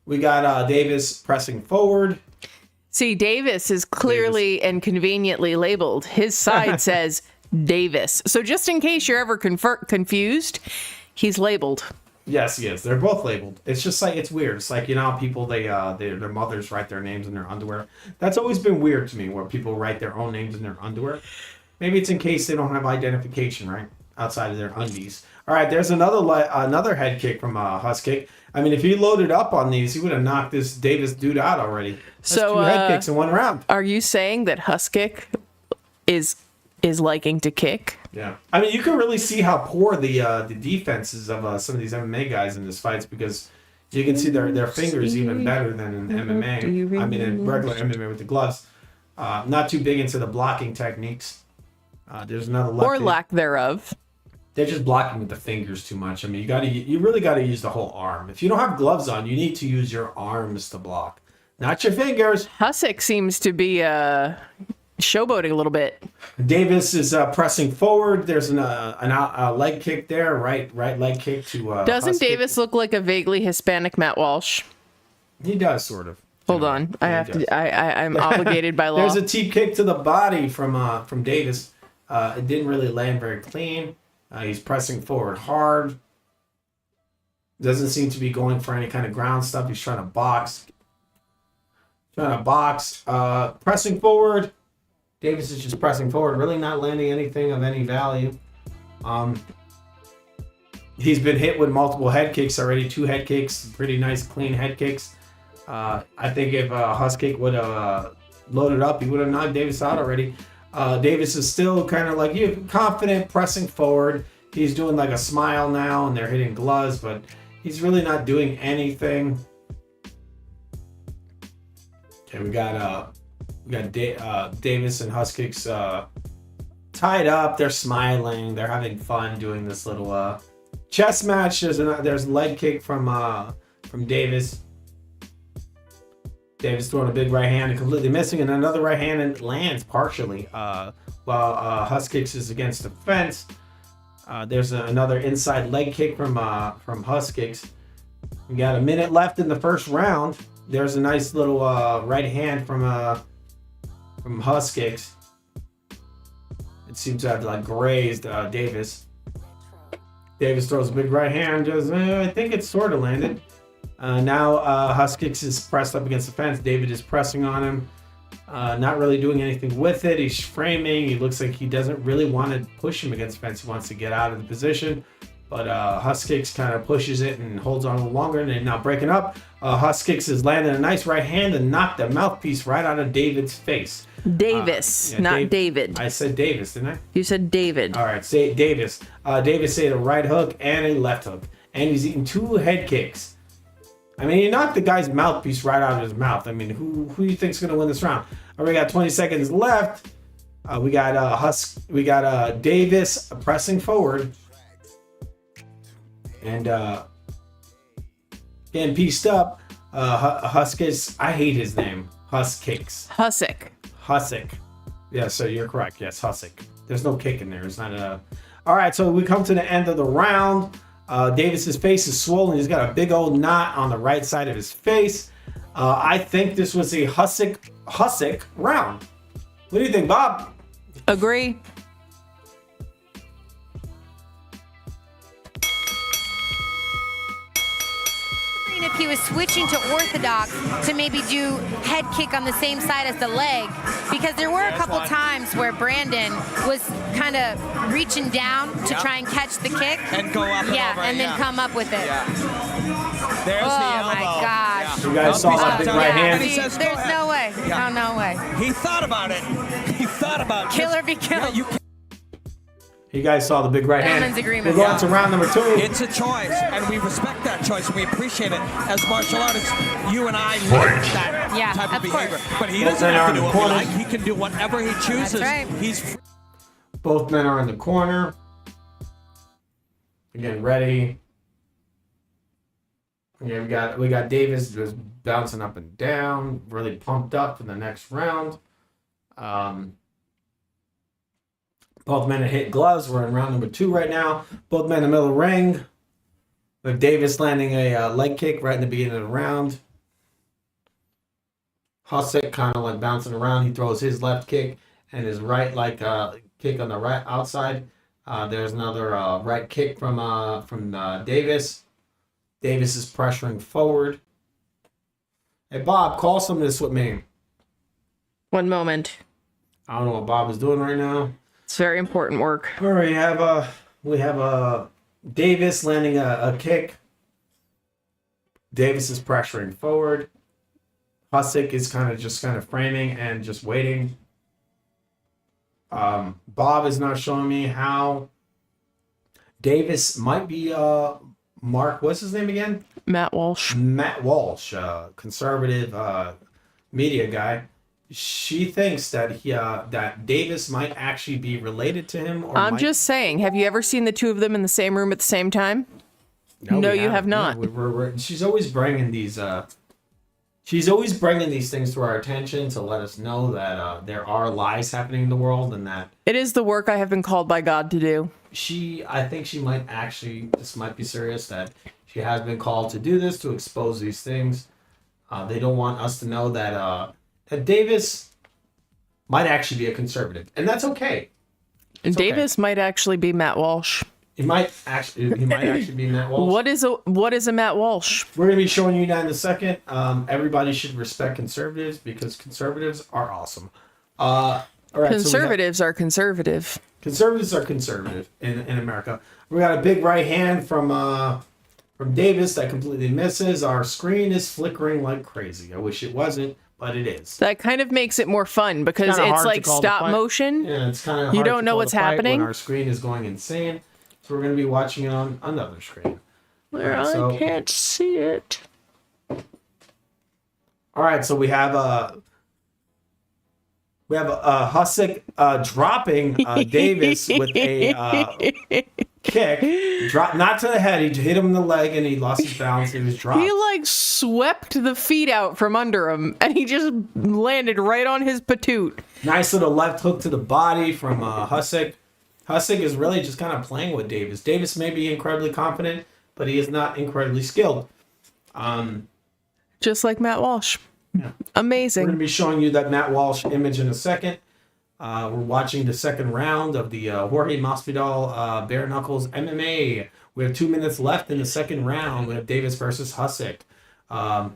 We got Davis pressing forward. See, Davis is clearly and conveniently labeled. His side says Davis. So just in case you're ever confused, he's labeled. Yes, he is. They're both labeled. It's just like, it's weird. It's like, you know how people, their mothers write their names in their underwear. That's always been weird to me, where people write their own names in their underwear. Maybe it's in case they don't have identification, right? Outside of their undies. All right, there's another head kick from Huskick. I mean, if he loaded up on these, he would have knocked this Davis dude out already. That's So 2 head kicks in 1 round. Are you saying that Huskick is liking to kick? Yeah, I mean, you can really see how poor the defenses of some of these MMA guys in this fights, because you can see their fingers even better than in MMA. I mean, in regular MMA with the gloves. Not too big into the blocking techniques. There's another left Or lack thereof. They're just blocking with the fingers too much. I mean, you really got to use the whole arm. If you don't have gloves on, you need to use your arms to block, not your fingers. Hussick seems to be showboating a little bit. Davis is pressing forward. There's a leg kick there, right leg kick to. Doesn't Huskick. Davis look like a vaguely Hispanic Matt Walsh? He does, sort of. Hold on, I'm obligated by law. There's a teep kick to the body from Davis. It didn't really land very clean. He's pressing forward hard. Doesn't seem to be going for any kind of ground stuff. He's trying to box. Pressing forward. Davis is just pressing forward, really not landing anything of any value. He's been hit with multiple head kicks already. 2 head kicks, pretty nice, clean head kicks. I think if Huskick would have loaded up, he would have knocked Davis out already. Davis is still kind of like confident, pressing forward. He's doing like a smile now, and they're hitting gloves, but he's really not doing anything. Okay, we got Davis and Huskick's tied up. They're smiling. They're having fun doing this little chess match. There's a leg kick from Davis. Davis throwing a big right hand and completely missing, and another right hand and lands partially. While Huskick's is against the fence. There's another inside leg kick from Huskick's. We got a minute left in the first round. There's a nice little right hand from Huskick's. It seems to have like grazed Davis. Davis throws a big right hand. I think it's sort of landed. Now Huskick's is pressed up against the fence. David is pressing on him. Not really doing anything with it. He's framing. He looks like he doesn't really want to push him against the fence. He wants to get out of the position. But Huskick's kind of pushes it and holds on a little longer, and they're now breaking up. Huskick's is landing a nice right hand and knocked the mouthpiece right out of David's face. Davis, not David. I said Davis, didn't I? You said David. All right, say Davis. Davis ate a right hook and a left hook, and he's eating 2 head kicks. I mean, he knocked the guy's mouthpiece right out of his mouth. I mean, who do you think's gonna win this round? All right, we got 20 seconds left. We got Davis pressing forward, and getting pieced up. Huskick's. I hate his name. Hussick. Yeah, so you're correct. Yes, Hussick. There's no kick in there. It's not a. All right, so we come to the end of the round. Davis's face is swollen. He's got a big old knot on the right side of his face. I think this was a Hussick round. What do you think, Bob? Agree. If he was switching to orthodox to maybe do head kick on the same side as the leg, because there were a couple times where Brandon was kind of reaching down to try and catch the kick and go up and then come up with it. There's the elbow. Oh my gosh! You guys saw that big right hand. There's no way. Yeah. No way. He thought about it. He thought about kill or be killed. You guys saw the big right hand. Gentleman's agreement. We're going to round number 2. It's a choice, and we respect that choice, and we appreciate it. As martial artists, you and I like that type of behavior. But he doesn't have to do what we like. He can do whatever he chooses. That's right. He's Both men are in the corner. Again, ready. Yeah, we got Davis just bouncing up and down, really pumped up for the next round. Both men have hit gloves. We're in round number 2 right now. Both men in the middle of the ring. With Davis landing a leg kick right in the beginning of the round. Hussick kind of like bouncing around. He throws his left kick and his right kick on the right outside. There's another right kick from Davis. Davis is pressuring forward. Hey, Bob, call some of this with me. One moment. I don't know what Bob is doing right now. It's very important work. All right, we have Davis landing a kick. Davis is pressuring forward. Husick is kind of framing and just waiting. Bob is not showing me how Davis might be Mark. What's his name again? Matt Walsh. Matt Walsh, conservative media guy. She thinks that that Davis might actually be related to him. Or I'm just saying. Have you ever seen the two of them in the same room at the same time? No, you have not. She's always bringing these. She's always bringing these things to our attention to let us know that there are lies happening in the world, and that it is the work I have been called by God to do. I think she might actually. This might be serious. That she has been called to do this, to expose these things. They don't want us to know that that Davis might actually be a conservative, and that's okay. Davis might actually be Matt Walsh. He might actually be Matt Walsh. What is a Matt Walsh? We're going to be showing you that in a second. Everybody should respect conservatives because conservatives are awesome. All right, conservatives are conservative. Conservatives are conservative in America. We got a big right hand from Davis that completely misses. Our screen is flickering like crazy. I wish it wasn't, but it is. That kind of makes it more fun because it's like stop motion. Yeah, it's kind of you don't know what's happening when our screen is going insane. So we're going to be watching it on another screen. Where I can't see it. All right, so we have Husick dropping Davis with a kick. Not to the head. He hit him in the leg and he lost his balance. He was dropped. He like swept the feet out from under him and he just landed right on his patoot. Nice little left hook to the body from Husick. Husick is really just kind of playing with Davis. Davis may be incredibly confident, but he is not incredibly skilled. Just like Matt Walsh. Yeah. Amazing. We're going to be showing you that Matt Walsh image in a second. We're watching the second round of the Jorge Masvidal Bareknuckle MMA. We have 2 minutes left in the second round. We have Davis versus Husick. All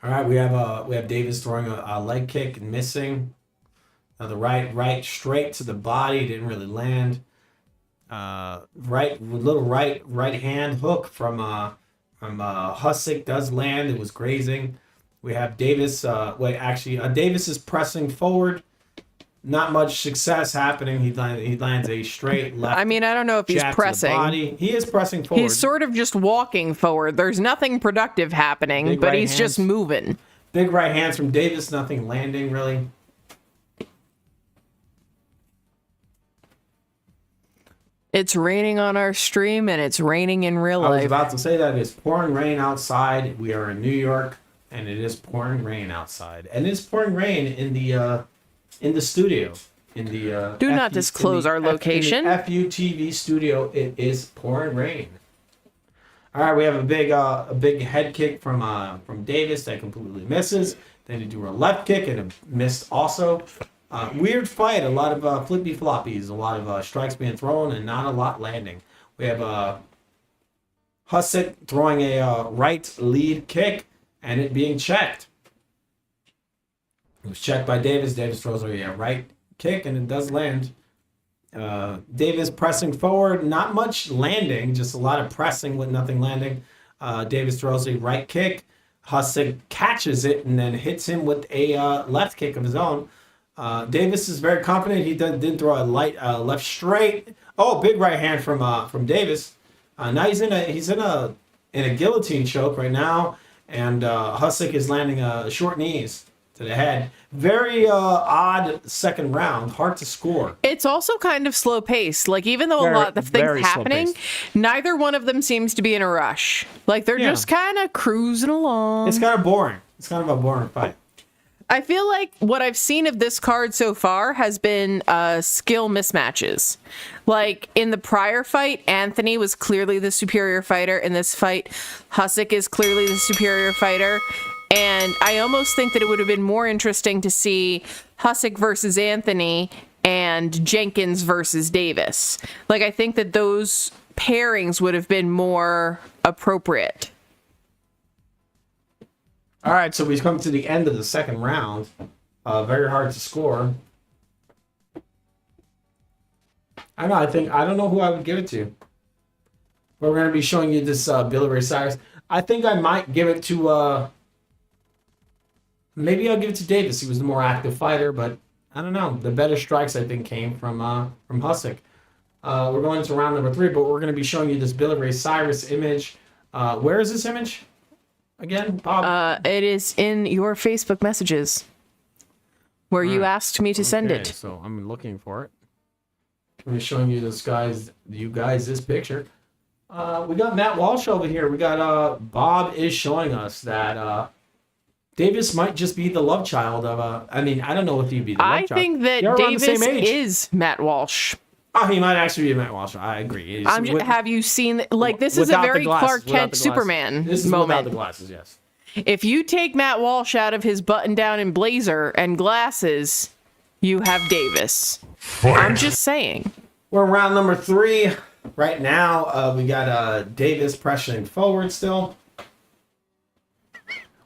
right, we have Davis throwing a leg kick and missing. The right straight to the body, didn't really land. Right hand hook from Husick does land. It was grazing. We have Davis. Davis is pressing forward. Not much success happening. He lands a straight left. I mean, I don't know if he's pressing. He is pressing forward. He's sort of just walking forward. There's nothing productive happening, but he's just moving. Big right hands from Davis. Nothing landing really. It's raining on our stream, and it's raining in real life. I was about to say that it's pouring rain outside. We are in New York, and it is pouring rain outside, and it's pouring rain in the studio. Do not disclose our location. In the FUTV studio, it is pouring rain. All right, we have a big head kick from Davis that completely misses. Then he do a left kick and it missed also. Weird fight, a lot of flippy floppies, a lot of strikes being thrown and not a lot landing. We have Husick throwing a right lead kick and it being checked. It was checked by Davis. Davis throws a right kick and it does land. Davis pressing forward, not much landing, just a lot of pressing with nothing landing. Davis throws a right kick. Husick catches it and then hits him with a left kick of his own. Davis is very confident. He did throw a left straight. Oh, big right hand from Davis. Now he's in a guillotine choke right now, and Husick is landing short knees to the head. Very odd second round. Hard to score. It's also kind of slow paced. Like even though a lot of things happening, neither one of them seems to be in a rush. Like they're just kind of cruising along. It's kind of boring. It's kind of a boring fight. I feel like what I've seen of this card so far has been skill mismatches. Like in the prior fight, Anthony was clearly the superior fighter. In this fight, Husick is clearly the superior fighter. And I almost think that it would have been more interesting to see Husick versus Anthony and Jenkins versus Davis. Like, I think that those pairings would have been more appropriate. All right, so we've come to the end of the second round. Very hard to score. I don't know who I would give it to. But we're going to be showing you this Billy Ray Cyrus. I think I might give it to... maybe I'll give it to Davis. He was the more active fighter, but I don't know. The better strikes, I think, came from Husick. We're going to round number 3, but we're going to be showing you this Billy Ray Cyrus image. Where is this image? Again, Bob? It is in your Facebook messages where you asked me to send it. So I'm looking for it. I'm showing you this this picture. We got Matt Walsh over here. We got Bob is showing us that Davis might just be the love child of I don't know if he'd be the love child. I think that Davis is Matt Walsh. Oh, he might actually be Matt Walsh. I agree. Have you seen, like, this is a very Clark Kent Superman this is moment. Without the glasses, yes. If you take Matt Walsh out of his button-down and blazer and glasses, you have Davis. I'm just saying. We're in round number 3. Right now, we got Davis pressing forward still.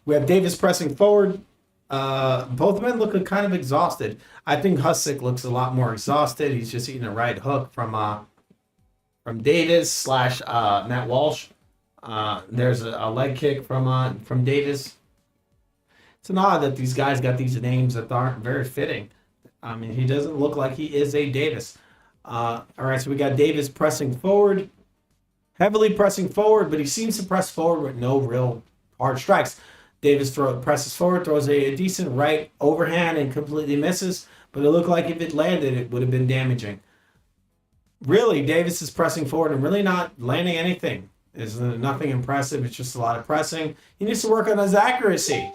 We have Davis pressing forward. Both men look kind of exhausted. I think Husick looks a lot more exhausted. He's just eating a right hook from Davis / Matt Walsh. There's a leg kick from Davis. It's an odd that these guys got these names that aren't very fitting. I mean, he doesn't look like he is a Davis. All right, so we got Davis pressing forward, heavily pressing forward, but he seems to press forward with no real hard strikes. Davis presses forward, throws a decent right overhand and completely misses, but it looked like if it landed, it would have been damaging. Really, Davis is pressing forward and really not landing anything. There's nothing impressive. It's just a lot of pressing. He needs to work on his accuracy.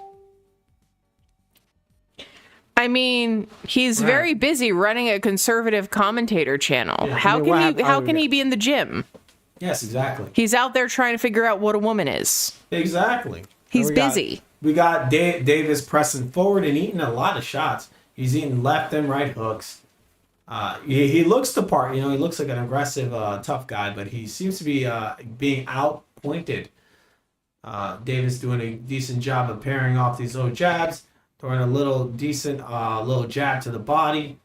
I mean, he's very busy running a conservative commentator channel. Yeah, how can he be in the gym? Yes, exactly. He's out there trying to figure out what a woman is. Exactly. He's busy. We got Davis pressing forward and eating a lot of shots. He's eating left and right hooks. He looks the part. He looks like an aggressive, tough guy, but he seems to be being outpointed. Davis doing a decent job of pairing off these little jabs, throwing a little decent little jab to the body.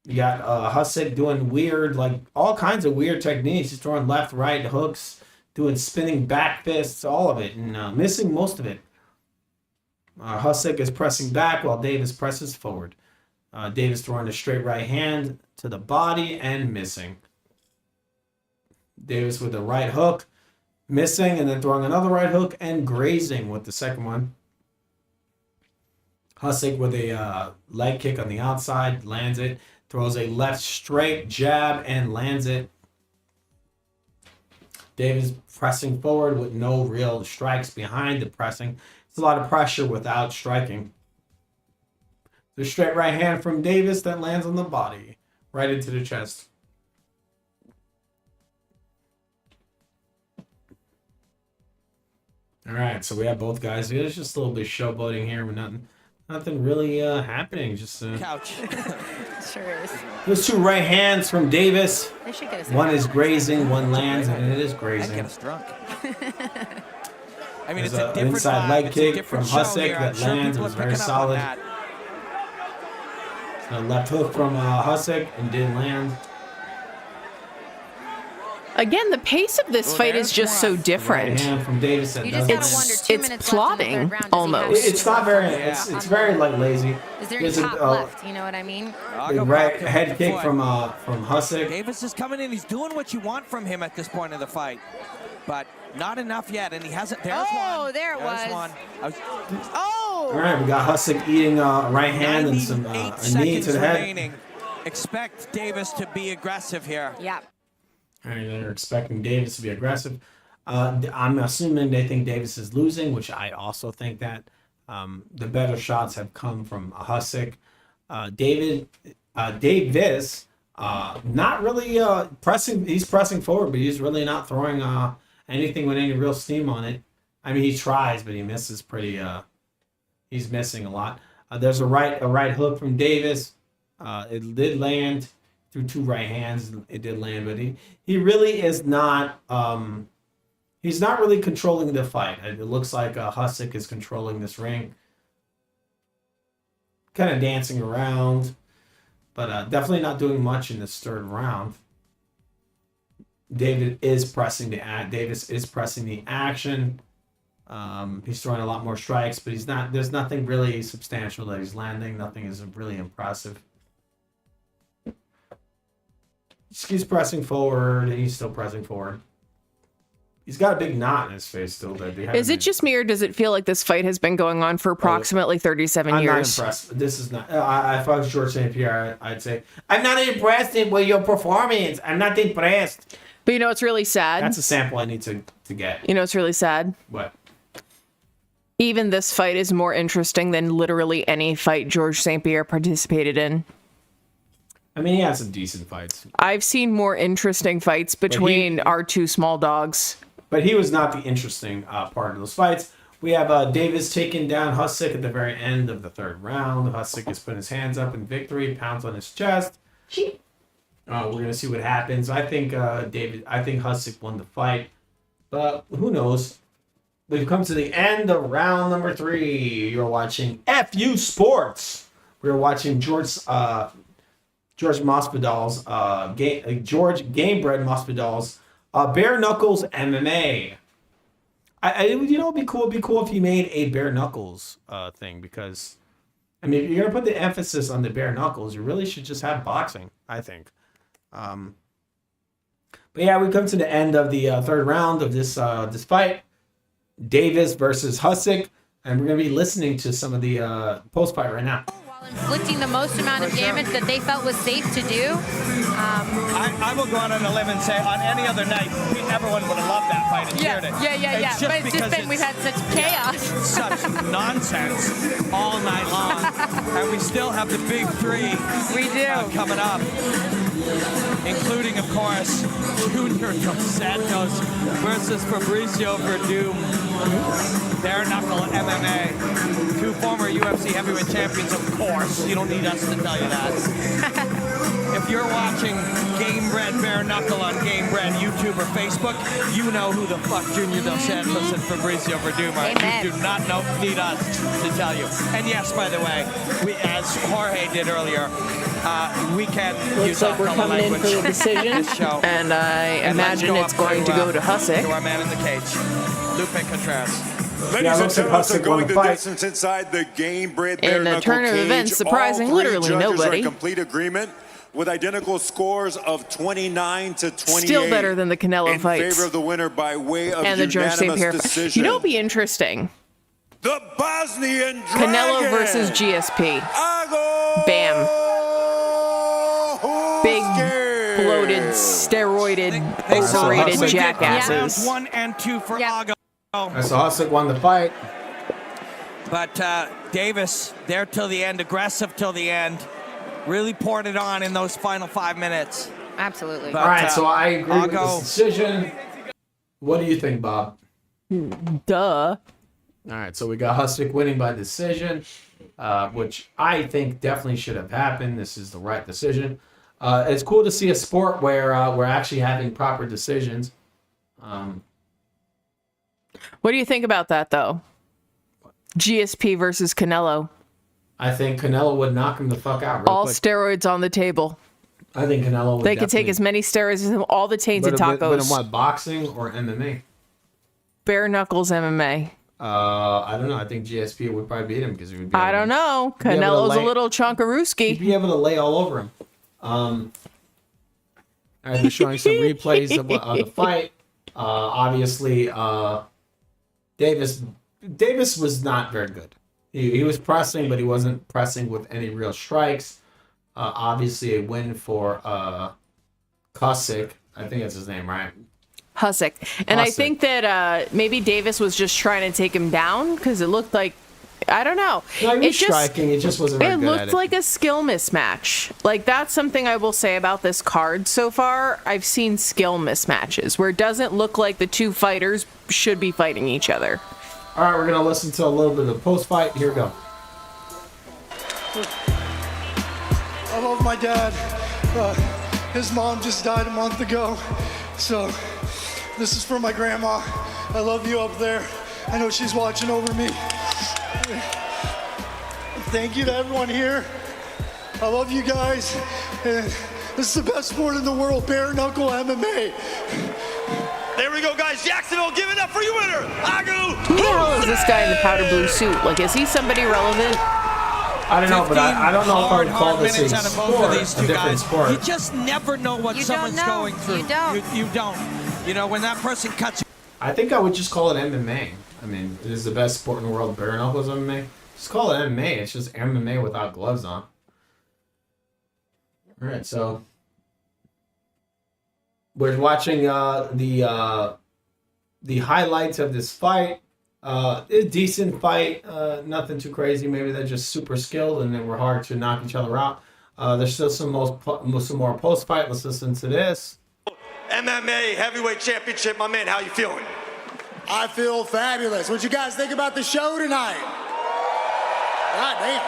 You got Husick doing weird, like all kinds of weird techniques. He's throwing left, right hooks, doing spinning back fists, all of it, and missing most of it. Husick is pressing back while Davis presses forward. Davis throwing a straight right hand to the body and missing. Davis with a right hook, missing, and then throwing another right hook and grazing with the second one. Husick with a leg kick on the outside, lands it. Throws a left straight jab and lands it. Davis pressing forward with no real strikes behind the pressing. It's a lot of pressure without striking. The straight right hand from Davis that lands on the body, right into the chest. All right, so we have both guys. There's just a little bit of showboating here, but nothing really happening. Just couch. Sure is. There's 2 right hands from Davis. One is grazing, one lands, and it is grazing. Get us drunk. I mean, There's it's a different inside vibe. leg It's a kick different from show Husick here. I'm that sure lands. It people was are very picking up on solid. that. A left hook from Husick and didn't land. Again, the pace of this fight is just so different. Right hand from Davis that It's plodding almost. It's not very. It's very like lazy. Is there any top left? You know what I mean? Big right head kick from Husick. Davis is coming in. He's doing what you want from him at this point of the fight, but not enough yet. And he hasn't. There's one. Oh, there it There's was. one. Oh! All right, we got Husick eating right hand and some a knee to the head. Remaining. Expect Davis to be aggressive here. Yeah. All right, they're expecting Davis to be aggressive. I'm assuming they think Davis is losing, which I also think that. The better shots have come from Husick. Davis, not really pressing. He's pressing forward, but he's really not throwing anything with any real steam on it. I mean, he tries, but he misses pretty. He's missing a lot. There's a right hook from Davis. It did land through 2 right hands. It did land, but he really is not. He's not really controlling the fight. It looks like Husick is controlling this ring, kind of dancing around, but definitely not doing much in this 3rd round. Davis is pressing the action. He's throwing a lot more strikes, but he's not. There's nothing really substantial that he's landing. Nothing is really impressive. He's pressing forward, and he's still pressing forward. He's got a big knot in his face still. Is it just me, or does it feel like this fight has been going on for approximately 37 years? I'm not impressed. This is not. If I was George St. Pierre, I'd say, I'm not impressed with your performance. I'm not impressed. But you know what's really sad? That's a sample I need to get. You know what's really sad? What? Even this fight is more interesting than literally any fight George St. Pierre participated in. I mean, he had some decent fights. I've seen more interesting fights between our 2 small dogs. But he was not the interesting part of those fights. We have Davis taking down Husick at the very end of the 3rd round. Husick is putting his hands up in victory, pounds on his chest. We're gonna see what happens. I think Husick won the fight, but who knows? We've come to the end of round number 3. You're watching FU Sports. We're watching George Masvidal's Gamebred Masvidal's Bare Knuckles MMA. It'd be cool. It'd be cool if he made a Bare Knuckles thing, because I mean, if you're gonna put the emphasis on the Bare Knuckles, you really should just have boxing, I think. But yeah, we come to the end of the 3rd round of this fight, Davis versus Husick, and we're gonna be listening to some of the post fight right now. Inflicting the most amount of damage that they felt was safe to do. I will go out on a limb and say on any other night, everyone would have loved that fight and cheered it. Yeah. But it's just been, we've had such chaos. Such nonsense all night long. And we still have the big 3 we do coming up. Including, of course, Junior Dos Santos versus Fabrício Werdum. Bareknuckle MMA. 2 former UFC heavyweight champions, of course. You don't need us to tell you that. If you're watching Gamebred Bareknuckle on Gamebred YouTube or Facebook, you know who the fuck Junior Dos Santos and Fabrício Werdum are. Amen. You do not need us to tell you. And yes, by the way, we, as Jorge did earlier, we can use like we're coming in for the decision, and I imagine it's going to go to Husick. To our man in the cage, Lupe Contreras. Ladies and gentlemen, going the distance inside the Gamebred in a turn of events, surprising literally nobody. Complete agreement with identical scores of 29 to 28. Still better than the Canelo fights. In favor of the winner by way of and the George St. Pierre decision. You know, it'd be interesting. The Bosnian Canelo Dragon. Versus GSP. Bam. Big, bloated, steroided, overrated jackasses. Rounds 1 and 2 for Ago. So Husick won the fight. But Davis, there till the end, aggressive till the end. Really poured it on in those final 5 minutes. Absolutely. All right, so I agree with this decision. What do you think, Bob? Duh. All right, so we got Husick winning by decision, which I think definitely should have happened. This is the right decision. It's cool to see a sport where we're actually having proper decisions. What do you think about that, though? GSP versus Canelo. I think Canelo would knock him the fuck out real all quick. Steroids on the table. I think Canelo would They could take as many steroids as him, all the tainted tacos. But in what, boxing or MMA? Bare Knuckles MMA. I don't know. I think GSP would probably beat him because he would be. I don't know. Canelo's a little chunkarooski. He'd be able to lay all over him. All right, they're showing some replays of the fight. Obviously, Davis was not very good. He was pressing, but he wasn't pressing with any real strikes. Obviously, a win for Husick. I think that's his name, right? Husick. And I think that maybe Davis was just trying to take him down because it looked like, I don't know. No, he was striking. It just wasn't very good looked at it. like a skill mismatch. Like, that's something I will say about this card so far. I've seen skill mismatches where it doesn't look like the two fighters should be fighting each other. All right, we're going to listen to a little bit of the post-fight. Here we go. I love my dad. His mom just died a month ago. So this is for my grandma. I love you up there. I know she's watching over me. Thank you to everyone here. I love you guys. And this is the best sport in the world, bare knuckle MMA. There we go, guys. Jacksonville, give it up for your winner, Agu. Who the hell is this guy in the powder blue suit? Like, is he somebody relevant? I don't know, but I don't know if I would call this a sport, a different sport. You just never know what someone's going through. You don't. You know, when that person cuts you. I think I would just call it MMA. I mean, it is the best sport in the world. Bare knuckles MMA. Just call it MMA. It's just MMA without gloves on. All right, so we're watching the highlights of this fight. A decent fight, nothing too crazy. Maybe they're just super skilled and they were hard to knock each other out. There's still some more post-fight. Let's listen to this. MMA Heavyweight Championship, my man, how you feeling? I feel fabulous. What you guys think about the show tonight? God damn.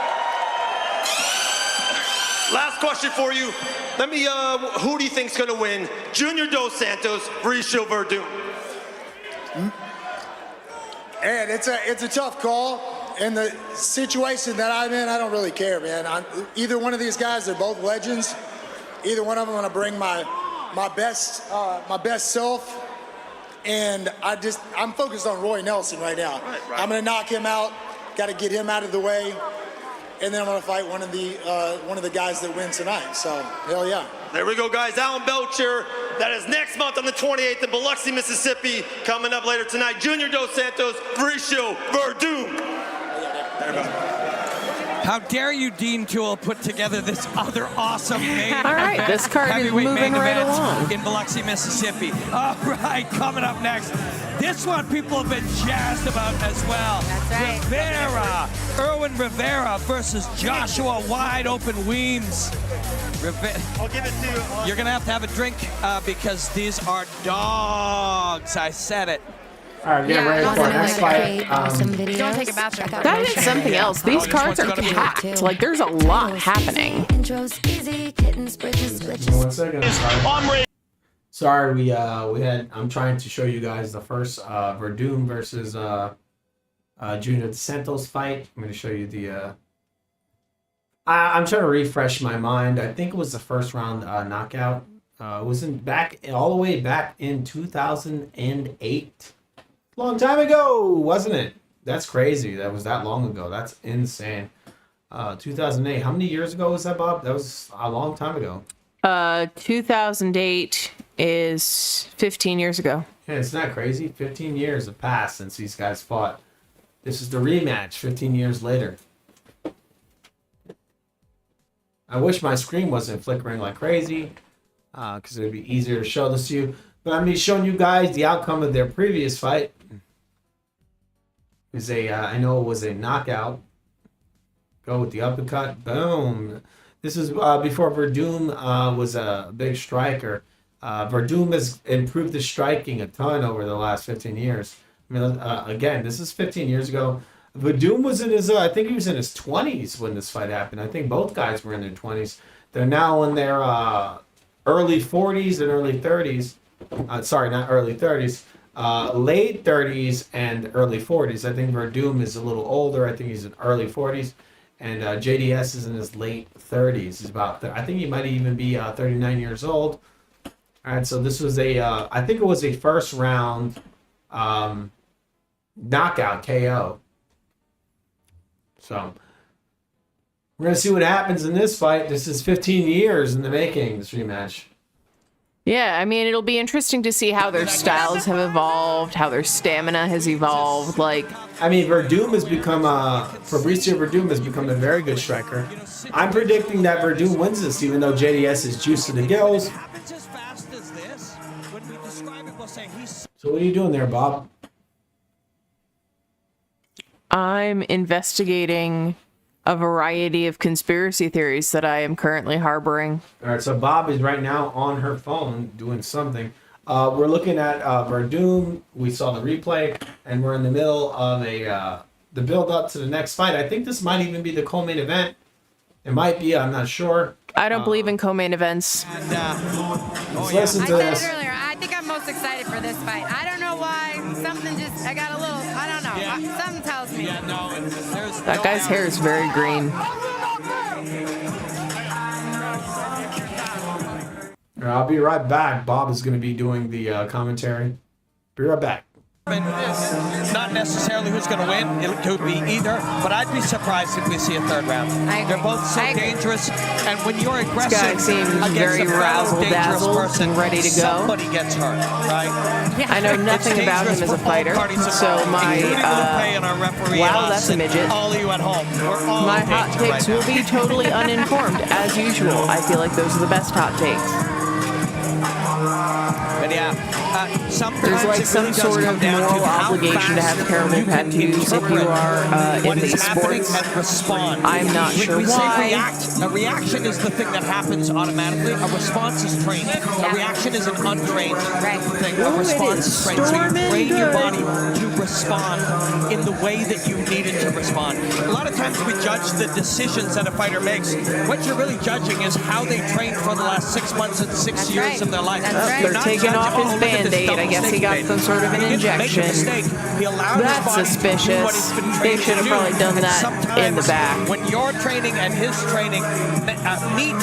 Last question for you. Let me, who do you think's gonna win? Junior Dos Santos, Fabrício Werdum. And it's a tough call. In the situation that I'm in, I don't really care, man. Either one of these guys, they're both legends. Either one of them, I'm gonna bring my best self. And I'm focused on Roy Nelson right now. Right. I'm gonna knock him out. Got to get him out of the way, and then I'm gonna fight one of the guys that win tonight. So hell yeah. There we go, guys. Alan Belcher. That is next month on the 28th in Biloxi, Mississippi. Coming up later tonight, Junior Dos Santos, Fabrício Werdum. There we go. How dare you, Dean Toole, put together this other awesome main All right, event, this card is moving right along. In Biloxi, Mississippi. All right, coming up next. This one people have been jazzed about as well. That's right. Rivera, Irwin Rivera versus Joshua Wide Open Weems. I'll give it to you. You're going to have a drink because these are dogs. I said it. All right, get ready for our next fight. Don't take a bathroom. That is something else. These cards are packed. Like, there's a lot happening. 1 second. Sorry, we had. I'm trying to show you guys the first Werdum versus Junior Santos fight. I'm going to show you the. I'm trying to refresh my mind. I think it was the first round knockout. It was all the way back in 2008. Long time ago, wasn't it? That's crazy. That was that long ago. That's insane. 2008. How many years ago was that, Bob? That was a long time ago. 2008 is 15 years ago. Yeah, it's not crazy. 15 years have passed since these guys fought. This is the rematch 15 years later. I wish my screen wasn't flickering like crazy because it would be easier to show this to you. But I'm going to be showing you guys the outcome of their previous fight. I know it was a knockout. Go with the uppercut. Boom. This is before Werdum was a big striker. Werdum has improved his striking a ton over the last 15 years. I mean, again, this is 15 years ago. Werdum was in his, I think he was in his 20s when this fight happened. I think both guys were in their 20s. They're now in their early 40s and early 30s. Sorry, not early 30s. Late 30s and early 40s. I think Werdum is a little older. I think he's in early 40s. And JDS is in his late 30s. He's about, I think he might even be 39 years old. All right, so this was I think it was a first round knockout KO. So we're going to see what happens in this fight. This is 15 years in the making, this rematch. Yeah, I mean, it'll be interesting to see how their styles have evolved, how their stamina has evolved. Like, I mean, Fabrício Werdum has become a very good striker. I'm predicting that Werdum wins this, even though JDS is juiced to the gills. So what are you doing there, Bob? I'm investigating a variety of conspiracy theories that I am currently harboring. All right, so Bob is right now on her phone doing something. We're looking at Werdum. We saw the replay, and we're in the middle of the build-up to the next fight. I think this might even be the co-main event. It might be. I'm not sure. I don't believe in co-main events. Let's listen to I this. said it earlier. I think I'm most excited for this fight. I don't know why. Something just, I got a little, I don't know. Something tells me. That guy's hair is very green. I'll be right back. Bob is going to be doing the commentary. Be right back. Not necessarily who's going to win. It could be either, but I'd be surprised if we see a third round. They're both so dangerous, and when you're aggressive This guy seems against very a fellow dangerous razzle-dazzled person, and ready to go. somebody gets hurt, right? I know nothing about him as a fighter, so my wow, that's a midget. All of you at home, we're all My in hot danger takes right will be totally uninformed as usual. I feel like those are the best hot takes. But yeah, sometimes There's like it some really does sort come of down moral to how obligation to fast have terrible you can tattoos if you are in what is these happening sports. and respond. I'm not sure we why. Say react. A reaction is the thing that happens automatically. A response is trained. A reaction is an untrained thing. A response is trained. So you train your body to respond in the way that you need it to respond. A lot of times we judge the decisions that a fighter makes. What you're really judging is how they trained for the last 6 months and 6 years of their life. They're taking off his Band-Aid. I guess he got some sort of an injection. That's suspicious. They should have probably done that in the back. When your training and his training meet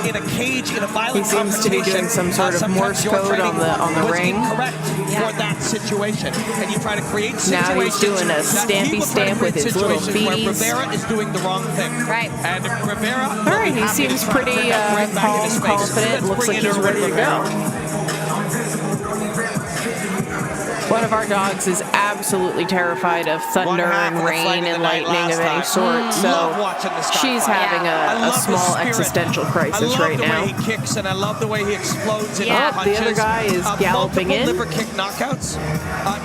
in a cage in a violent He seems to be doing some sort of Morse code on the ring. Incorrect for that situation, and you try to create situations. Now he's doing a stampy stamp with his little where feeties. Rivera is doing the wrong thing. Right. And Rivera. All right, he seems pretty calm, confident. Looks like he's ready to go. One of our dogs is absolutely terrified of thunder and rain and lightning of any sort, so she's having a small existential crisis right now. I love the way he kicks, and I love the way he explodes in punches. The other guy is galloping in. Liver kick knockouts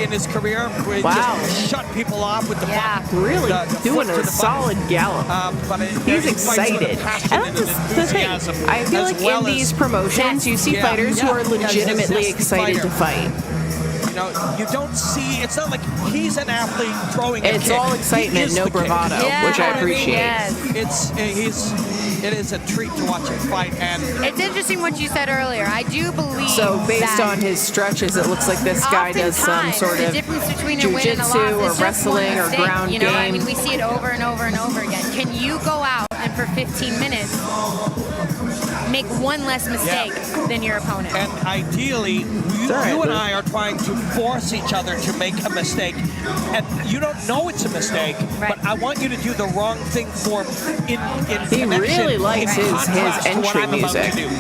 in his career. Where he Wow. just shut people off with the Really doing a solid gallop. He's excited. And that's the thing. I feel like in these promotions, you see fighters who are legitimately excited to fight. You know, you don't see, it's not like he's an athlete throwing a kick. It's all excitement, no bravado, which I appreciate. It is a treat to watch him fight. And it's interesting what you said earlier. I do believe so based on his stretches, it looks like this guy does some sort of jiu-jitsu or wrestling or ground game. I mean, we see it over and over and over again. Can you go out and for 15 minutes make one less mistake than your opponent? And ideally, you and I are trying to force each other to make a mistake, and you don't know it's a mistake, but I want you to do the wrong thing for in He really likes his entry music. music.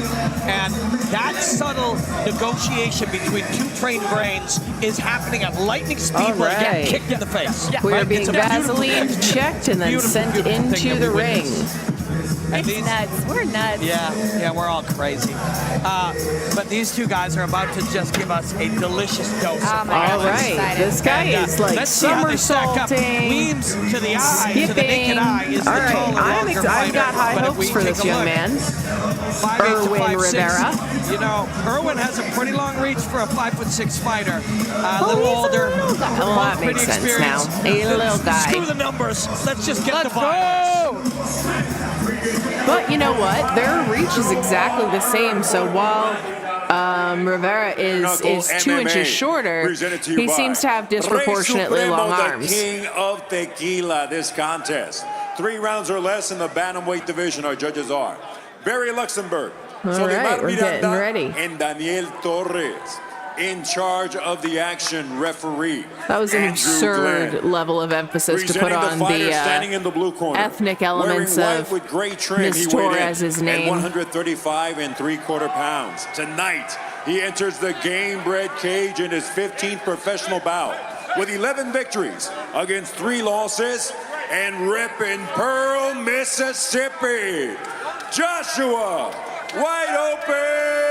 And that subtle negotiation between two trained brains is happening at lightning speed where you get kicked in the face. We are being Vaseline checked and then sent into the ring. It's nuts. We're nuts. Yeah, we're all crazy. But these two guys are about to just give us a delicious dose. Oh my God, all right, this guy is like somersaulting, Weaves to the eye, skipping. to the naked eye is all the right, taller, longer I've fighter. got high But if hopes we for take this a young look, man. 5'8" to Erwin 5'6". Rivera. You know, Erwin has a pretty long reach for a 5'6" fighter. A little older. Well, that pretty makes sense now. experienced. A little guy. Screw the numbers. Let's just get the violence. But you know what? Their reach is exactly the same. So while Rivera is 2 inches shorter, he seems to have disproportionately long arms. The king of tequila this contest. 3 rounds or less in the bantamweight division, our judges are Barry Luxembourg, All right, we're getting ready. and Daniel Torres. In charge of the action, referee. That was an absurd level of emphasis to put on the ethnic elements of Miss Torres's name. 135 3/4 pounds. Tonight, he enters the Gamebred cage in his 15th professional bout with 11 victories against 3 losses and repping Pearl, Mississippi, Joshua Wide Open.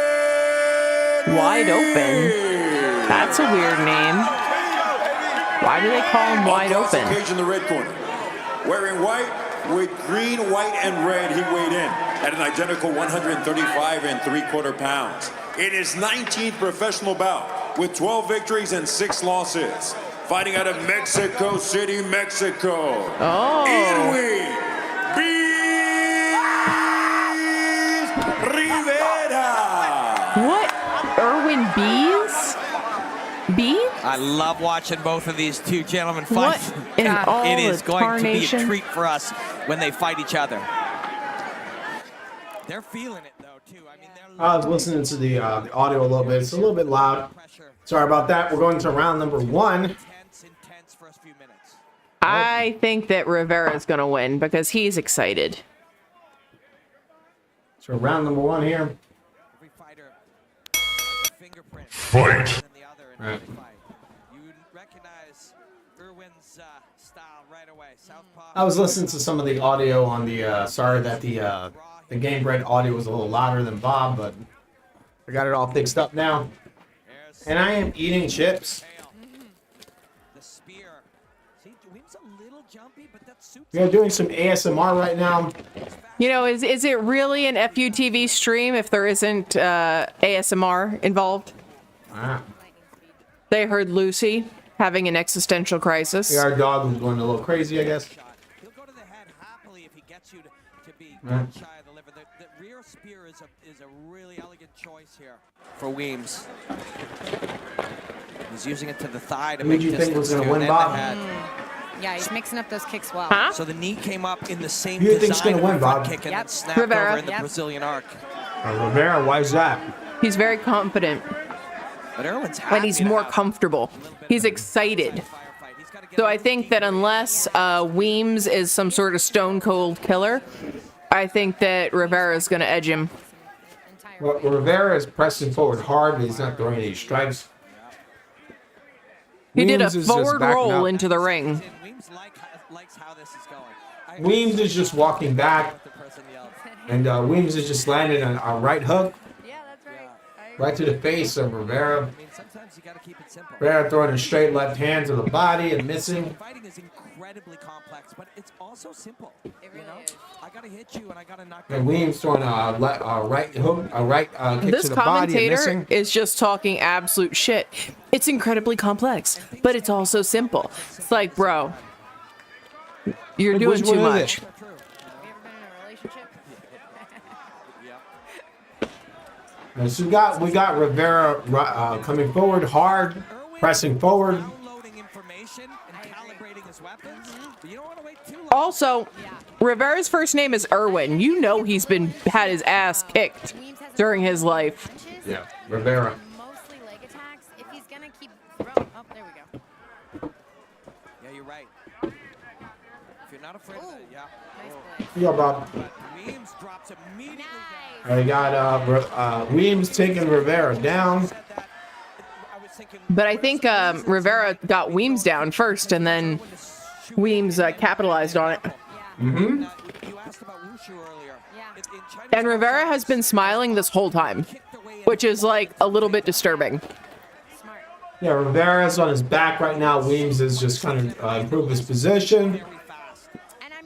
Wide Open? That's a weird name. Why do they call him Wide Open? Cage in the red corner. Wearing white with green, white, and red, he weighed in at an identical 135 3/4 pounds. In his 19th professional bout with 12 victories and 6 losses. Fighting out of Mexico City, Mexico. Oh. Edwin B. I love watching both of these two gentlemen fight. What in all It is the going to be a tarnation? treat for us when they fight each other. They're feeling it, though, too. I mean, I was listening to the audio a little bit. It's a little bit loud. Sorry about that. We're going to round number 1. I think that Rivera is going to win because he's excited. So round number 1 here. Fight. Right. I was listening to some of the audio on the. Sorry that the Gamebred audio was a little louder than Bob, but I got it all fixed up now. And I am eating chips. We are doing some ASMR right now. You know, is it really an FUTV stream if there isn't ASMR involved? Ah. They heard Lucy having an existential crisis. Our dog was going a little crazy, I guess. Right. The rear spear is a really elegant choice here for Weems. He's using it to the thigh to Who make do you think was distance. going to win, Bob? Yeah, he's mixing up those kicks well. Huh? So the knee came up in the same Who do you think's design gonna of win, the front Bob? kick and Yep. then snapped Rivera. over in the Yep. Brazilian arc. Rivera, why is that? He's very confident But Irwin's happy and he's to more have comfortable. He's excited. So I think that unless Weems is some sort of stone cold killer, I think that Rivera is going to edge him. Well, Rivera is pressing forward hard, but he's not throwing any strikes. He did a Weems is just forward backing roll up. into the ring. likes how this is going. Weems is just walking back, and Weems is just landing a right hook. Right to the face of Rivera. Rivera throwing a straight left hand to the body and missing. Fighting is incredibly complex, but it's also simple. It really is. I gotta hit you and I gotta knock you. And Weems throwing a right hook, a right kick This to the body and commentator missing. is just talking absolute shit. It's incredibly complex, but it's also simple. It's like, bro, you're Like, doing which too one is much. it? And so we got Rivera coming forward hard, pressing forward. Also, Rivera's first name is Irwin. You know he's had his ass kicked during his life. Yeah, Rivera. Mostly leg attacks. If he's gonna keep throwing, oh, there we go. Yeah, you're right. If you're not afraid of it, yeah. Yeah, Bob. Weems drops immediately We got Weems taking Rivera down. But I think Rivera got Weems down first, and then Weems capitalized on it. Mm-hmm. And Rivera has been smiling this whole time, which is like a little bit disturbing. Yeah, Rivera's on his back right now. Weems is just kind of improved his position.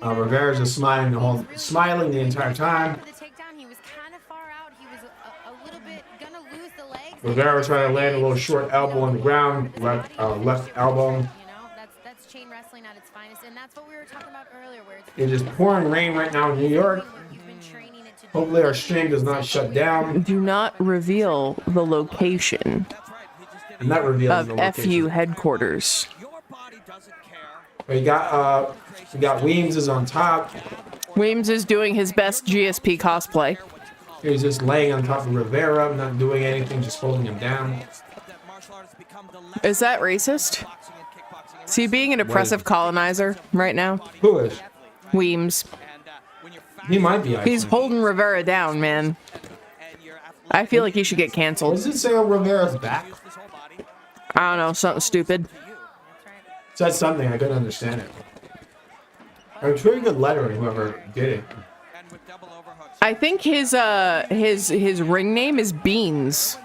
Rivera's just smiling the entire time. Rivera trying to land a little short elbow on the ground, left elbow. That's chain wrestling at its finest, and that's what we were talking about earlier, where it's It is pouring rain right now in New York. Hopefully our stream does not shut down. Do not reveal the location I'm not revealing of the location. FU headquarters. We got Weems is on top. Weems is doing his best GSP cosplay. He's just laying on top of Rivera, not doing anything, just holding him down. Is that racist? Is he being an oppressive colonizer right now? Who is? Weems. He might be. He's holding Rivera down, man. I feel like he should get canceled. Does it say on Rivera's back? I don't know, something stupid. Said something, I couldn't understand it. It was pretty good lettering, whoever did it. I think his ring name is Beans.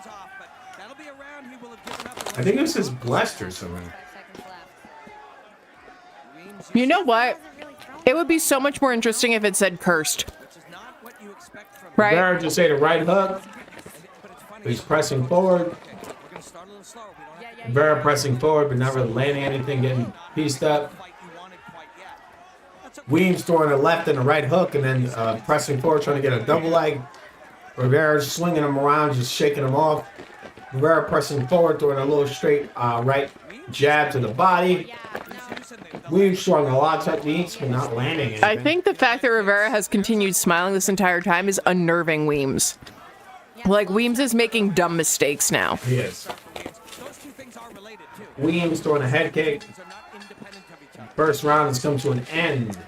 I think it was his blessed or something. You know what? It would be so much more interesting if it said cursed. Right? Rivera just ate a right hook. He's pressing forward. Rivera pressing forward, but not really landing anything, getting pieced up. Weems throwing a left and a right hook, and then pressing forward, trying to get a double leg. Rivera slinging him around, just shaking him off. Rivera pressing forward, throwing a little straight right jab to the body. We've strung a lot of techniques, but not landing anything. I think the fact that Rivera has continued smiling this entire time is unnerving Weems. Like, Weems is making dumb mistakes now. He is. Weems throwing a head kick. First round has come to an end.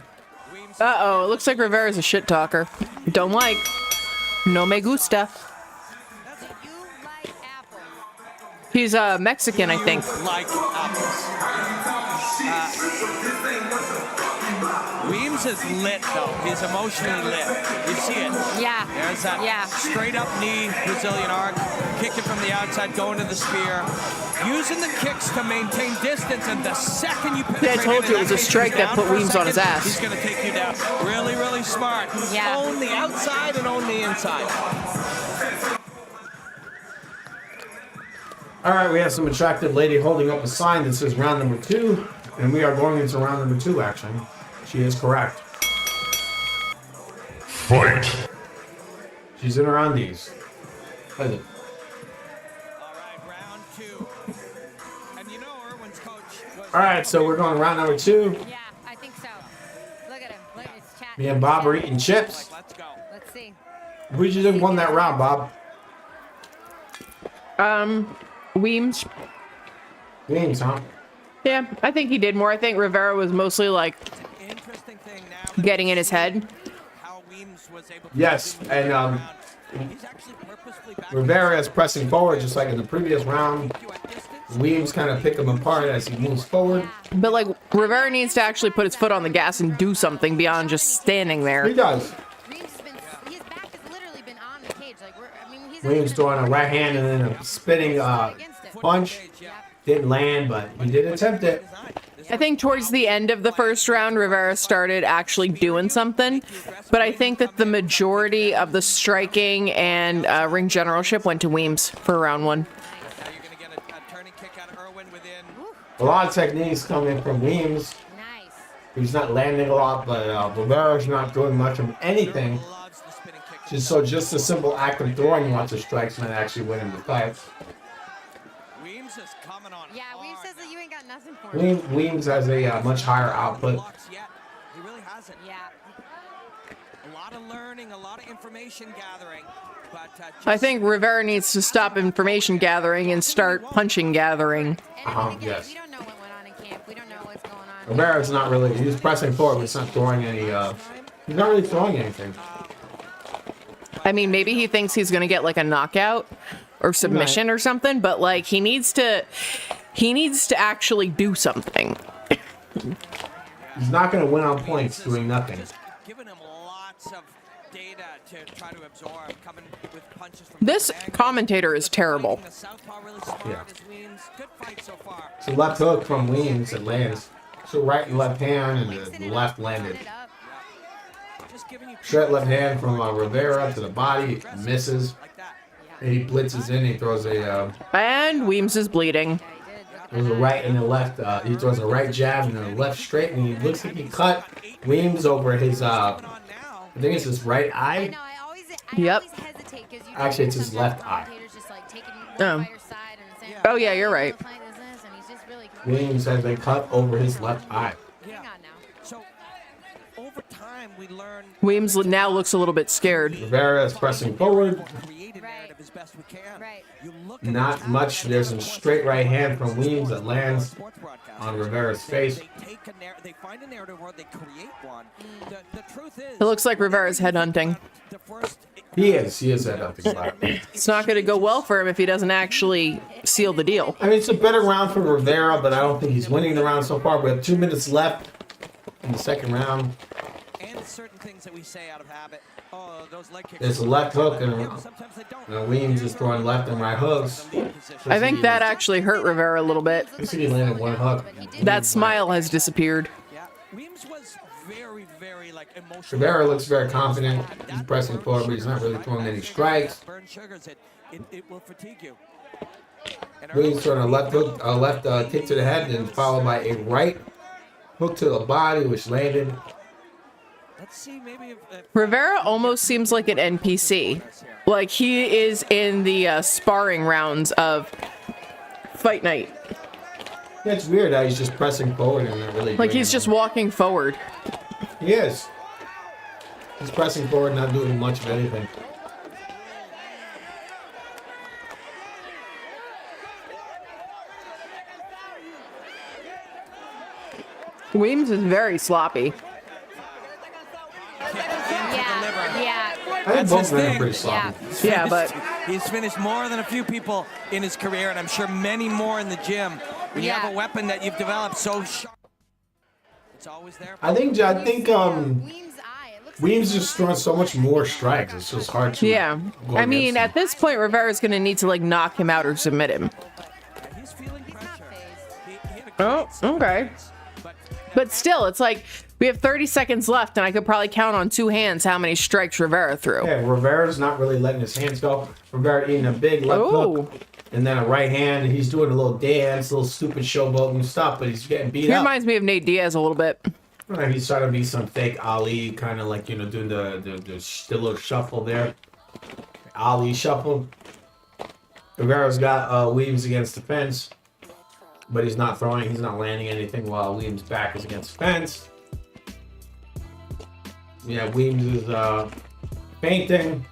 Uh-oh, it looks like Rivera's a shit talker. Don't like. No me gusta. He's Mexican, I think. Like apples. Weems is lit, though. He's emotionally lit. You see it. Yeah. There's that straight up knee, Brazilian arc, kicking from the outside, going to the spear, using the kicks to maintain distance, and the second you penetrate, I told you it was a strike that put Weems on his ass. He's going to take you down. Really, really smart. Yeah. Own the outside and own the inside. All right, we have some attractive lady holding up a sign that says round number 2, and we are going into round number 2, actually. She is correct. Fight. She's in her undies. All right, round 2. And you know Erwin's coach was... All right, so we're going to round number 2. Yeah, I think so. Look at him. Look, it's chat. Me and Bob are eating chips. Let's go. Let's see. Who did you think won that round, Bob? Weems. Weems, huh? Yeah, I think he did more. I think Rivera was mostly like getting in his head. Yes, and Rivera is pressing forward just like in the previous round. Weems kind of pick him apart as he moves forward. But like Rivera needs to actually put his foot on the gas and do something beyond just standing there. He does. Weems throwing a right hand and then a spinning punch. Didn't land, but he did attempt it. I think towards the end of the first round, Rivera started actually doing something. But I think that the majority of the striking and ring generalship went to Weems for round 1. A lot of techniques coming from Weems. He's not landing a lot, but Rivera's not doing much of anything. Just a simple act of throwing lots of strikes might actually win him the fight. Weems is coming on. Yeah, Weems says that you ain't got nothing for him. Weems has a much higher output. He really hasn't. Yeah. A lot of learning, a lot of information gathering. But I think Rivera needs to stop information gathering and start punching gathering. Yes. We don't know what went on in camp. We don't know what's going on. Rivera's not really, he's pressing forward, but he's not throwing any, he's not really throwing anything. I mean, maybe he thinks he's gonna get like a knockout or submission or something, but like he needs to actually do something. He's not gonna win on points doing nothing. Giving him lots of data to try to absorb, coming with punches from This commentator is terrible. Yeah. It's a left hook from Weems that lands. So right and left hand, and the left landed. Straight left hand from Rivera to the body, misses. And he blitzes in, he throws a... And Weems is bleeding. There's a right and a left, he throws a right jab and a left straight, and he looks like he cut Weems over his, I think it's his right eye. Yep. Actually, it's his left eye. Oh yeah, you're right. Weems has a cut over his left eye. Weems now looks a little bit scared. Rivera is pressing forward. Not much. There's a straight right hand from Weems that lands on Rivera's face. It looks like Rivera's headhunting. He is headhunting. It's not going to go well for him if he doesn't actually seal the deal. I mean, it's a better round for Rivera, but I don't think he's winning the round so far. We have 2 minutes left in the second round. Certain things that we say out of habit. Oh, those leg kicks. There's a left hook, and Weems is throwing left and right hooks. I think that actually hurt Rivera a little bit. I see he landed one hook. That smile has disappeared. Weems was very, very like emotional. Rivera looks very confident. He's pressing forward, but he's not really throwing any strikes. Burn sugars, it will fatigue you. Weems throwing a left hook, a left kick to the head, and followed by a right hook to the body, which landed. Let's see, maybe if Rivera almost seems like an NPC. Like he is in the sparring rounds of Fight Night. Yeah, it's weird how he's just pressing forward and not really. Like he's just walking forward. He is. He's pressing forward, not doing much of anything. Weems is very sloppy. Yeah. I think That's both his men are thing. pretty sloppy. Yeah, but He's finished more than a few people in his career, and I'm sure many more in the gym. When you have a weapon that you've developed so sharp, it's always there. I think Weems just throwing so much more strikes. It's just hard to. yeah. go I mean, against him. at this point, Rivera's going to need to like knock him out or submit him. Oh, okay. But still, it's like we have 30 seconds left, and I could probably count on two hands how many strikes Rivera threw. Yeah, Rivera's not really letting his hands go. Rivera eating a big left hook and then a right hand. He's doing a little dance, a little stupid showboating stuff, but he's getting beat He up. reminds me of Nate Diaz a little bit. He's trying to be some fake Ali, kind of like, doing the little shuffle there. Ali shuffle. Rivera's got Weems against the fence, but he's not throwing, he's not landing anything while Weems' back is against the fence. Yeah, Weems is feinting.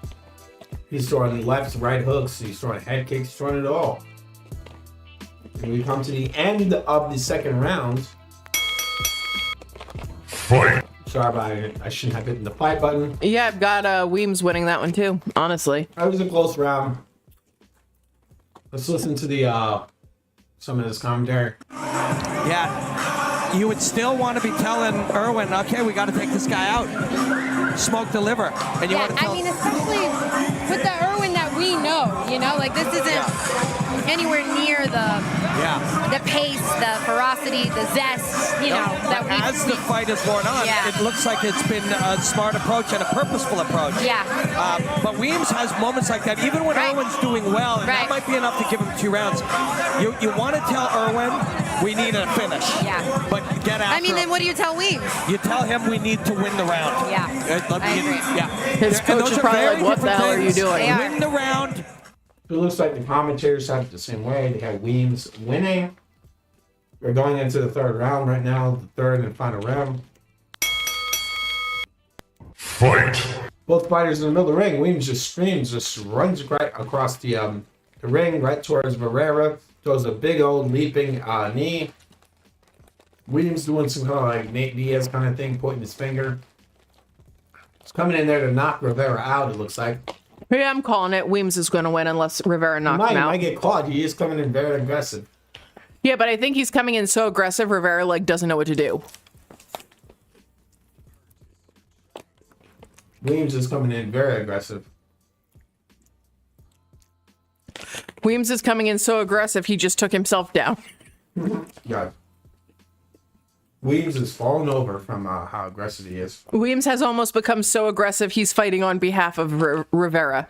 He's throwing lefts, right hooks, he's throwing head kicks, he's throwing it all. And we come to the end of the second round. Fight. Sorry, I shouldn't have hit the fight button. Yeah, I've got Weems winning that one too, honestly. That was a close round. Let's listen to the some of this commentary. Yeah, you would still want to be telling Irwin, okay, we got to take this guy out. Smoke the liver. And you want to tell... I mean, especially with the Irwin that we know, like this isn't anywhere near the pace, the ferocity, the zest, that we as the fight is going on, it looks like it's been a smart approach and a purposeful approach. Yeah. But Weems has moments like that, even when Irwin's doing well, and that might be enough to give him 2 rounds. You want to tell Irwin, we need a finish. Yeah. But get after him. then what do you tell Weems? You tell him we need to win the round. Yeah. I agree. Yeah. His coach is probably like, what the hell are you doing? Win the round. It looks like the commentators have it the same way. They have Weems winning. We're going into the third round right now, the third and final round. Fight. Both fighters in the middle of the ring. Weems just screams, just runs right across the ring, right towards Barrera. Throws a big old leaping knee. Weems doing some kind of like Nate Diaz kind of thing, pointing his finger. He's coming in there to knock Rivera out, it looks like. Yeah, I'm calling it. Weems is going to win unless Rivera knocks him He out. might get caught. He is coming in very aggressive. Yeah, but I think he's coming in so aggressive, Rivera doesn't know what to do. Weems is coming in very aggressive. Weems is coming in so aggressive, he just took himself down. Yeah. Weems is falling over from how aggressive he is. Weems has almost become so aggressive, he's fighting on behalf of Rivera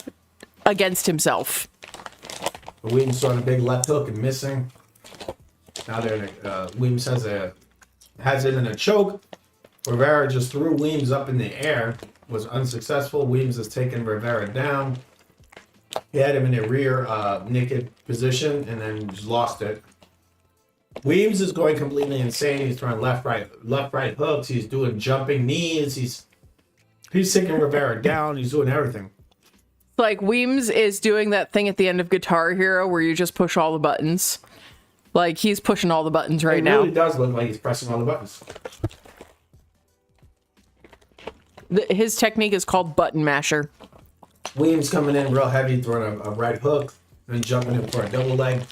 against himself. But Weems throwing a big left hook and missing. Now Weems has it in a choke. Rivera just threw Weems up in the air. Was unsuccessful. Weems has taken Rivera down. He had him in a rear naked position and then just lost it. Weems is going completely insane. He's throwing left, right hooks. He's doing jumping knees. He's taking Rivera down. He's doing everything. Like, Weems is doing that thing at the end of Guitar Hero where you just push all the buttons. Like, he's pushing all the buttons right now. It really does look like he's pressing all the buttons. His technique is called button masher. Weems coming in real heavy, throwing a right hook, and jumping in for a double leg.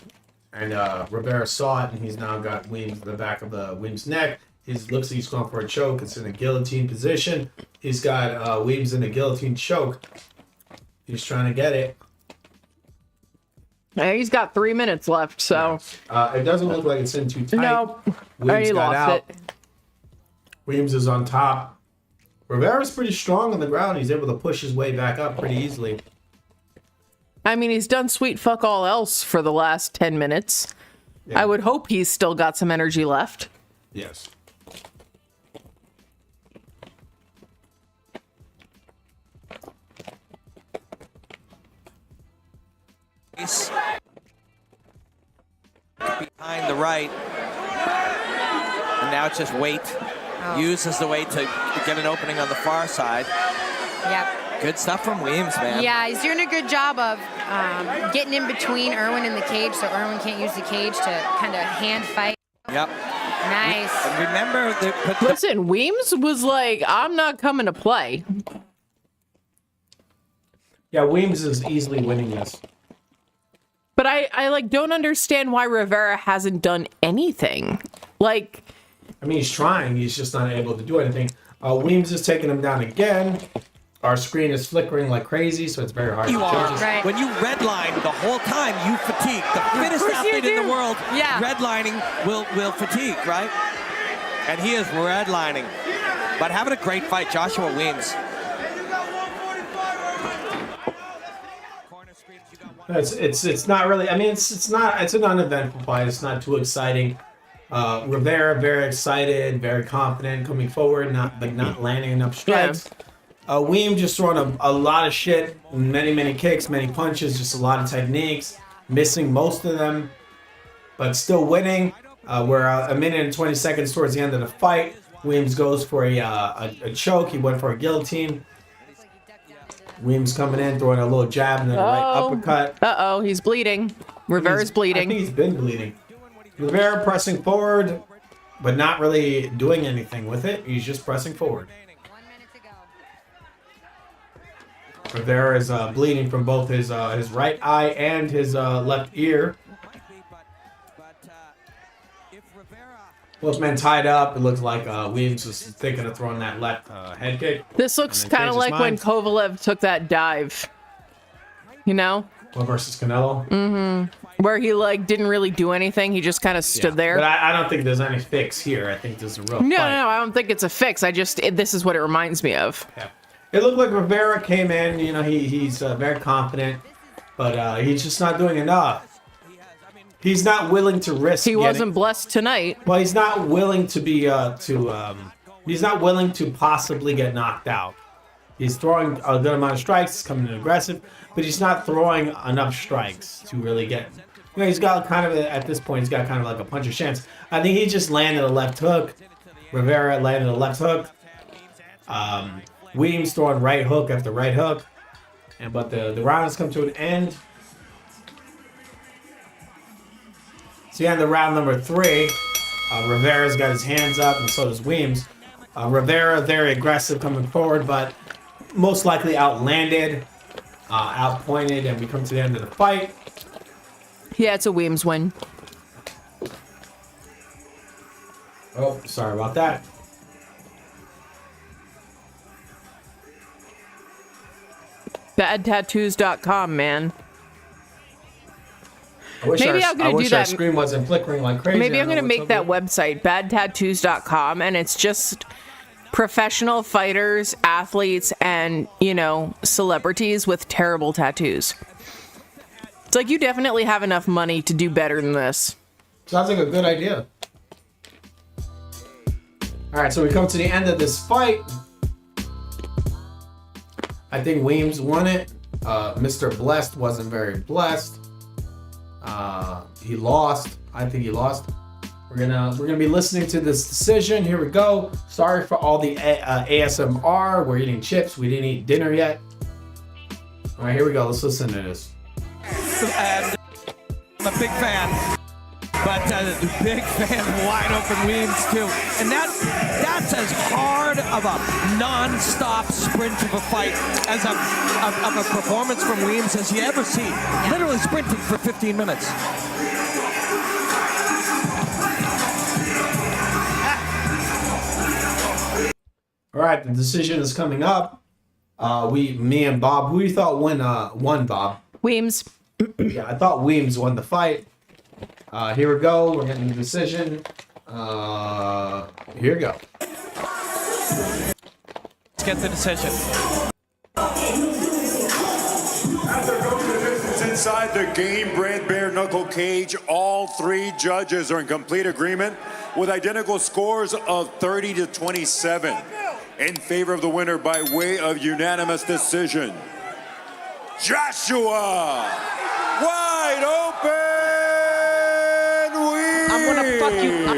And Rivera saw it, and he's now got Weems in the back of the Weems' neck. Looks like he's going for a choke. It's in a guillotine position. He's got Weems in a guillotine choke. He's trying to get it. Yeah, he's got 3 minutes left, so... It doesn't look like it's in too tight. No, Weems he got lost out. it. Weems is on top. Rivera's pretty strong on the ground. He's able to push his way back up pretty easily. I mean, he's done sweet fuck all else for the last 10 minutes. Yeah. I would hope he's still got some energy left. Yes. Behind the right. now it's just weight. Uses the weight to get an opening on the far side. Yep. Good stuff from Weems, man. Yeah, he's doing a good job of getting in between Irwin and the cage, so Irwin can't use the cage to kind of hand fight. Yep. Nice. Remember, Listen, Weems was like, I'm not coming to play. Yeah, Weems is easily winning this. But I like don't understand why Rivera hasn't done anything. Like, I mean, he's trying. He's just not able to do anything. Weems is taking him down again. Our screen is flickering like crazy, so it's very hard to judge. Right. When you redline the whole time, you fatigue. The fittest athlete in the world, redlining will fatigue, right? And he is redlining. But having a great fight, Joshua Weems. It's not really. I mean, it's an uneventful fight. It's not too exciting. Rivera very excited, very confident, coming forward, not landing enough strikes. Weems just throwing a lot of shit, many kicks, many punches, just a lot of techniques, missing most of them, but still winning. We're a minute and 20 seconds towards the end of the fight. Weems goes for a choke. He went for a guillotine. Weems coming in, throwing a little jab and then a right uppercut. Uh-oh, he's bleeding. Rivera's bleeding. I think he's been bleeding. Rivera pressing forward, but not really doing anything with it. He's just pressing forward. Rivera is bleeding from both his right eye and his left ear. Both men tied up. It looks like Weems was thinking of throwing that left head kick. This looks kind of like when Kovalev took that dive. You know? Well, versus Canelo? Mm-hmm. Where he, like, didn't really do anything. He just kind of stood there. But I don't think there's any fix here. I think there's a real No, fight. I don't think it's a fix. This is what it reminds me of. Yeah. It looked like Rivera came in. You know, he's very confident, but he's just not doing enough. He's not willing to risk. He wasn't blessed tonight. Well, he's not willing to be he's not willing to possibly get knocked out. He's throwing a good amount of strikes, he's coming in aggressive, but he's not throwing enough strikes to really get. You know, he's got kind of at this point, he's got kind of like a puncher's chance. I think he just landed a left hook. Rivera landed a left hook. Weems throwing right hook after right hook, but the round has come to an end. So yeah, the round number 3, Rivera's got his hands up, and so does Weems. Rivera very aggressive coming forward, but most likely outlanded, outpointed, and we come to the end of the fight. Yeah, it's a Weems win. Oh, sorry about that. Badtattoos.com, man. I wish Maybe I'm gonna do that. Our screen wasn't flickering like crazy. Maybe I'm gonna make that website, badtattoos.com, and it's just professional fighters, athletes, and, you know, celebrities with terrible tattoos. It's like you definitely have enough money to do better than this. Sounds like a good idea. All right, so we come to the end of this fight. I think Weems won it. Mr. Blessed wasn't very blessed. He lost. I think he lost. We're gonna be listening to this decision. Here we go. Sorry for all the ASMR. We're eating chips. We didn't eat dinner yet. All right, here we go. Let's listen to this. And I'm a big fan, but big fan of wide open Weems too. And that's as hard of a non-stop sprint of a fight as of a performance from Weems as you ever see. Literally sprinting for 15 minutes. All right, the decision is coming up. Me and Bob. Who you thought won, Bob? Weems. Yeah, I thought Weems won the fight. Here we go. We're getting the decision. Here we go. Let's get the decision. After going the distance inside the Gamebred bare-knuckle cage, all 3 judges are in complete agreement with identical scores of 30-27 in favor of the winner by way of unanimous decision. Joshua Wide Open Weems. I'm gonna fuck you up.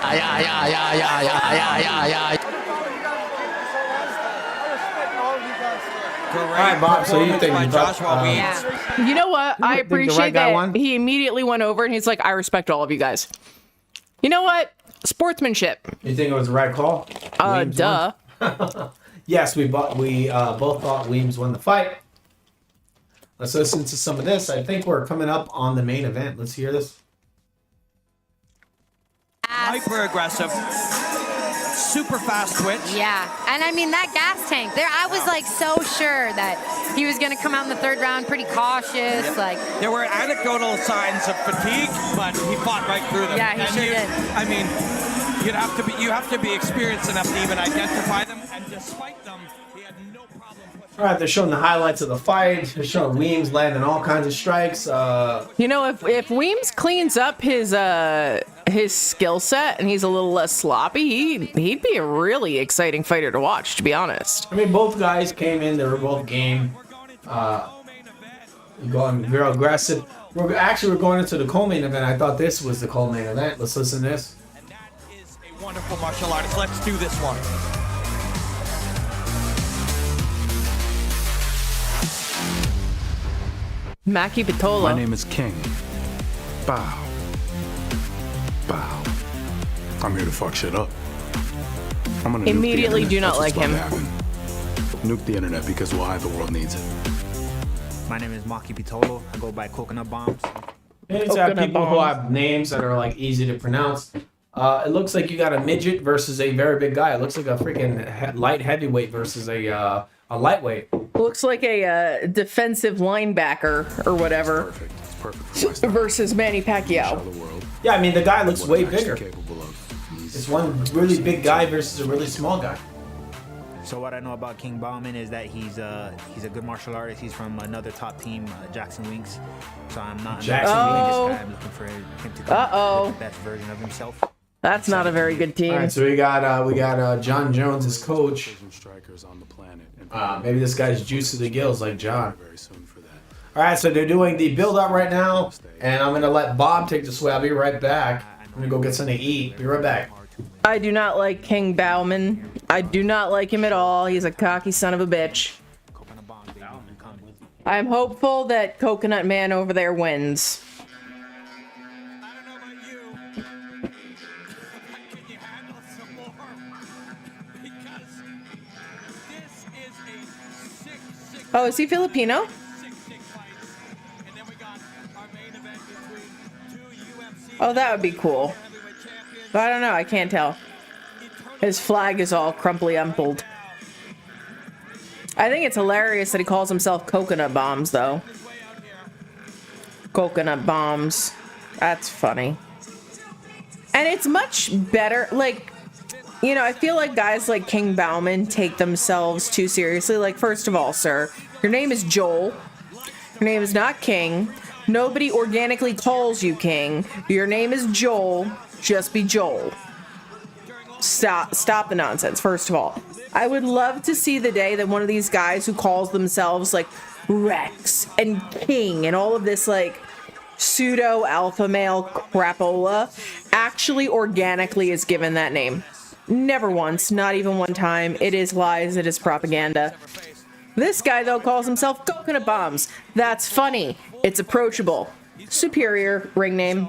All right, Bob. So you think You know what? I think the right appreciate guy that won? he immediately went over and he's like, I respect all of you guys. You know what? Sportsmanship. You think it was the right call? Weems Duh. won? Yes, we both thought Weems won the fight. Let's listen to some of this. I think we're coming up on the main event. Let's hear this. Hyper aggressive, super fast twitch. Yeah, and I mean that gas tank there. I was like so sure that he was going to come out in the third round pretty cautious. Like there were anecdotal signs of fatigue, but he fought right through them. Yeah, he sure did. I mean, you have to be experienced enough to even identify them, and despite them, he had no problem. All right, they're showing the highlights of the fight. They're showing Weems landing all kinds of strikes. You know, if Weems cleans up his skill set and he's a little less sloppy, he'd be a really exciting fighter to watch, to be honest. I mean, both guys came in. They were both game. Going real aggressive. We're going into the co-main event. I thought this was the co-main event. Let's listen to this. And that is a wonderful martial artist. Let's do this one. Maki Pitolo. My name is King. Bow. Bow. I'm here to fuck shit up. I'm gonna Immediately do not like him. Nuke the internet because why? The world needs it. My name is Maki Pitolo. I go by Coconut Bombs. It's have people who have names that are like easy to pronounce. It looks like you got a midget versus a very big guy. It looks like a freaking light heavyweight versus a lightweight. Looks like a defensive linebacker or whatever. Perfect. It's perfect for my versus Manny Pacquiao. Yeah, I mean the guy looks way bigger. It's one really big guy versus a really small guy. So what I know about King Bauman is that he's a good martial artist. He's from another top team, Jackson Winks. So I'm not Jackson Winks. I'm looking for him to come with the best version of himself. That's not a very good team. All right, so we got John Jones as coach. Maybe this guy's juice to the gills like John. All right, so they're doing the build up right now, and I'm gonna let Bob take the sway. I'll be right back. I'm gonna go get something to eat. Be right back. I do not like King Bauman. I do not like him at all. He's a cocky son of a bitch. I'm hopeful that Coconut Man over there wins. Oh, is he Filipino? Oh, that would be cool. But I don't know. I can't tell. His flag is all crumply umpled. I think it's hilarious that he calls himself Coconut Bombs, though. Coconut Bombs. That's funny. And it's much better. Like, you know, I feel like guys like King Bauman take themselves too seriously. Like, first of all, sir, your name is Joel. Your name is not King. Nobody organically calls you King. Your name is Joel. Just be Joel. Stop the nonsense, first of all. I would love to see the day that one of these guys who calls themselves like Rex and King and all of this like pseudo alpha male crapola actually organically is given that name. Never once, not even one time. It is lies, it is propaganda. This guy, though, calls himself Coconut Bombs. That's funny. It's approachable. Superior ring name.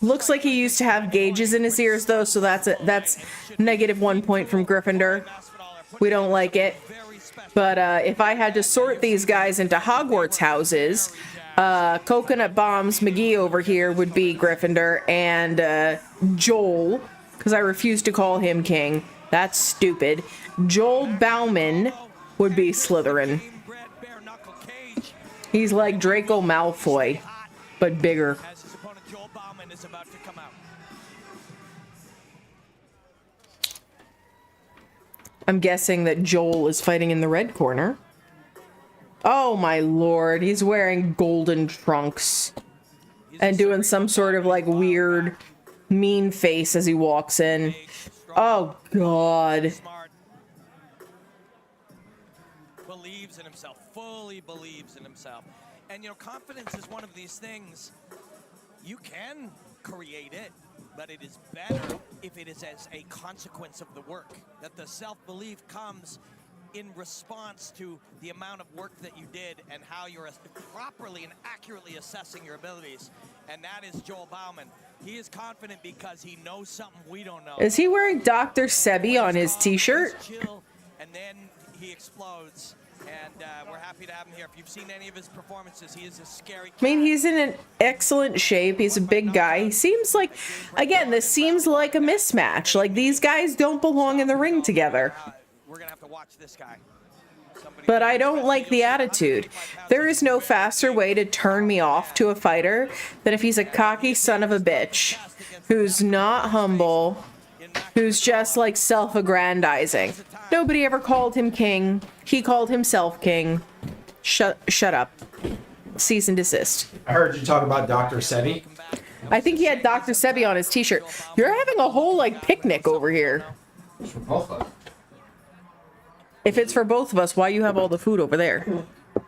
Looks like he used to have gauges in his ears, though, so that's -1 point from Gryffindor. We don't like it. But if I had to sort these guys into Hogwarts houses, Coconut Bombs McGee over here would be Gryffindor, and Joel, because I refuse to call him King. That's stupid. Joel Bauman would be Slytherin. He's like Draco Malfoy, but bigger. I'm guessing that Joel is fighting in the red corner. Oh my lord, he's wearing golden trunks and doing some sort of like weird mean face as he walks in. Oh god. Believes in himself, fully believes in himself. And you know, confidence is one of these things. You can create it, but it is better if it is as a consequence of the work. That the self-belief comes in response to the amount of work that you did and how you're properly and accurately assessing your abilities. And that is Joel Bauman. He is confident because he knows something we don't know. Is he wearing Dr. Sebi on his t-shirt? And then he explodes. And we're happy to have him here. If you've seen any of his performances, he is a scary cat. I mean, he's in an excellent shape. He's a big guy. He seems like, again, this seems like a mismatch. Like, these guys don't belong in the ring together. We're going to have to watch this guy. But I don't like the attitude. There is no faster way to turn me off to a fighter than if he's a cocky son of a bitch who's not humble, who's just like self-aggrandizing. Nobody ever called him king. He called himself king. Shut up. Cease and desist. I heard you talk about Dr. Sebi. I think he had Dr. Sebi on his t-shirt. You're having a whole like picnic over here. If it's for both of us, why you have all the food over there? All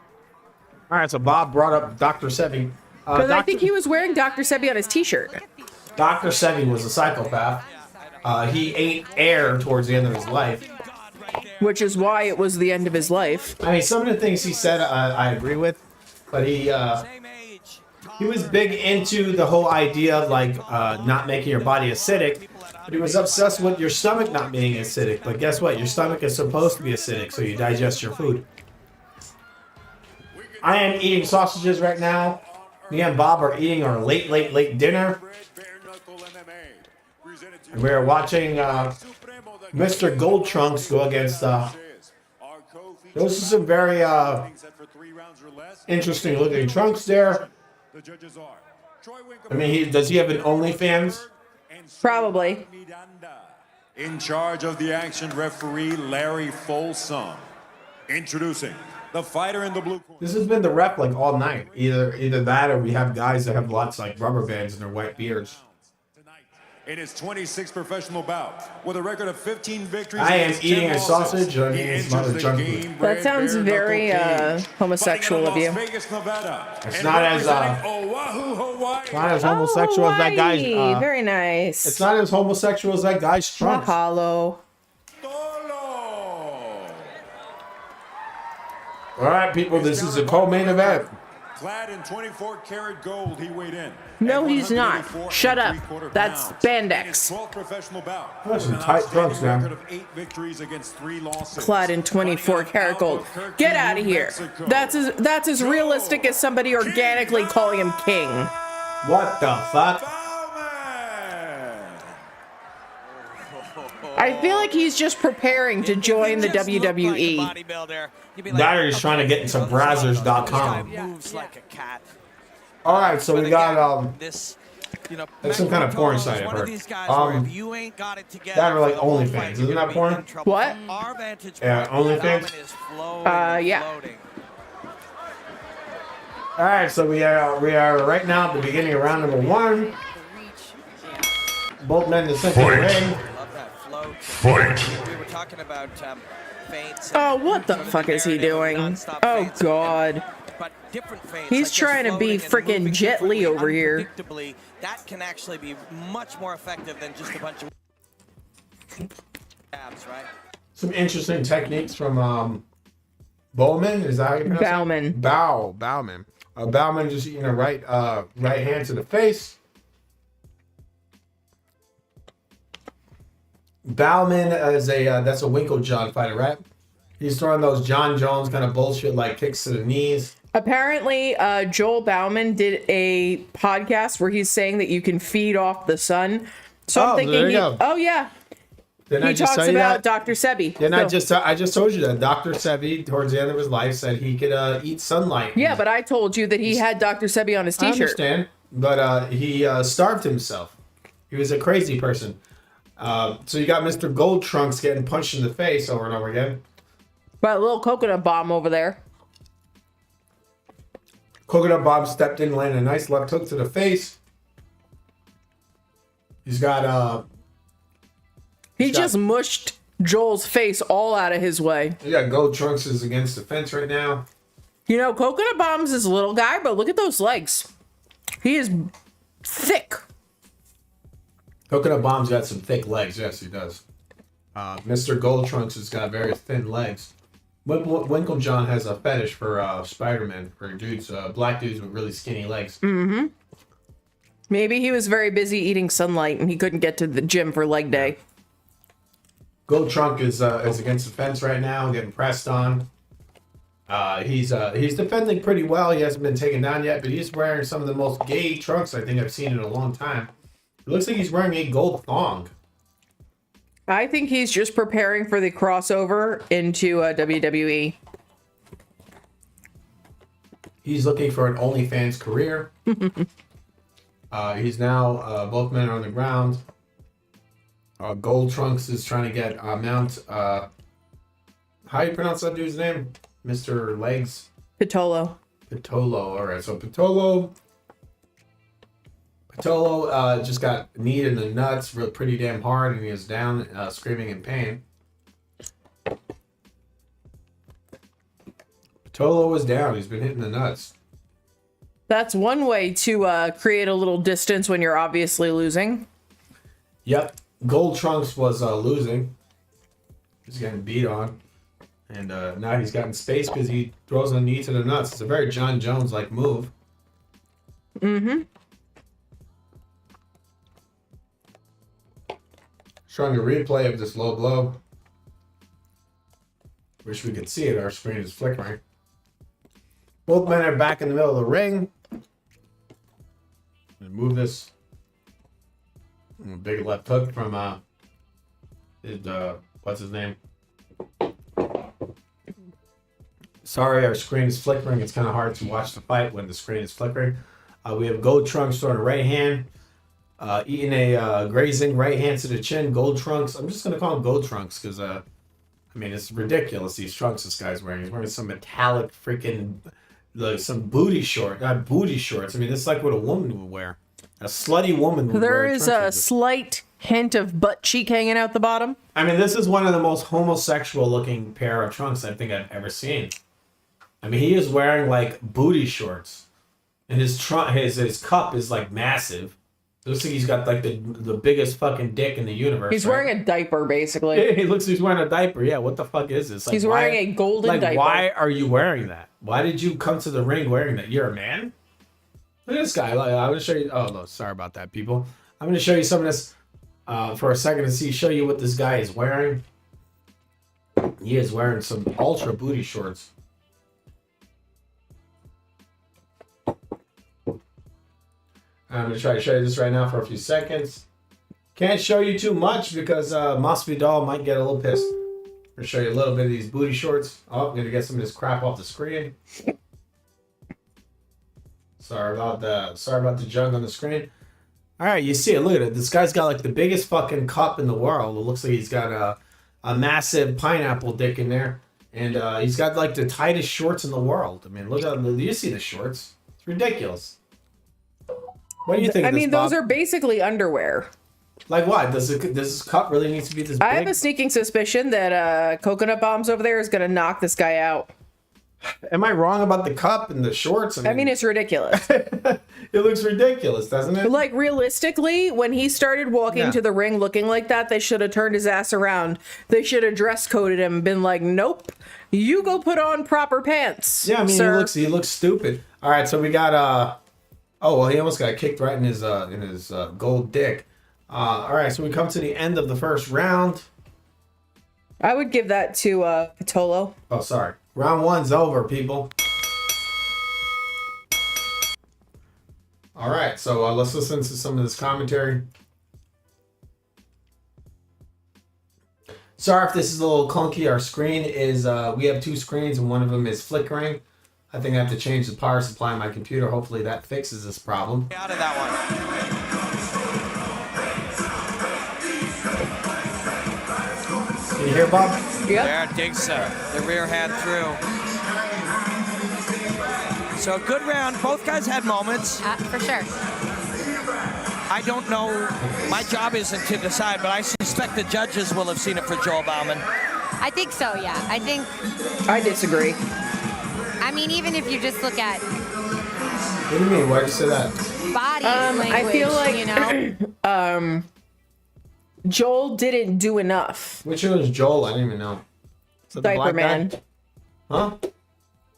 right, so Bob brought up Dr. Sebi. Because I think he was wearing Dr. Sebi on his t-shirt. Dr. Sebi was a psychopath. He ate air towards the end of his life. Which is why it was the end of his life. I mean, some of the things he said I agree with, but he was big into the whole idea of like not making your body acidic. But he was obsessed with your stomach not being acidic. But guess what? Your stomach is supposed to be acidic, so you digest your food. I am eating sausages right now. Me and Bob are eating our late dinner. And we're watching Mr. Gold Trunks go against... those are some very interesting looking trunks there. I mean, does he have an OnlyFans? Probably. In charge of the action, referee Larry Folsom. Introducing the fighter in the blue corner. This has been the rep like all night. Either that or we have guys that have lots like rubber bands in their white beards. In his 26th professional bout, with a record of 15 victories. I am eating a sausage. I'm eating some other junk food. That sounds very homosexual of you. It's not as homosexual as that guy's. Very nice. It's not as homosexual as that guy's trunks. Mahalo. All right, people, this is a co-main event. Clad in 24 karat gold, he weighed in. No, he's not. Shut up. That's spandex. 12th professional bout. That's some tight trunks, man. 8 victories against 3 losses. Clad in 24 karat gold. Get out of here. That's as realistic as somebody organically calling him king. What the fuck? I feel like he's just preparing to join the WWE. That or he's trying to get into Brazzers.com. Moves like a cat. All right, so we got this, that's some kind of porn site I've heard. That or like OnlyFans, isn't that porn? What? Yeah, OnlyFans. Yeah. All right, so we are right now at the beginning of round number 1. Both men in the center of the ring. Fight. We were talking about feints. Oh, what the fuck is he doing? Oh, God. But different feints, He's trying to be freaking Jet Li over here. That can actually be much more effective than just a bunch of abs, right? Some interesting techniques from Bowman. Is that how you pronounce it? Bauman. Bauman. Bauman just eating a right hand to the face. Bauman is that's a Winklejohn fighter, right? He's throwing those John Jones kind of bullshit like kicks to the knees. Apparently, Joel Bauman did a podcast where he's saying that you can feed off the sun. So I'm thinking, yeah. He talks about Dr. Sebi. I just told you that Dr. Sebi, towards the end of his life, said he could eat sunlight. Yeah, but I told you that he had Dr. Sebi on his t-shirt. I understand, but he starved himself. He was a crazy person. So you got Mr. Gold Trunks getting punched in the face over and over again. But a little coconut bomb over there. Coconut bomb stepped in, landed a nice left hook to the face. He's got He just mushed Joel's face all out of his way. You got Gold Trunks is against the fence right now. You know, Coconut Bomb's is a little guy, but look at those legs. He is thick. Coconut Bomb's got some thick legs. Yes, he does. Mr. Gold Trunks has got very thin legs. Winklejohn has a fetish for Spider-Man, for dudes, black dudes with really skinny legs. Mm-hmm. Maybe he was very busy eating sunlight and he couldn't get to the gym for leg day. Gold Trunk is against the fence right now, getting pressed on. He's defending pretty well. He hasn't been taken down yet, but he's wearing some of the most gay trunks I think I've seen in a long time. It looks like he's wearing a gold thong. I think he's just preparing for the crossover into WWE. He's looking for an OnlyFans career. He's now, both men are on the ground. Gold Trunks is trying to get Mount, how do you pronounce that dude's name? Mr. Legs? Pitolo. Pitolo, alright, so Pitolo just got kneed in the nuts pretty damn hard, and he is down, screaming in pain. Pitolo was down. He's been hitting the nuts. That's one way to create a little distance when you're obviously losing. Yep. Gold Trunks was losing. He's getting beat on. And now he's gotten space because he throws a knee to the nuts. It's a very John Jones-like move. Mm-hmm. Showing a replay of this low blow. Wish we could see it. Our screen is flickering. Both men are back in the middle of the ring. And move this. A big left hook from what's his name? Sorry, our screen is flickering. It's kind of hard to watch the fight when the screen is flickering. We have Gold Trunks throwing a right hand. Eating a grazing right hand to the chin. Gold Trunks. I'm just going to call him Gold Trunks because, I mean, it's ridiculous, these trunks this guy's wearing. He's wearing some metallic freaking, like some booty short. Not booty shorts. I mean, this is like what a woman would wear. A slutty woman would wear. There is a slight hint of butt cheek hanging out the bottom. I mean, this is one of the most homosexual looking pair of trunks I think I've ever seen. I mean, he is wearing like booty shorts. And his cup is like massive. It looks like he's got like the biggest fucking dick in the universe. He's wearing a diaper, basically. Yeah, he's wearing a diaper. Yeah, what the fuck is this? Like, he's wearing a golden diaper. Why are you wearing that? Why did you come to the ring wearing that? You're a man? Look at this guy. I'm going to show you. Oh, no, sorry about that, people. I'm going to show you some of this for a second to show you what this guy is wearing. He is wearing some ultra booty shorts. I'm going to try to show you this right now for a few seconds. Can't show you too much because Masvidal might get a little pissed. I'm going to show you a little bit of these booty shorts. Oh, I'm going to get some of this crap off the screen. Sorry about the junk on the screen. All right, you see it. Look at it. This guy's got like the biggest fucking cup in the world. It looks like he's got a massive pineapple dick in there. And he's got like the tightest shorts in the world. I mean, look at you see the shorts. It's ridiculous. What do you think? I mean, those are basically underwear. Like what? Does this cup really need to be this big? I have a sneaking suspicion that Coconut Bombs over there is going to knock this guy out. Am I wrong about the cup and the shorts? I mean it's ridiculous. It looks ridiculous, doesn't it? Like, realistically, when he started walking to the ring looking like that, they should have turned his ass around. They should have dress coded him and been like, nope, you go put on proper pants. Yeah, I mean, sir. he looks stupid. All right, so we got oh, well, he almost got kicked right in his gold dick. All right, so we come to the end of the first round. I would give that to Pitolo. Oh, sorry. Round one's over, people. All right, so let's listen to some of this commentary. Sorry if this is a little clunky. Our screen is, we have two screens and one of them is flickering. I think I have to change the power supply on my computer. Hopefully that fixes this problem. Out of that one. Can you hear, Bob? Yeah. There, digs the rear hand through. So a good round. Both guys had moments. For sure. I don't know. My job isn't to decide, but I suspect the judges will have seen it for Joel Bauman. I think so, yeah. I disagree. I mean, even if you just look at What do you mean? Why did you say that? body language, I feel like, you know? Joel didn't do enough. Which one was Joel? I don't even know. Is that the Diaper black Man. guy? Huh?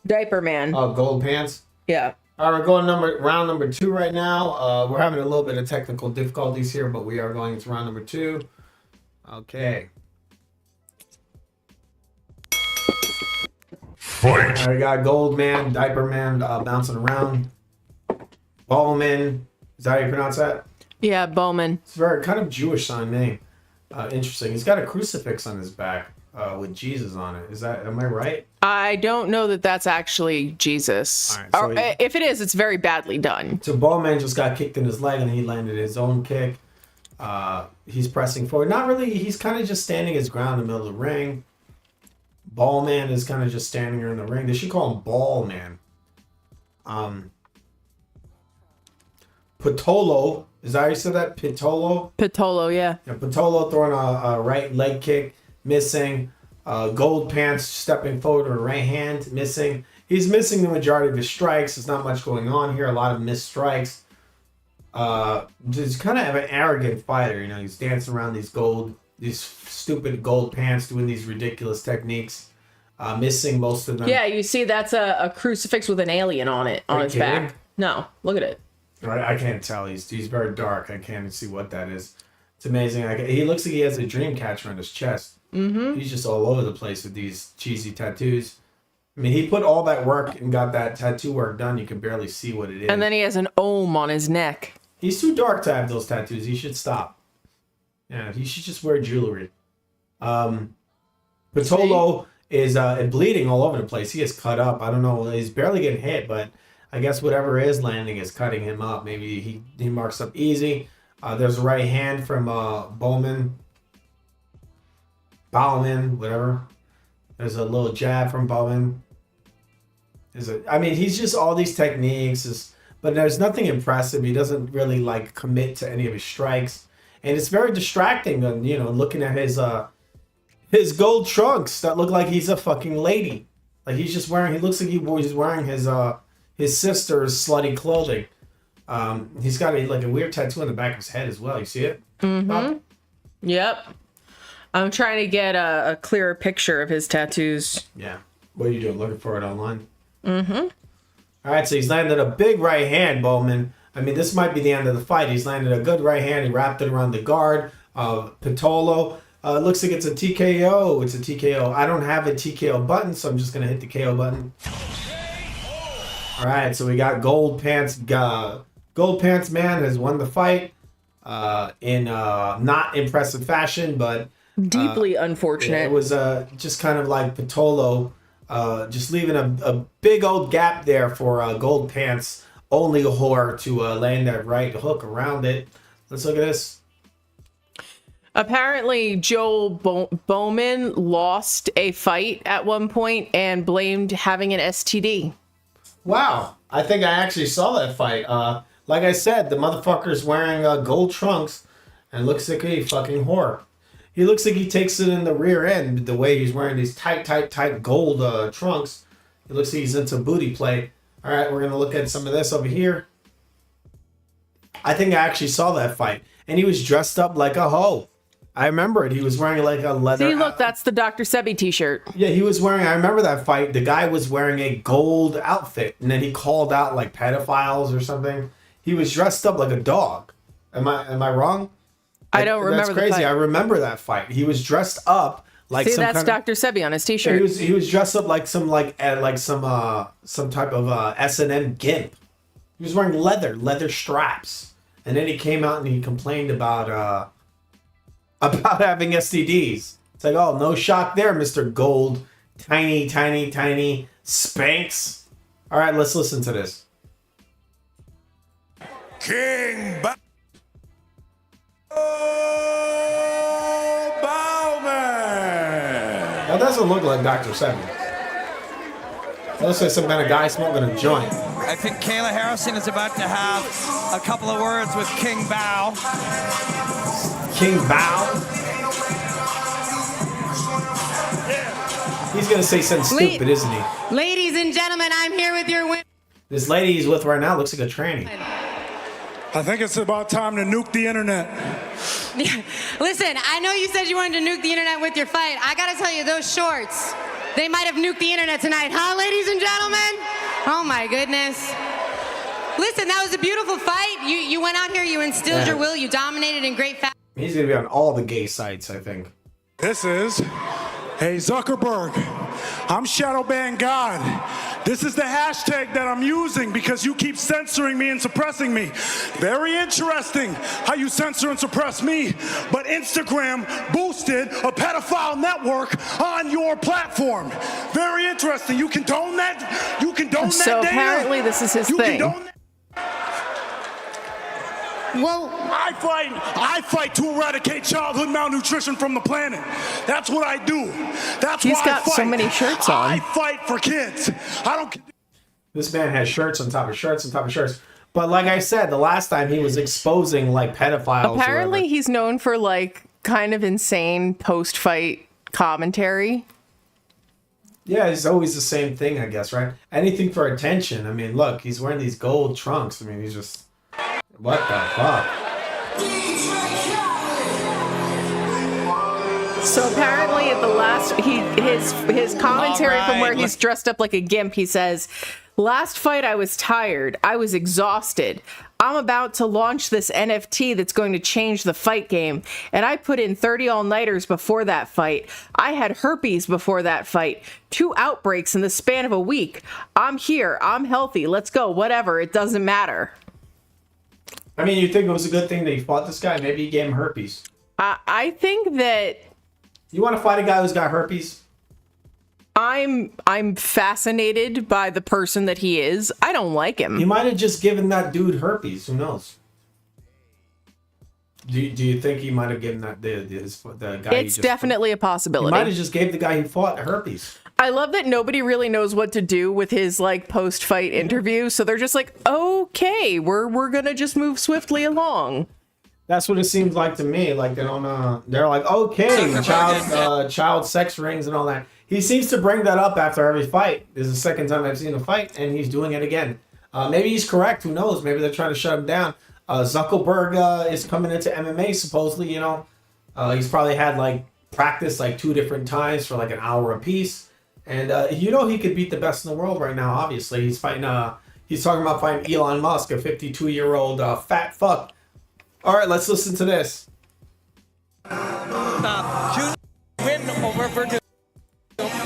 Diaper Man. Oh, gold pants. Yeah. All right, we're going round number 2 right now. We're having a little bit of technical difficulties here, but we are going into round number 2. Okay. Fight. I got Gold Man, Diaper Man bouncing around. Bowman. Is that how you pronounce that? Yeah, Bowman. It's a very kind of Jewish sounding name. Interesting. He's got a crucifix on his back with Jesus on it. Am I right? I don't know that that's actually Jesus. All right, so or if it is, it's very badly done. So Bowman just got kicked in his leg and he landed his own kick. He's pressing forward. Not really. He's kind of just standing his ground in the middle of the ring. Ballman is kind of just standing here in the ring. They should call him Ballman. Patolo. Is that how you said that? Patolo? Patolo, yeah. Yeah, Patolo throwing a right leg kick, missing. Gold Pants stepping forward with a right hand, missing. He's missing the majority of his strikes. There's not much going on here. A lot of missed strikes. Just kind of an arrogant fighter. You know, he's dancing around these stupid Gold Pants, doing these ridiculous techniques. Missing most of them. Yeah, you see that's a crucifix with an alien on it, on its back. No, look at it. Right, I can't tell. He's very dark. I can't see what that is. It's amazing. He looks like he has a dream catcher on his chest. Mm-hmm. He's just all over the place with these cheesy tattoos. I mean, he put all that work and got that tattoo work done. You can barely see what it is. And then he has an ohm on his neck. He's too dark to have those tattoos. He should stop. Yeah, he should just wear jewelry. Patolo is bleeding all over the place. He is cut up. I don't know. He's barely getting hit, but I guess whatever is landing is cutting him up. Maybe he marks up easy. There's a right hand from Bowman, whatever. There's a little jab from Bowman. He's just all these techniques, but there's nothing impressive. He doesn't really commit to any of his strikes, and it's very distracting. Looking at his gold trunks that look like he's a fucking lady. He's just wearing. He looks like he's wearing his sister's slutty clothing. He's got a weird tattoo on the back of his head as well. You see it? Mm-hmm. Yep. I'm trying to get a clearer picture of his tattoos. Yeah. What are you doing? Looking for it online? Mm-hmm. All right, so he's landed a big right hand, Bowman. This might be the end of the fight. He's landed a good right hand. He wrapped it around the guard of Patolo. Looks like it's a TKO. It's a TKO. I don't have a TKO button, so I'm just going to hit the KO button. All right, so we got Gold Pants. Gold Pants Man has won the fight in not impressive fashion, but deeply unfortunate. It was just kind of like Patolo, just leaving a big old gap there for Gold Pants, only a whore to land that right hook around it. Let's look at this. Apparently, Joel Bowman lost a fight at one point and blamed having an STD. Wow. I think I actually saw that fight. Like I said, the motherfucker's wearing gold trunks and looks like a fucking whore. He looks like he takes it in the rear end the way he's wearing these tight gold trunks. It looks like he's into booty play. All right, we're going to look at some of this over here. I think I actually saw that fight. And he was dressed up like a hoe. I remember it. He was wearing a leather... See, look, that's the Dr. Sebi t-shirt. Yeah, he was wearing... I remember that fight. The guy was wearing a gold outfit. And then he called out pedophiles or something. He was dressed up like a dog. Am I wrong? I don't remember. That's crazy. I remember that fight. He was dressed up like. See, that's Dr. Sebi on his t-shirt. He was dressed up like some type of S&M gimp. He was wearing leather straps, and then he came out and he complained about having STDs. It's like, oh, no shock there, Mr. Gold, tiny Spanx. All right, let's listen to this. King Bowman. That doesn't look like Dr. Sebi. That looks like some kind of guy smoking a joint. I think Kayla Harrison is about to have a couple of words with King Bow. King Bow? He's going to say something stupid, isn't he? Ladies and gentlemen, I'm here with your winner. This lady he's with right now looks like a tranny. I think it's about time to nuke the internet. Listen, I know you said you wanted to nuke the internet with your fight. I gotta tell you, those shorts, they might have nuked the internet tonight, huh, ladies and gentlemen? Oh my goodness. Listen, that was a beautiful fight. You went out here, you instilled your will, you dominated in great fashion. He's gonna be on all the gay sites, I think. This is, hey Zuckerberg, I'm Shadowban God. This is the hashtag that I'm using because you keep censoring me and suppressing me. Very interesting how you censor and suppress me, but Instagram boosted a pedophile network on your platform. Very interesting. You condone that? You condone that data? So apparently this is his thing. Well, I fight to eradicate childhood malnutrition from the planet. That's what I do. That's why He's got I fight. so many shirts on. I fight for kids. I don't. This man has shirts on top of shirts on top of shirts. But like I said, the last time he was exposing like pedophiles. Apparently he's known for like kind of insane post-fight commentary. Yeah, it's always the same thing, I guess, right? Anything for attention. I mean, look, he's wearing these gold trunks. I mean, he's just... What the fuck? So apparently at the last, his commentary from where he's dressed up like a gimp, he says, "Last fight I was tired. I was exhausted. I'm about to launch this NFT that's going to change the fight game. And I put in 30 all-nighters before that fight. I had herpes before that fight. 2 outbreaks in the span of a week. I'm here. I'm healthy. Let's go. Whatever. It doesn't matter." I mean, you think it was a good thing that he fought this guy? Maybe he gave him herpes. I think that... You want to fight a guy who's got herpes? I'm fascinated by the person that he is. I don't like him. He might have just given that dude herpes. Who knows? Do you think he might have given that the guy? It's definitely a possibility. He might have just gave the guy who fought herpes. I love that nobody really knows what to do with his like post-fight interview, so they're just like, okay, we're gonna just move swiftly along. That's what it seems like to me. Like they don't. They're like, okay, child sex rings and all that. He seems to bring that up after every fight. This is the second time I've seen a fight, and he's doing it again. Maybe he's correct. Who knows? Maybe they're trying to shut him down. Zuckerberg is coming into MMA supposedly. You know, he's probably had like practice like 2 different times for like an hour apiece. And you know he could beat the best in the world right now. Obviously, he's fighting. He's talking about fighting Elon Musk, a 52-year-old fat fuck. All right, let's listen to this. Junior win over Werdum.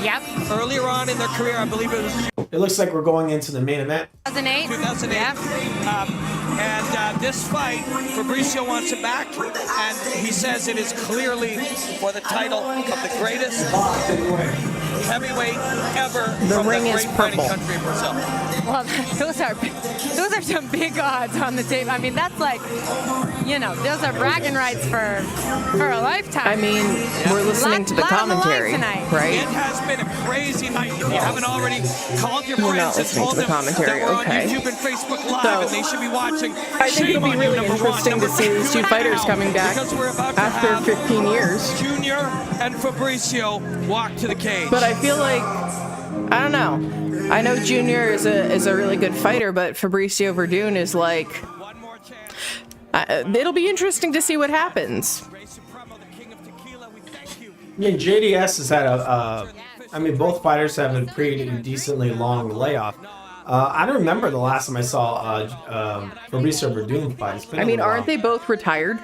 Yep. Earlier on in their career, I believe it was. It looks like we're going into the main event. 2008. 2008. Yep. And this fight, Fabrício wants it back, and he says it is clearly for the title of the greatest heavyweight ever The from ring the is great fighting purple. country of Brazil. Well, those are some big odds on the table. I mean, that's like, you know, those are bragging rights for a lifetime. I mean, we're listening to the commentary, right? It has been a crazy night. If you haven't already called your We're friends not and listening told to the them commentary, that we're okay. on YouTube and Facebook Live So, and they should be watching. I think it'll be really interesting to see these 2 fighters coming back after 15 years. Junior and Fabrício walk to the cage. But I feel like, I don't know. I know Junior is a really good fighter, but Fabrício Werdum is like, it'll be interesting to see what happens. I mean, JDS has had I mean, both fighters have a pretty decently long layoff. I don't remember the last time I saw Fabrício Werdum fight. It's been I mean, a while. aren't they both retired?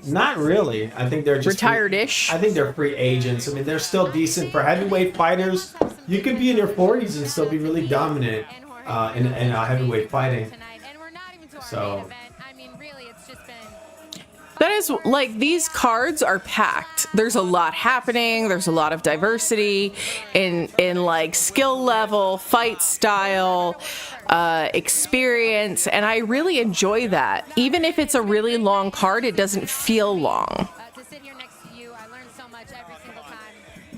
Not really. I think they're just retired-ish. I think they're free agents. I mean, they're still decent for heavyweight fighters. You could be in your 40s and still be really dominant in heavyweight fighting. So. That is, like, these cards are packed. There's a lot happening. There's a lot of diversity in like, skill level, fight style, experience, and I really enjoy that. Even if it's a really long card, it doesn't feel long.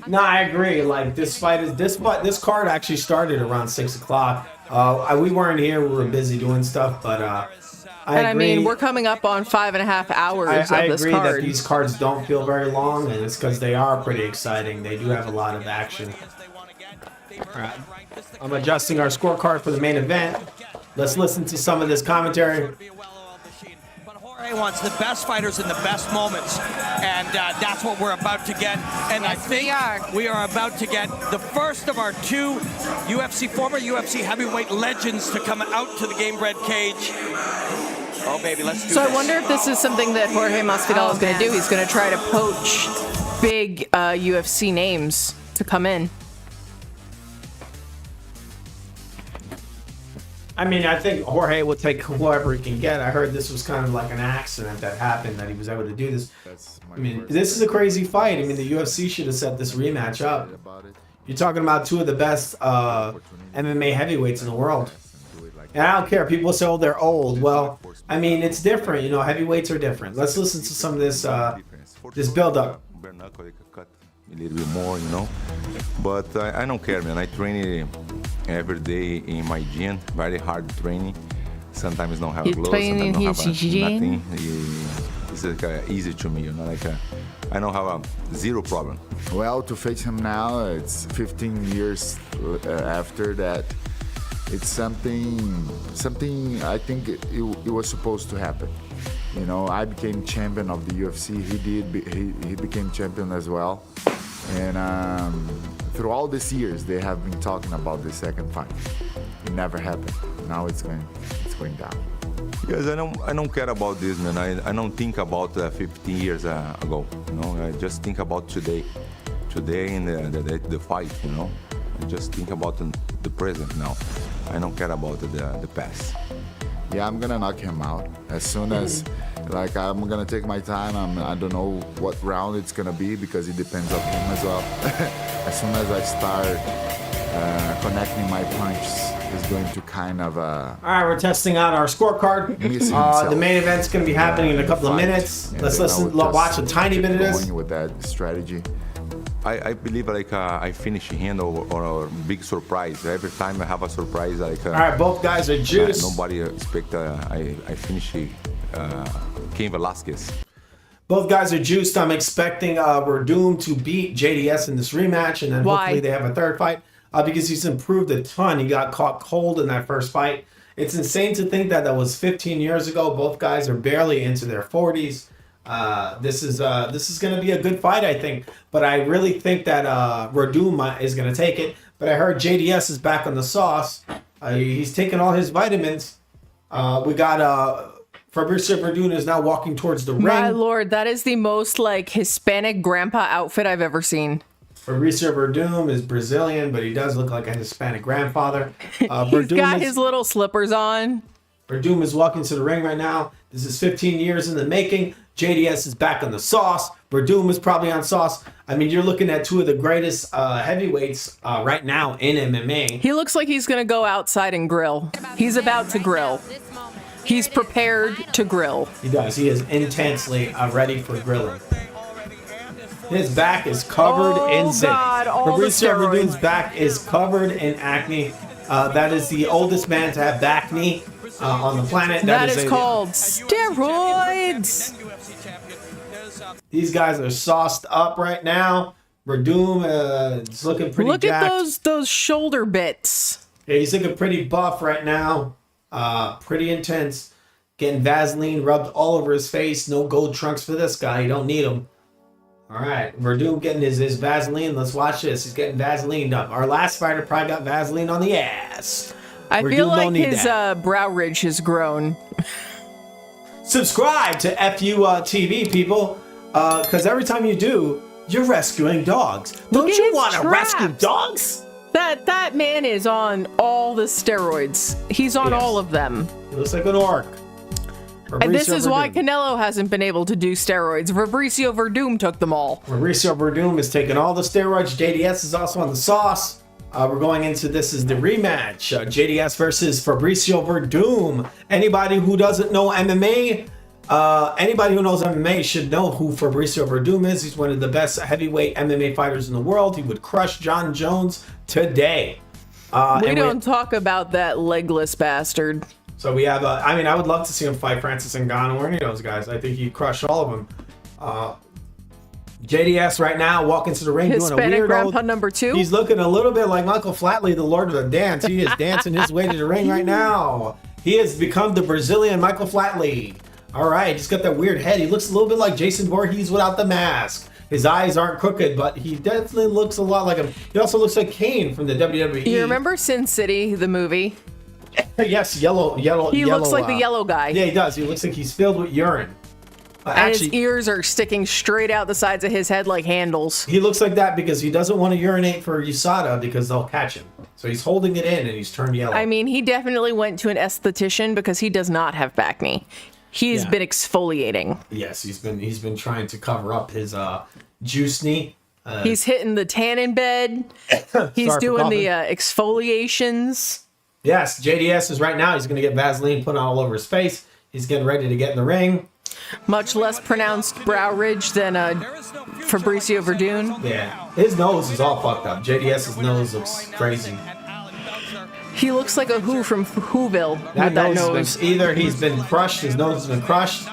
No, I agree. Like, this card actually started around 6 o'clock. We weren't here. We were busy doing stuff, but I mean, we're coming up on 5.5 hours of this card. I agree that these cards don't feel very long, and it's because they are pretty exciting. They do have a lot of action. All right. I'm adjusting our scorecard for the main event. Let's listen to some of this commentary. Jorge wants the best fighters in the best moments, and that's what we're about to get. And I think we are about to get the first of our two former UFC heavyweight legends to come out to the Gamebred cage. Oh, baby, let's do this. So I wonder if this is something that Jorge Masvidal is going to do. He's going to try to poach big UFC names to come in. I mean, I think Jorge will take whoever he can get. I heard this was kind of like an accident that happened, that he was able to do this. I mean, this is a crazy fight. I mean, the UFC should have set this rematch up. You're talking about two of the best MMA heavyweights in the world. And I don't care. People say, oh, they're old. Well, I mean, it's different. You know, heavyweights are different. Let's listen to some of this this build-up. Bareknuckle cut a little bit more, you know. But I don't care, man. I train every day in my gym. Very hard training. Sometimes don't have gloves. Sometimes don't have nothing. It's like, easy to me, you know. Like I don't have zero problem. Well, to face him now, it's 15 years after that. It's something I think it was supposed to happen. You know, I became champion of the UFC. He became champion as well. And through all these years, they have been talking about the second fight. It never happened. Now it's going down. Because I don't care about this, man. I don't think about 15 years ago. You know, I just think about today and the fight. You know, I just think about the present now. I don't care about the past. Yeah, I'm gonna knock him out as soon as, like, I'm gonna take my time. I don't know what round it's gonna be because it depends on him as well. As soon as I start connecting my punches, it's going to kind of. All right, we're testing out our scorecard. The main event's gonna be happening in a couple of minutes. Let's watch a tiny bit of this. Going with that strategy. I believe like I finish him or a big surprise. Every time I have a surprise, like all right, both guys are juiced. Nobody expect I finish Cain Velasquez. Both guys are juiced. I'm expecting Werdum to beat JDS in this rematch, and then hopefully they have a third fight because he's improved a ton. He got caught cold in that first fight. It's insane to think that was 15 years ago. Both guys are barely into their 40s. This is going to be a good fight, I think. But I really think that Werdum is going to take it. But I heard JDS is back on the sauce. He's taking all his vitamins. We got Fabrício Werdum is now walking towards the ring. My lord, that is the most like Hispanic grandpa outfit I've ever seen. Fabrício Werdum is Brazilian, but he does look like a Hispanic grandfather. He's got his little slippers on. Werdum is walking to the ring right now. This is 15 years in the making. JDS is back on the sauce. Werdum is probably on sauce. I mean, you're looking at two of the greatest heavyweights right now in MMA. He looks like he's going to go outside and grill. He's about to grill. He's prepared to grill. He does. He is intensely ready for grilling. His back is covered in zinc. Fabrício Werdum's back is covered in acne. That is the oldest man to have back knee on the planet. That is called steroids. These guys are sauced up right now. Werdum is looking pretty jacked. Look at those shoulder bits. Yeah, he's looking pretty buff right now. Pretty intense. Getting Vaseline rubbed all over his face. No gold trunks for this guy. You don't need them. All right, Werdum getting his Vaseline. Let's watch this. He's getting Vaseline up. Our last fighter probably got Vaseline on the ass. I feel like his brow ridge has grown. Subscribe to FU TV, people, because every time you do, you're rescuing dogs. Don't you want to rescue dogs? That man is on all the steroids. He's on all of them. He looks like an orc. And this is why Canelo hasn't been able to do steroids. Fabrício Werdum took them all. Fabrício Werdum is taking all the steroids. JDS is also on the sauce. We're going into this is the rematch. JDS versus Fabrício Werdum. Anybody who doesn't know MMA, anybody who knows MMA should know who Fabrício Werdum is. He's one of the best heavyweight MMA fighters in the world. He would crush John Jones today. We don't talk about that legless bastard. So we have, I mean, I would love to see him fight Francis Ngannou or any of those guys. I think he'd crush all of them. JDS right now walking to the ring doing a weird grandpa number 2. He's looking a little bit like Michael Flatley, the Lord of the Dance. He is dancing his way to the ring right now. He has become the Brazilian Michael Flatley. All right, he's got that weird head. He looks a little bit like Jason Voorhees without the mask. His eyes aren't crooked, but he definitely looks a lot like him. He also looks like Kane from the WWE. You remember Sin City, the movie? Yes, yellow. He looks like the yellow guy. Yeah, he does. He looks like he's filled with urine. And his ears are sticking straight out the sides of his head like handles. He looks like that because he doesn't want to urinate for USADA because they'll catch him. So he's holding it in and he's turned yellow. I mean, he definitely went to an esthetician because he does not have back knee. He's been exfoliating. Yes, he's been trying to cover up his juice knee. He's hitting the tanning bed. He's doing the exfoliations. Yes, JDS is right now. He's going to get Vaseline put all over his face. He's getting ready to get in the ring. Much less pronounced brow ridge than Fabrício Werdum. Yeah, his nose is all fucked up. JDS's nose looks crazy. He looks like a Who from Whoville with that nose. Either he's been crushed, his nose has been crushed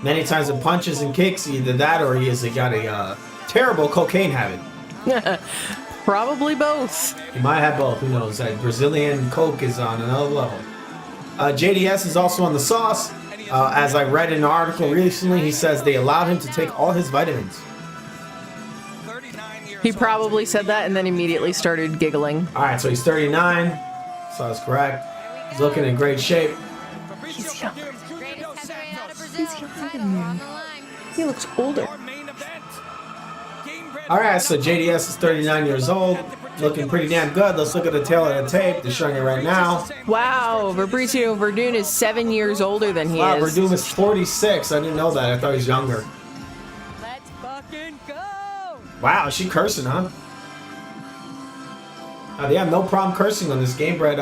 many times with punches and kicks, either that or he has got a terrible cocaine habit. Probably both. He might have both, who knows. That Brazilian coke is on another level. JDS is also on the sauce. As I read in an article recently, he says they allowed him to take all his vitamins. He probably said that and then immediately started giggling. All right, so he's 39. So that's correct. He's looking in great shape. He's young. He's younger than me. He looks older. All right, so JDS is 39 years old. Looking pretty damn good. Let's look at the tail of the tape. They're showing it right now. Wow, Fabrício Werdum is 7 years older than he wow, is. Werdum is 46. I didn't know that. I thought he was younger. Let's fucking go! Wow, is she cursing, huh? They have no problem cursing on this Gamebred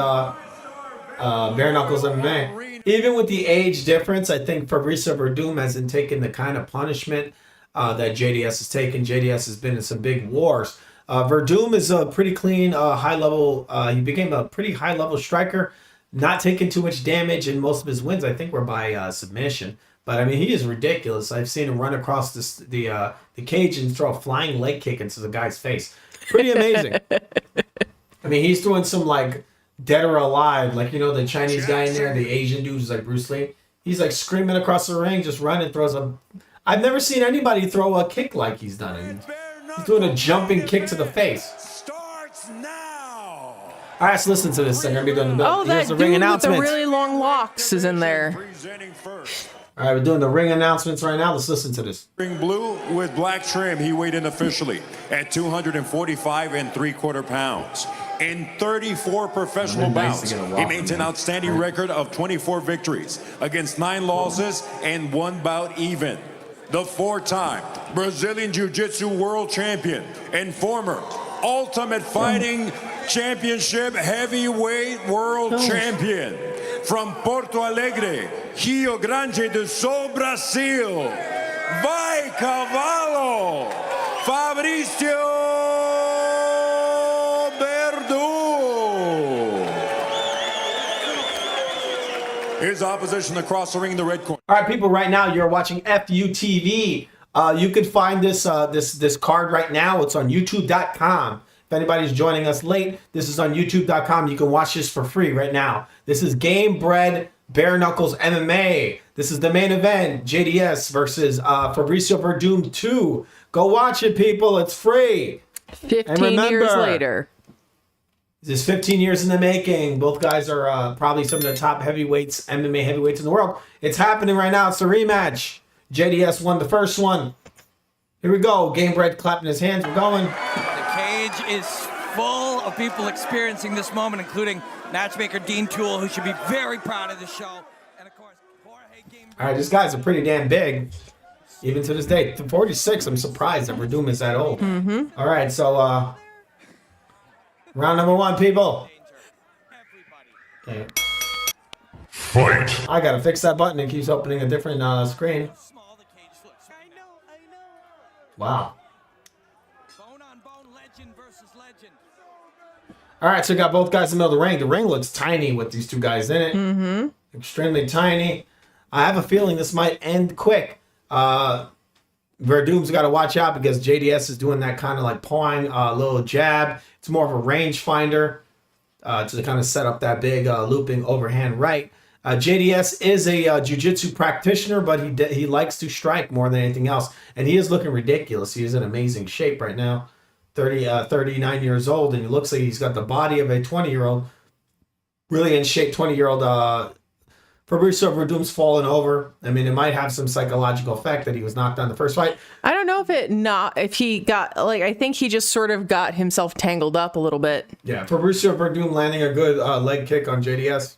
Bareknuckle MMA. Even with the age difference, I think Fabrício Werdum hasn't taken the kind of punishment that JDS has taken. JDS has been in some big wars. Werdum is a pretty clean, high-level. He became a pretty high-level striker, not taking too much damage, and most of his wins, I think, were by submission. But I mean, he is ridiculous. I've seen him run across the cage and throw a flying leg kick into the guy's face. Pretty amazing. I mean, he's throwing some like dead or alive, like the Chinese guy in there, the Asian dude who's like Bruce Lee. He's like screaming across the ring, just running, throws a. I've never seen anybody throw a kick like he's done it. He's doing a jumping kick to the face. Starts now. All right, let's listen to this. I'm gonna be doing the that the ring dude with the announcements. really long locks is in there. All right, we're doing the ring announcements right now. Let's listen to this. Ring blue with black trim. He weighed in officially at 245 3/4 pounds. In 34 professional bouts, he maintained an outstanding record of 24 victories against 9 losses and 1 bout even. The 4-time Brazilian Jiu-Jitsu world champion and former Ultimate Fighting Championship heavyweight world champion from Porto Alegre, Rio Grande do Sul, Brasil. Vai cavalo, Fabrício Werdum. His opposition across the ring in the red corner. All right, people, right now you're watching FUTV. You can find this this card right now. It's on YouTube.com. If anybody's joining us late, this is on YouTube.com. You can watch this for free right now. This is Gamebred Bareknuckles MMA. This is the main event, JDS versus Fabrício Werdum 2. Go watch it, people. It's free. 15 years later. This is 15 years in the making. Both guys are probably some of the top heavyweights, MMA heavyweights in the world. It's happening right now. It's a rematch. JDS won the first one. Here we go. Gamebred clapping his hands. We're going. The cage is full of people experiencing this moment, including matchmaker Dean Toole, who should be very proud of the show. And of course, Jorge Gamebred. All right, these guys are pretty damn big. Even to this day. 46, I'm surprised that Werdum is that old. Mm-hmm. All right, so round number 1, people. Okay. Fight. I gotta fix that button. It keeps opening a different screen. Wow. All right, so we got both guys in the middle of the ring. The ring looks tiny with these 2 guys in it. Mm-hmm. Extremely tiny. I have a feeling this might end quick. Werdum's got to watch out because JDS is doing that kind of like pawing little jab. It's more of a range finder to kind of set up that big looping overhand right. JDS is a jiu-jitsu practitioner, but he likes to strike more than anything else. And he is looking ridiculous. He is in amazing shape right now. 39 years old, and he looks like he's got the body of a 20-year-old. Really in shape 20-year-old. Fabrício Werdum's fallen over. I mean, it might have some psychological effect that he was knocked down the first fight. I don't know if he got, like, I think he just sort of got himself tangled up a little bit. Yeah, Fabrício Werdum landing a good leg kick on JDS.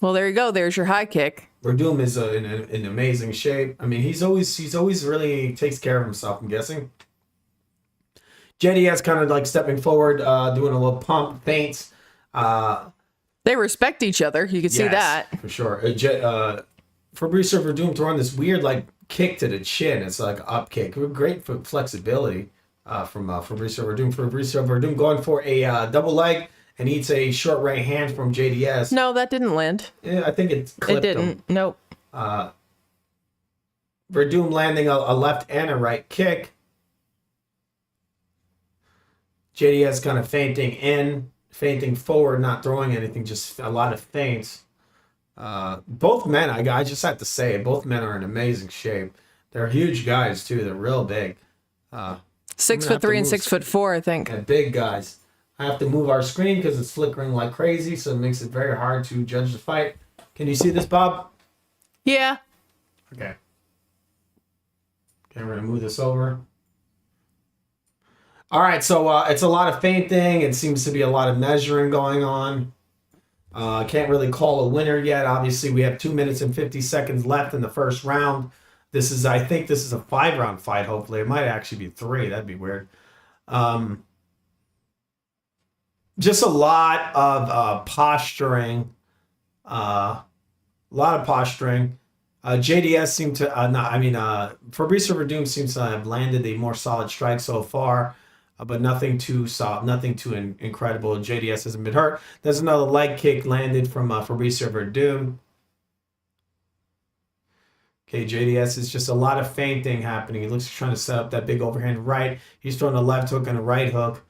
Well, there you go. There's your high kick. Werdum is in amazing shape. I mean, he's always really takes care of himself, I'm guessing. JDS kind of like stepping forward, doing a little pump, feints. They respect each other. You can see that. For sure. Fabrício Werdum throwing this weird like kick to the chin. It's like up kick. Great for flexibility from Fabrício Werdum. Fabrício Werdum going for a double leg and eats a short right hand from JDS. No, that didn't land. Yeah, I think it clipped It didn't. him. Nope. Werdum landing a left and a right kick. JDS kind of feinting forward, not throwing anything, just a lot of feints. Both men, I just have to say, both men are in amazing shape. They're huge guys, too. They're real big. 6'3" and 6'4", I think. Yeah, big guys. I have to move our screen because it's flickering like crazy, so it makes it very hard to judge the fight. Can you see this, Bob? Yeah. Okay. Okay, we're going to move this over. All right, so it's a lot of feinting. It seems to be a lot of measuring going on. Can't really call a winner yet. Obviously, we have 2 minutes and 50 seconds left in the first round. I think this is a 5-round fight, hopefully. It might actually be 3. That'd be weird. Just a lot of posturing. JDS seemed to, Fabrício Werdum seems to have landed a more solid strike so far. But nothing too soft, nothing too incredible. JDS hasn't been hurt. There's another leg kick landed from Fabrício Werdum. Okay, JDS is just a lot of feinting happening. He looks like he's trying to set up that big overhand right. He's throwing a left hook and a right hook.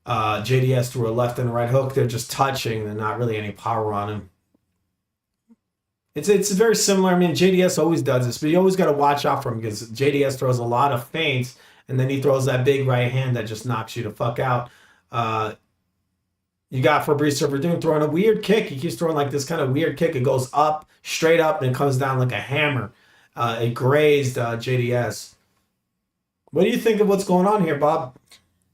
JDS threw a left and a right hook. They're just touching. There's not really any power on him. It's very similar. I mean, JDS always does this, but you always got to watch out for him because JDS throws a lot of feints, and then he throws that big right hand that just knocks you the fuck out. You got Fabrício Werdum throwing a weird kick. He keeps throwing like this kind of weird kick. It goes up, straight up, and it comes down like a hammer. It grazed JDS. What do you think of what's going on here, Bob?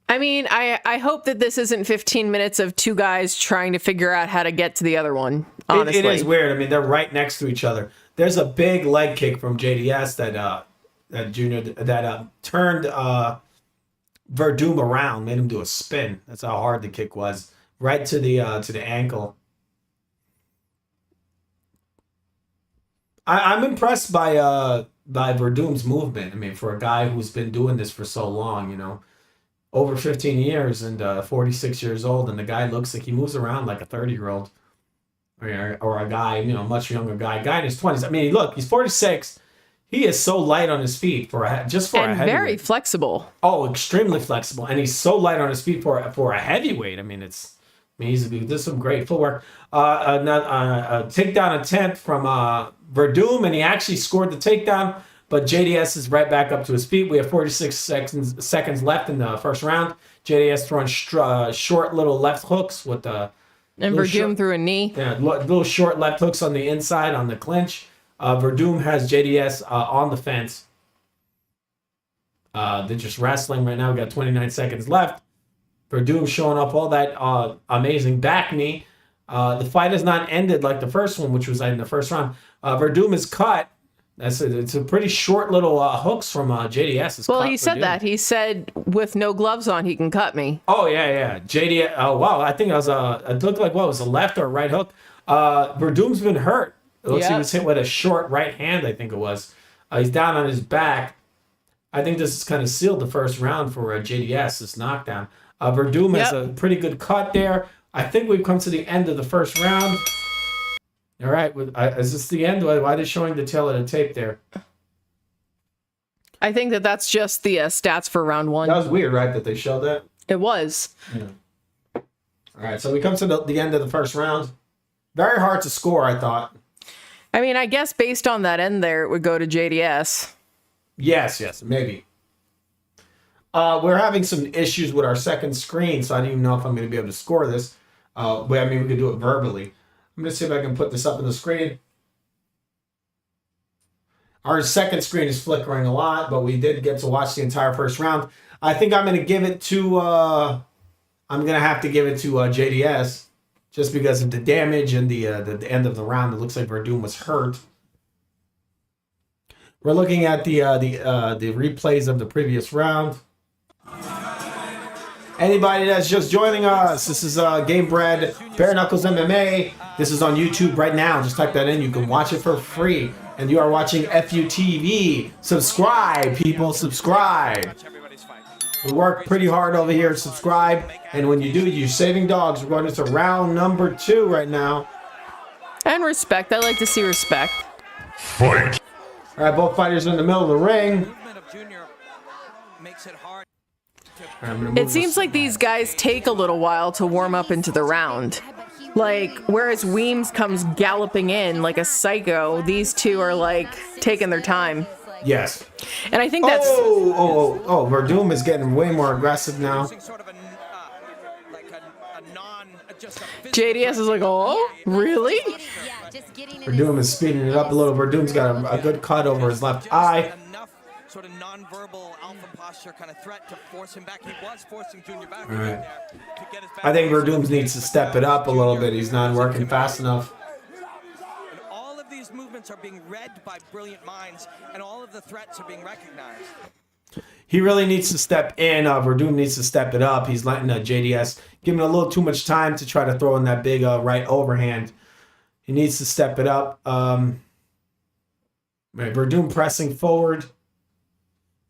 I mean, I hope that this isn't 15 minutes of two guys trying to figure out how to get to the other one, honestly. It is weird. I mean, they're right next to each other. There's a big leg kick from JDS that turned Werdum around, made him do a spin. That's how hard the kick was. Right to the ankle. I'm impressed by Werdum's movement. I mean, for a guy who's been doing this for so long, you know. Over 15 years and 46 years old, and the guy looks like he moves around like a 30-year-old or a guy, you know, much younger guy in his 20s. I mean, look, he's 46. He is so light on his feet for a heavyweight. Very flexible. Oh, extremely flexible, and he's so light on his feet for a heavyweight. I mean, he does some great footwork. A takedown attempt from Werdum, and he actually scored the takedown. But JDS is right back up to his feet. We have 46 seconds left in the first round. JDS throwing short little left hooks with the... And Werdum threw a knee. Yeah, little short left hooks on the inside on the clinch. Werdum has JDS on the fence. They're just wrestling right now. We got 29 seconds left. Werdum showing off all that amazing back knee. The fight has not ended like the first one, which was in the first round. Werdum is cut. It's a pretty short little hooks from JDS. Well, he said that. He said with no gloves on, he can cut me. Oh, yeah. JDS, oh, wow. I think it looked like, was a left or a right hook? Werdum's been hurt. It looks like he was hit with a short right hand, I think it was. He's down on his back. I think this has kind of sealed the first round for JDS, this knockdown. Werdum has a pretty good cut there. I think we've come to the end of the first round. All right, is this the end? Why are they showing the tail of the tape there? I think that's just the stats for round one. That was weird, right, that they showed that? It was. Yeah. All right, so we come to the end of the first round. Very hard to score, I thought. I mean, I guess based on that end there, it would go to JDS. Yes, maybe. We're having some issues with our second screen, so I don't even know if I'm going to be able to score this. But I mean, we can do it verbally. I'm going to see if I can put this up on the screen. Our second screen is flickering a lot, but we did get to watch the entire first round. I think I'm going to give it to... I'm going to have to give it to JDS just because of the damage and the end of the round. It looks like Werdum was hurt. We're looking at the replays of the previous round. Anybody that's just joining us, this is Gamebred Bareknuckle MMA. This is on YouTube right now. Just type that in. You can watch it for free. And you are watching FUTV. Subscribe, people. Subscribe. We work pretty hard over here. Subscribe. And when you do, you're saving dogs. We're going into round number 2 right now. And respect. I like to see respect. Fight. All right, both fighters are in the middle of the ring. It seems like these guys take a little while to warm up into the round. Like, whereas Weems comes galloping in like a psycho, these two are like taking their time. Yes. And I think that's... Werdum is getting way more aggressive now. JDS is like, oh, really? Werdum is speeding it up a little. Werdum's got a good cut over his left eye. Sort of non-verbal alpha posture kind of threat to force him back. He was forcing Junior back. Right. I think Werdum needs to step it up a little bit. He's not working fast enough. And all of these movements are being read by brilliant minds, and all of the threats are being recognized. He really needs to step in. Werdum needs to step it up. He's letting JDS give him a little too much time to try to throw in that big right overhand. He needs to step it up. Werdum pressing forward.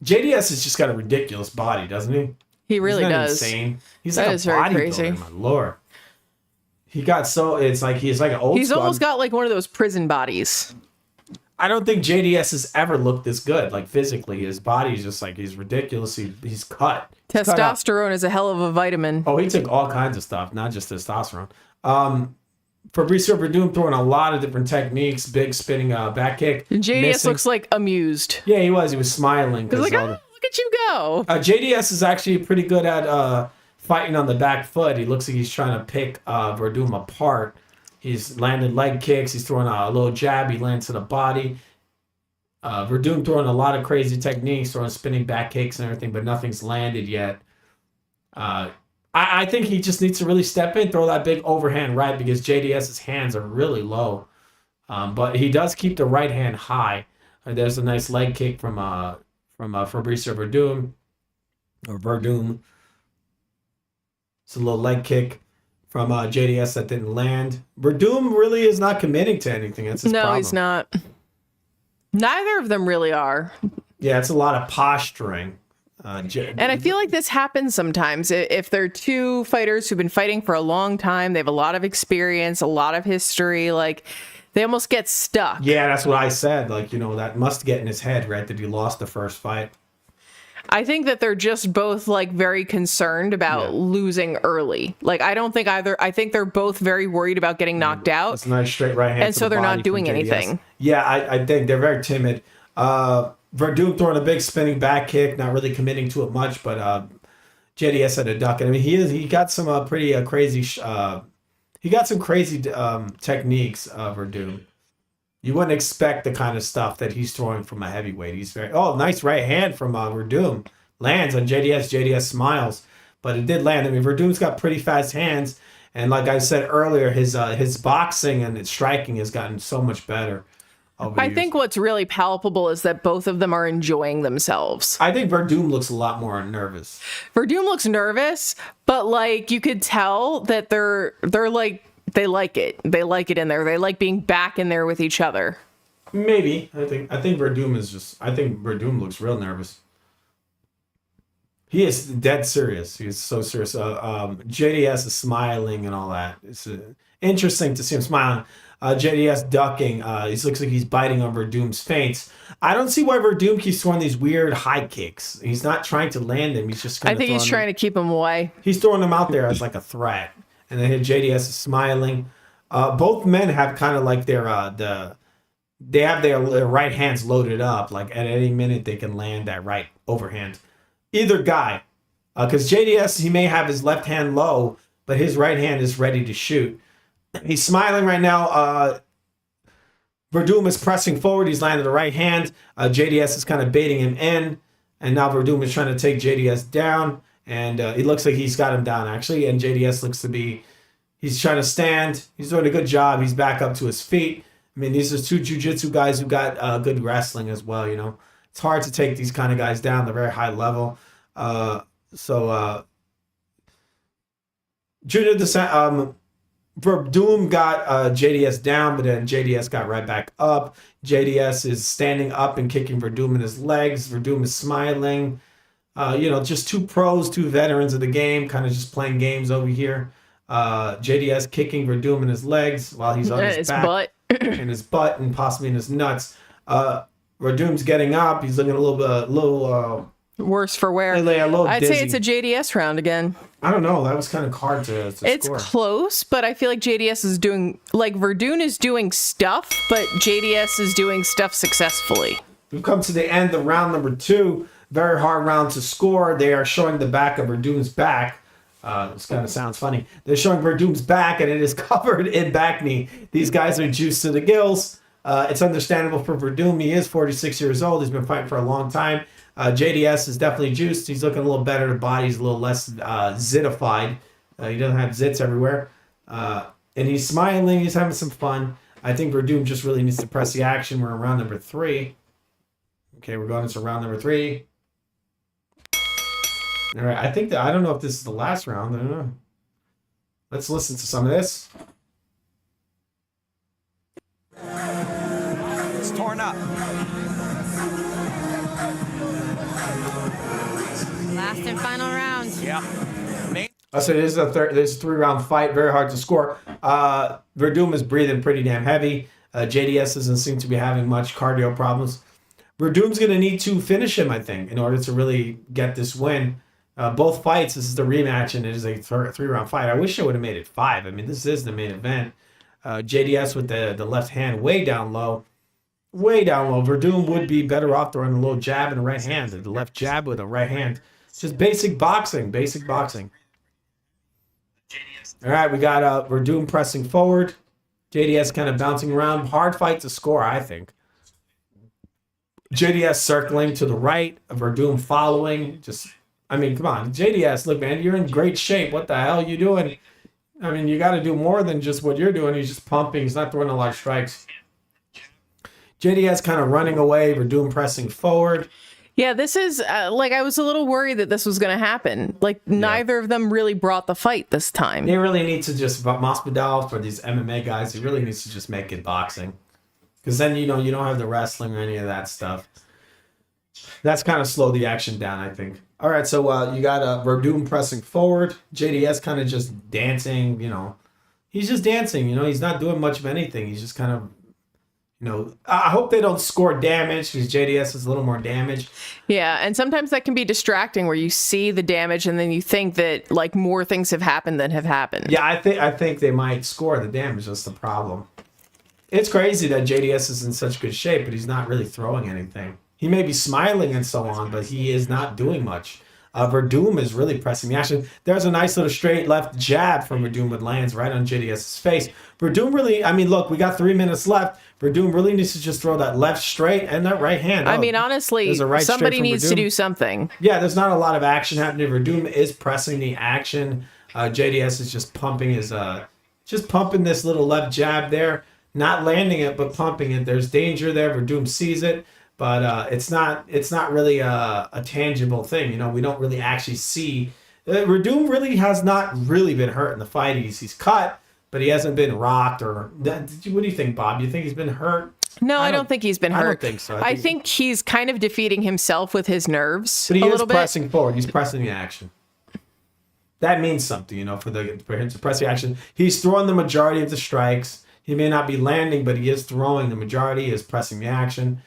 JDS has just got a ridiculous body, doesn't he? He really does. Insane. He's that like is a very bodybuilder, crazy. my lord. He got so he's like an old. He's almost got like one of those prison bodies. I don't think JDS has ever looked this good. Like physically, his body's just like he's ridiculous. He's cut. Testosterone is a hell of a vitamin. Oh, he took all kinds of stuff, not just testosterone. Fabrício Werdum throwing a lot of different techniques, big spinning back kick. JDS looks like amused. Yeah, he was. He was smiling. He's like, oh, look at you go. JDS is actually pretty good at fighting on the back foot. He looks like he's trying to pick Werdum apart. He's landed leg kicks. He's throwing a little jab. He lands to the body. Werdum throwing a lot of crazy techniques, throwing spinning back kicks and everything, but nothing's landed yet. I think he just needs to really step in, throw that big overhand right, because JDS's hands are really low. But he does keep the right hand high. There's a nice leg kick from Fabrício Werdum. It's a little leg kick from JDS that didn't land. Werdum really is not committing to anything. That's his problem. No, he's not. Neither of them really are. Yeah, it's a lot of posturing. And I feel like this happens sometimes. If they're two fighters who've been fighting for a long time, they have a lot of experience, a lot of history, like they almost get stuck. Yeah, that's what I said. Like, that must get in his head, right? That he lost the first fight. I think that they're just both like very concerned about losing early. Like, I don't think either. I think they're both very worried about getting knocked out. It's a nice straight right hand. And so they're not doing anything. Yeah, I think they're very timid. Werdum throwing a big spinning back kick, not really committing to it much, but JDS had a duck. I mean, he got some pretty crazy. He got some crazy techniques. Werdum. You wouldn't expect the kind of stuff that he's throwing from a heavyweight. He's nice right hand from Werdum. Lands on JDS. JDS smiles, but it did land. I mean, Verdum's got pretty fast hands, and like I said earlier, his boxing and his striking has gotten so much better. I think what's really palpable is that both of them are enjoying themselves. I think Werdum looks a lot more nervous. Werdum looks nervous, but like you could tell that they're like they like it. They like it in there. They like being back in there with each other. Maybe. I think Werdum is just. I think Werdum looks real nervous. He is dead serious. He is so serious. JDS is smiling and all that. It's interesting to see him smiling. JDS ducking. He looks like he's biting on Werdum's feints. I don't see why Werdum keeps throwing these weird high kicks. He's not trying to land him. He's just. I think he's trying to keep him away. He's throwing them out there as like a threat. and then JDS is smiling. Both men have kind of like their they have their right hands loaded up. Like at any minute they can land that right overhand. Either guy, because JDS, he may have his left hand low, but his right hand is ready to shoot. He's smiling right now. Werdum is pressing forward. He's landed the right hand. JDS is kind of baiting him in. And now Werdum is trying to take JDS down. And it looks like he's got him down, actually. And JDS looks to be, he's trying to stand. He's doing a good job. He's back up to his feet. I mean, these are two jiu-jitsu guys who got good wrestling as well, you know. It's hard to take these kind of guys down. They're very high level. Werdum got JDS down, but then JDS got right back up. JDS is standing up and kicking Werdum in his legs. Werdum is smiling. Just two pros, two veterans of the game, kind of just playing games over here. JDS kicking Werdum in his legs while he's on his back, butt. in his butt, and possibly in his nuts. Werdum's getting up. He's looking a little worse for wear. I'd say it's a JDS round again. I don't know. That was kind of hard to It's score. close, but I feel like JDS is doing, like, Werdum is doing stuff, but JDS is doing stuff successfully. We've come to the end of round number 2. Very hard round to score. They are showing the back of Werdum's back. This kind of sounds funny. They're showing Werdum's back, and it is covered in back knee. These guys are juiced to the gills. It's understandable for Werdum. He is 46 years old. He's been fighting for a long time. JDS is definitely juiced. He's looking a little better. The body's a little less zitified. He doesn't have zits everywhere. And he's smiling. He's having some fun. I think Werdum just really needs to press the action. We're in round number 3. Okay, we're going into round number 3. All right, I don't know if this is the last round. I don't know. Let's listen to some of this. It's torn up. Last and final round. Yeah. So this is a 3-round fight. Very hard to score. Werdum is breathing pretty damn heavy. JDS doesn't seem to be having much cardio problems. Werdum's going to need to finish him, I think, in order to really get this win. Both fights, this is the rematch, and it is a 3-round fight. I wish I would have made it 5. I mean, this is the main event. JDS with the left hand way down low. Way down low. Werdum would be better off throwing a little jab and a right hand. The left jab with a right hand. Just basic boxing. Basic boxing. All right, we got Werdum pressing forward. JDS kind of bouncing around. Hard fight to score, I think. JDS circling to the right. Werdum following. Come on. JDS, look, man, you're in great shape. What the hell are you doing? I mean, you got to do more than just what you're doing. He's just pumping. He's not throwing a lot of strikes. JDS kind of running away. Werdum pressing forward. Yeah, this is, I was a little worried that this was going to happen. Neither of them really brought the fight this time. They really need to just, Masvidal, for these MMA guys, he really needs to just make it boxing. Because then, you don't have the wrestling or any of that stuff. That's kind of slowed the action down, I think. All right, so you got Werdum pressing forward. JDS kind of just dancing, He's just dancing, He's not doing much of anything. He's just kind of, I hope they don't score damage because JDS is a little more damage. Yeah, and sometimes that can be distracting where you see the damage and then you think that, more things have happened than have happened. Yeah, I think they might score the damage. That's the problem. It's crazy that JDS is in such good shape, but he's not really throwing anything. He may be smiling and so on, but he is not doing much. Werdum is really pressing the action. There's a nice little straight left jab from Werdum that lands right on JDS's face. Werdum really, look, we got 3 minutes left. Werdum really needs to just throw that left straight and that right hand. Honestly, somebody needs to do something. Yeah, there's not a lot of action happening. Werdum is pressing the action. JDS is just pumping pumping this little left jab there. Not landing it, but pumping it. There's danger there. Werdum sees it. But it's not really a tangible thing. We don't really actually see. Werdum really has not really been hurt in the fight. He's cut, but he hasn't been rocked or. What do you think, Bob? Do you think he's been hurt? No, I don't think he's been hurt. I don't think so. I think he's kind of defeating himself with his nerves. But he is pressing forward. He's pressing the action. That means something, for him to press the action. He's throwing the majority of the strikes. He may not be landing, but he is throwing the majority. He is pressing the action.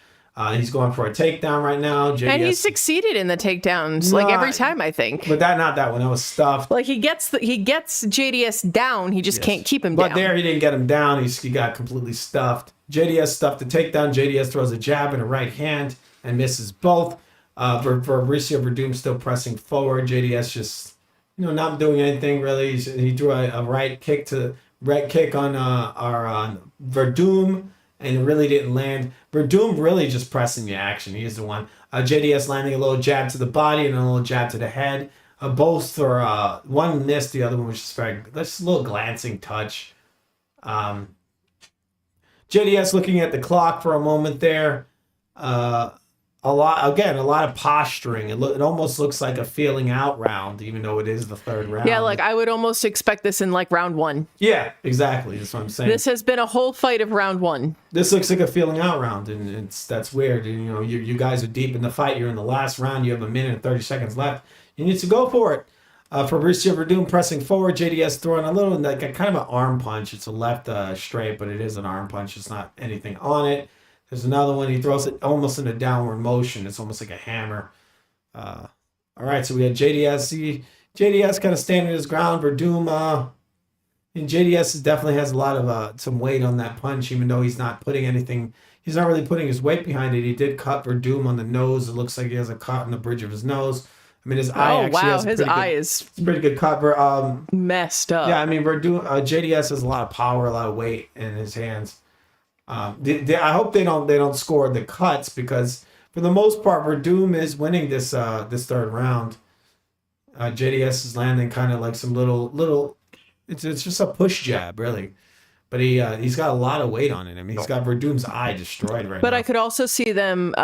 He's going for a takedown right now. JDS, and he succeeded in the takedowns like every time, I think. But not that one. That was stuffed. Like he gets JDS down. He just can't keep him but down. But there he didn't get him down. He got completely stuffed. JDS stuffed the takedown. JDS throws a jab and a right hand and misses both. Fabrício Werdum still pressing forward. JDS just not doing anything really. He threw a right kick on our Werdum. And it really didn't land. Werdum really just pressing the action. He is the one. JDS landing a little jab to the body and a little jab to the head. Both are one missed, the other one was just just a little glancing touch. JDS looking at the clock for a moment there. A lot of posturing. It almost looks like a feeling out round, even though it is the third round. Yeah, like I would almost expect this in like round 1. Yeah, exactly. That's what I'm saying. This has been a whole fight of round 1. This looks like a feeling out round, and that's weird. You guys are deep in the fight. You're in the last round. You have 1 minute and 30 seconds left. You need to go for it. Fabrício Werdum pressing forward. JDS throwing a little, like a kind of an arm punch. It's a left straight, but it is an arm punch. It's not anything on it. There's another one. He throws it almost in a downward motion. It's almost like a hammer. All right, so we had JDS. JDS kind of standing his ground. Werdum, and JDS definitely has a lot of some weight on that punch, even though he's not really putting his weight behind it. He did cut Werdum on the nose. It looks like he has a cut on the bridge of his nose. I mean, his eye actually has his eye is pretty good cut. Messed up. Yeah, I mean, JDS has a lot of power, a lot of weight in his hands. I hope they don't score the cuts, because for the most part Werdum is winning this third round. JDS is landing kind of like some little. It's just a push jab really, but he's got a lot of weight on it. I mean, he's got Verdum's eye destroyed right now. But I could also see them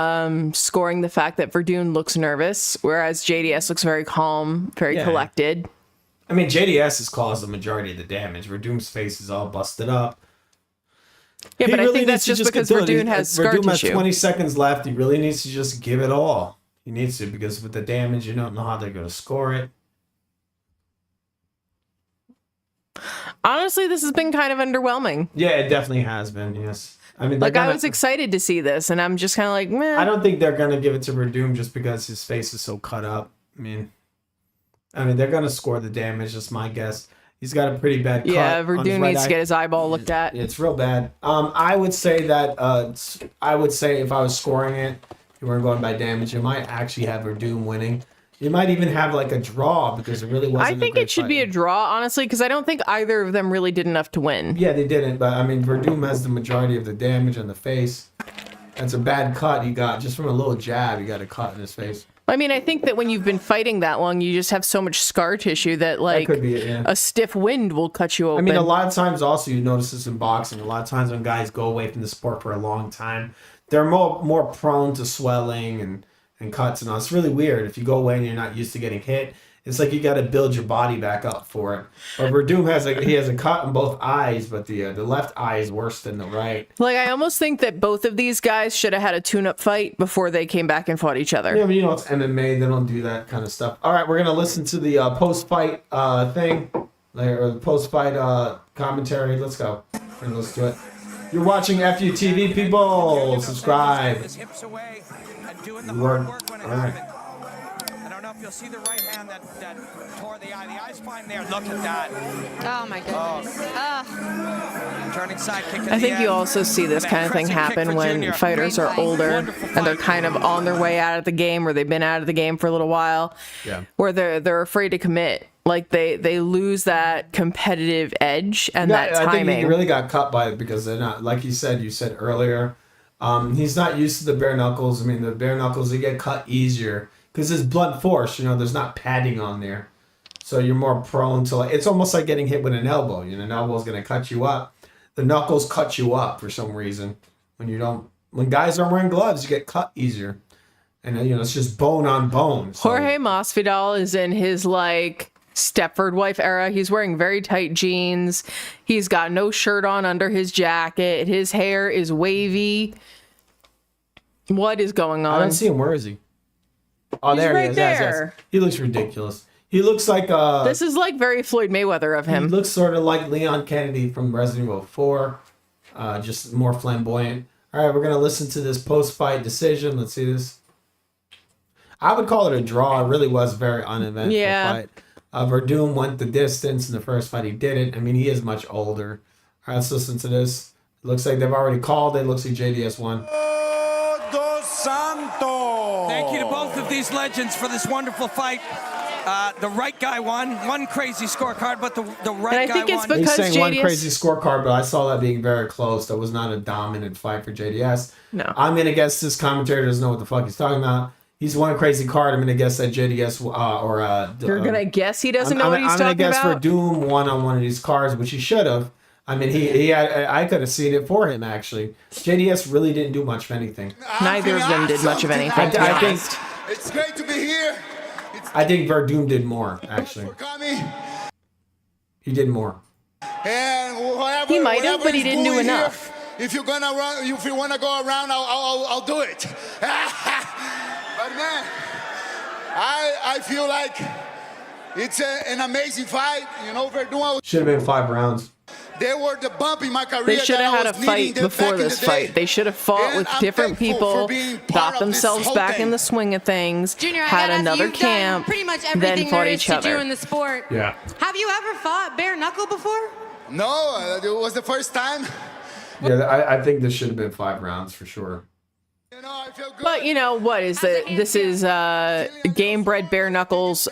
scoring the fact that Werdum looks nervous, whereas JDS looks very calm, very collected. I mean, JDS has caused the majority of the damage. Werdum's face is all busted up. Yeah, but I think that's just because Werdum has scar tissue. Werdum has 20 seconds left. He really needs to just give it all. He needs to, because with the damage, you don't know how they're going to score it. Honestly, this has been kind of underwhelming. Yeah, it definitely has been, yes. I mean, I was excited to see this, and I'm just kind of like, meh. I don't think they're going to give it to Werdum just because his face is so cut up. I mean, they're going to score the damage, that's my guess. He's got a pretty bad cut. Yeah, Werdum needs to get his eyeball looked at. It's real bad. I would say if I was scoring it, you weren't going by damage, you might actually have Werdum winning. You might even have like a draw, because it really wasn't. I think it should be a draw, honestly, because I don't think either of them really did enough to win. Yeah, they didn't, but I mean, Werdum has the majority of the damage on the face. That's a bad cut he got just from a little jab. He got a cut in his face. I mean, I think that when you've been fighting that long, you just have so much scar tissue that, like, that could be it, yeah. A stiff wind will cut you open. I mean, a lot of times also you notice this in boxing. A lot of times when guys go away from the sport for a long time, they're more prone to swelling and cuts and all. It's really weird. If you go away and you're not used to getting hit, it's like you got to build your body back up for it. But Werdum has a cut in both eyes, but the left eye is worse than the right. Like, I almost think that both of these guys should have had a tune-up fight before they came back and fought each other. Yeah, but it's MMA. They don't do that kind of stuff. All right, we're going to listen to the post-fight thing, or the post-fight commentary. Let's go. And let's do it. You're watching FUTV, people. Subscribe. All right. You'll see the right hand that tore the eye. The eye's fine there. Look at that. Oh my goodness. Turning side kick. I think you also see this kind of thing happen when fighters are older and they're kind of on their way out of the game, or they've been out of the game for a little while. Yeah. Where they're afraid to commit. Like they lose that competitive edge and that timing. I think he really got cut by it, because they're not, like you said earlier. He's not used to the bare knuckles. I mean, the bare knuckles, they get cut easier. Because it's blunt force, there's not padding on there. So you're more prone to, like, it's almost like getting hit with an elbow. An elbow's going to cut you up. The knuckles cut you up for some reason. When guys are wearing gloves, you get cut easier. And, it's just bone on bone. So. Jorge Masvidal is in his, like, Stepford wife era. He's wearing very tight jeans. He's got no shirt on under his jacket. His hair is wavy. What is going on? I don't see him. Where is he? Oh, he's there right he is. there. Yes. He looks ridiculous. He looks like this is like very Floyd Mayweather of him. He looks sort of like Leon Kennedy from Resident Evil 4, just more flamboyant. All right, we're going to listen to this post-fight decision. Let's see this. I would call it a draw. It really was a very uneventful fight. Werdum went the distance in the first fight. He did it. I mean, he is much older. All right, let's listen to this. It looks like they've already called it. Looks like JDS won. Santos. Thank you to both of these legends for this wonderful fight. The right guy won. One crazy scorecard, but the right guy won. He's saying one crazy scorecard, but I saw that being very close. That was not a dominant fight for JDS. No. I'm going to guess this commentator doesn't know what the fuck he's talking about. He's one crazy card. I'm going to guess that JDS You're going to guess he doesn't know what he's talking about? I'm going to guess Werdum won on one of these cards, which he should have. I mean, he had, I could have seen it for him, actually. JDS really didn't do much of anything. Neither of them did much of anything. I think it's great to be here. I think Werdum did more, actually. He did more. And whatever, he might have, but he didn't do enough. Here, if you're gonna run, if you want to go around, I'll do it. But man, I feel like it's an amazing fight. You know, Werdum should have been 5 rounds. They were the bump in my career. They should have had a fight before this fight. They should have fought with different people, got themselves back in the swing of things, Junior, had another camp, pretty much then everything fought there is each to other. do in the sport. Yeah. Have you ever fought bare knuckle before? No, it was the first time. Yeah, I think this should have been 5 rounds for sure. But you know what is the this is Gamebred Bare Knuckles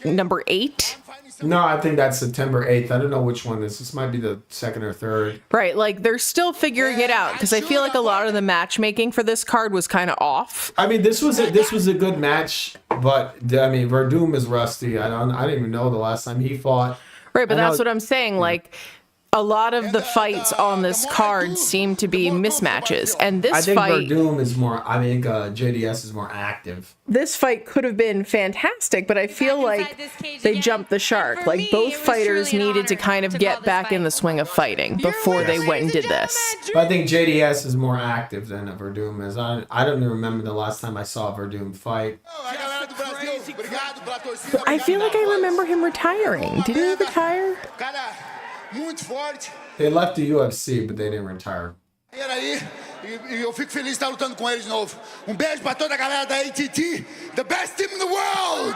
number 8. No, I think that's September 8th. I don't know which one this is. This might be the 2nd or 3rd. Right, like they're still figuring it out because I feel like a lot of the matchmaking for this card was kind of off. I mean, this was a good match, but I mean, Werdum is rusty. I didn't even know the last time he fought. Right, but that's what I'm saying. Like, a lot of the fights on this card seem to be mismatches, and this I think fight, Werdum is more. I think JDS is more active. This fight could have been fantastic, but I feel like they jumped the shark. Like both fighters needed to kind of get back in the swing of fighting before they went and did this. But I think JDS is more active than Werdum is. I don't even remember the last time I saw Werdum fight. I feel like I remember him retiring. Did he retire? They left the UFC, but they didn't retire. Aí, e eu fico feliz de estar lutando com eles de novo. Beijo para toda a galera da ATT, the best team in the world.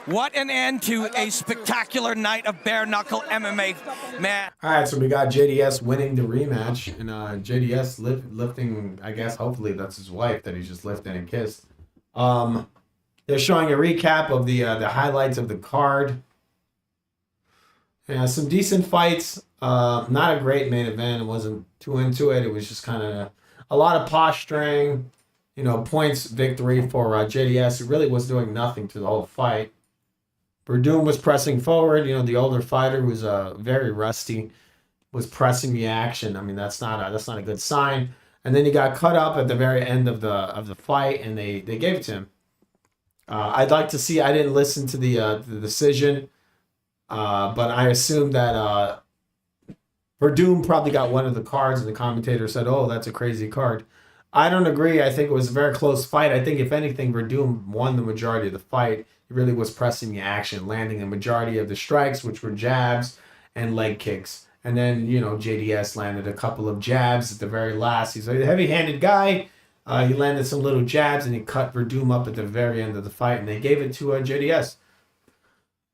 What an end to a spectacular night of bare knuckle MMA, man. All right, so we got JDS winning the rematch, and JDS lifting. I guess hopefully that's his wife that he's just lifting and kissed. They're showing a recap of the highlights of the card. Yeah, some decent fights. Not a great main event. It wasn't too into it. It was just kind of a lot of posturing. You know, points victory for JDS. It really was doing nothing to the whole fight. Werdum was pressing forward. You know, the older fighter was very rusty, was pressing the action. I mean, that's not a good sign. And then he got cut up at the very end of the fight, and they gave it to him. I'd like to see. I didn't listen to the decision. But I assume that Werdum probably got one of the cards, and the commentator said, "Oh, that's a crazy card." I don't agree. I think it was a very close fight. I think, if anything, Werdum won the majority of the fight. He really was pressing the action, landing a majority of the strikes, which were jabs and leg kicks. And then, you know, JDS landed a couple of jabs at the very last. He's a heavy-handed guy. He landed some little jabs, and he cut Werdum up at the very end of the fight, and they gave it to JDS.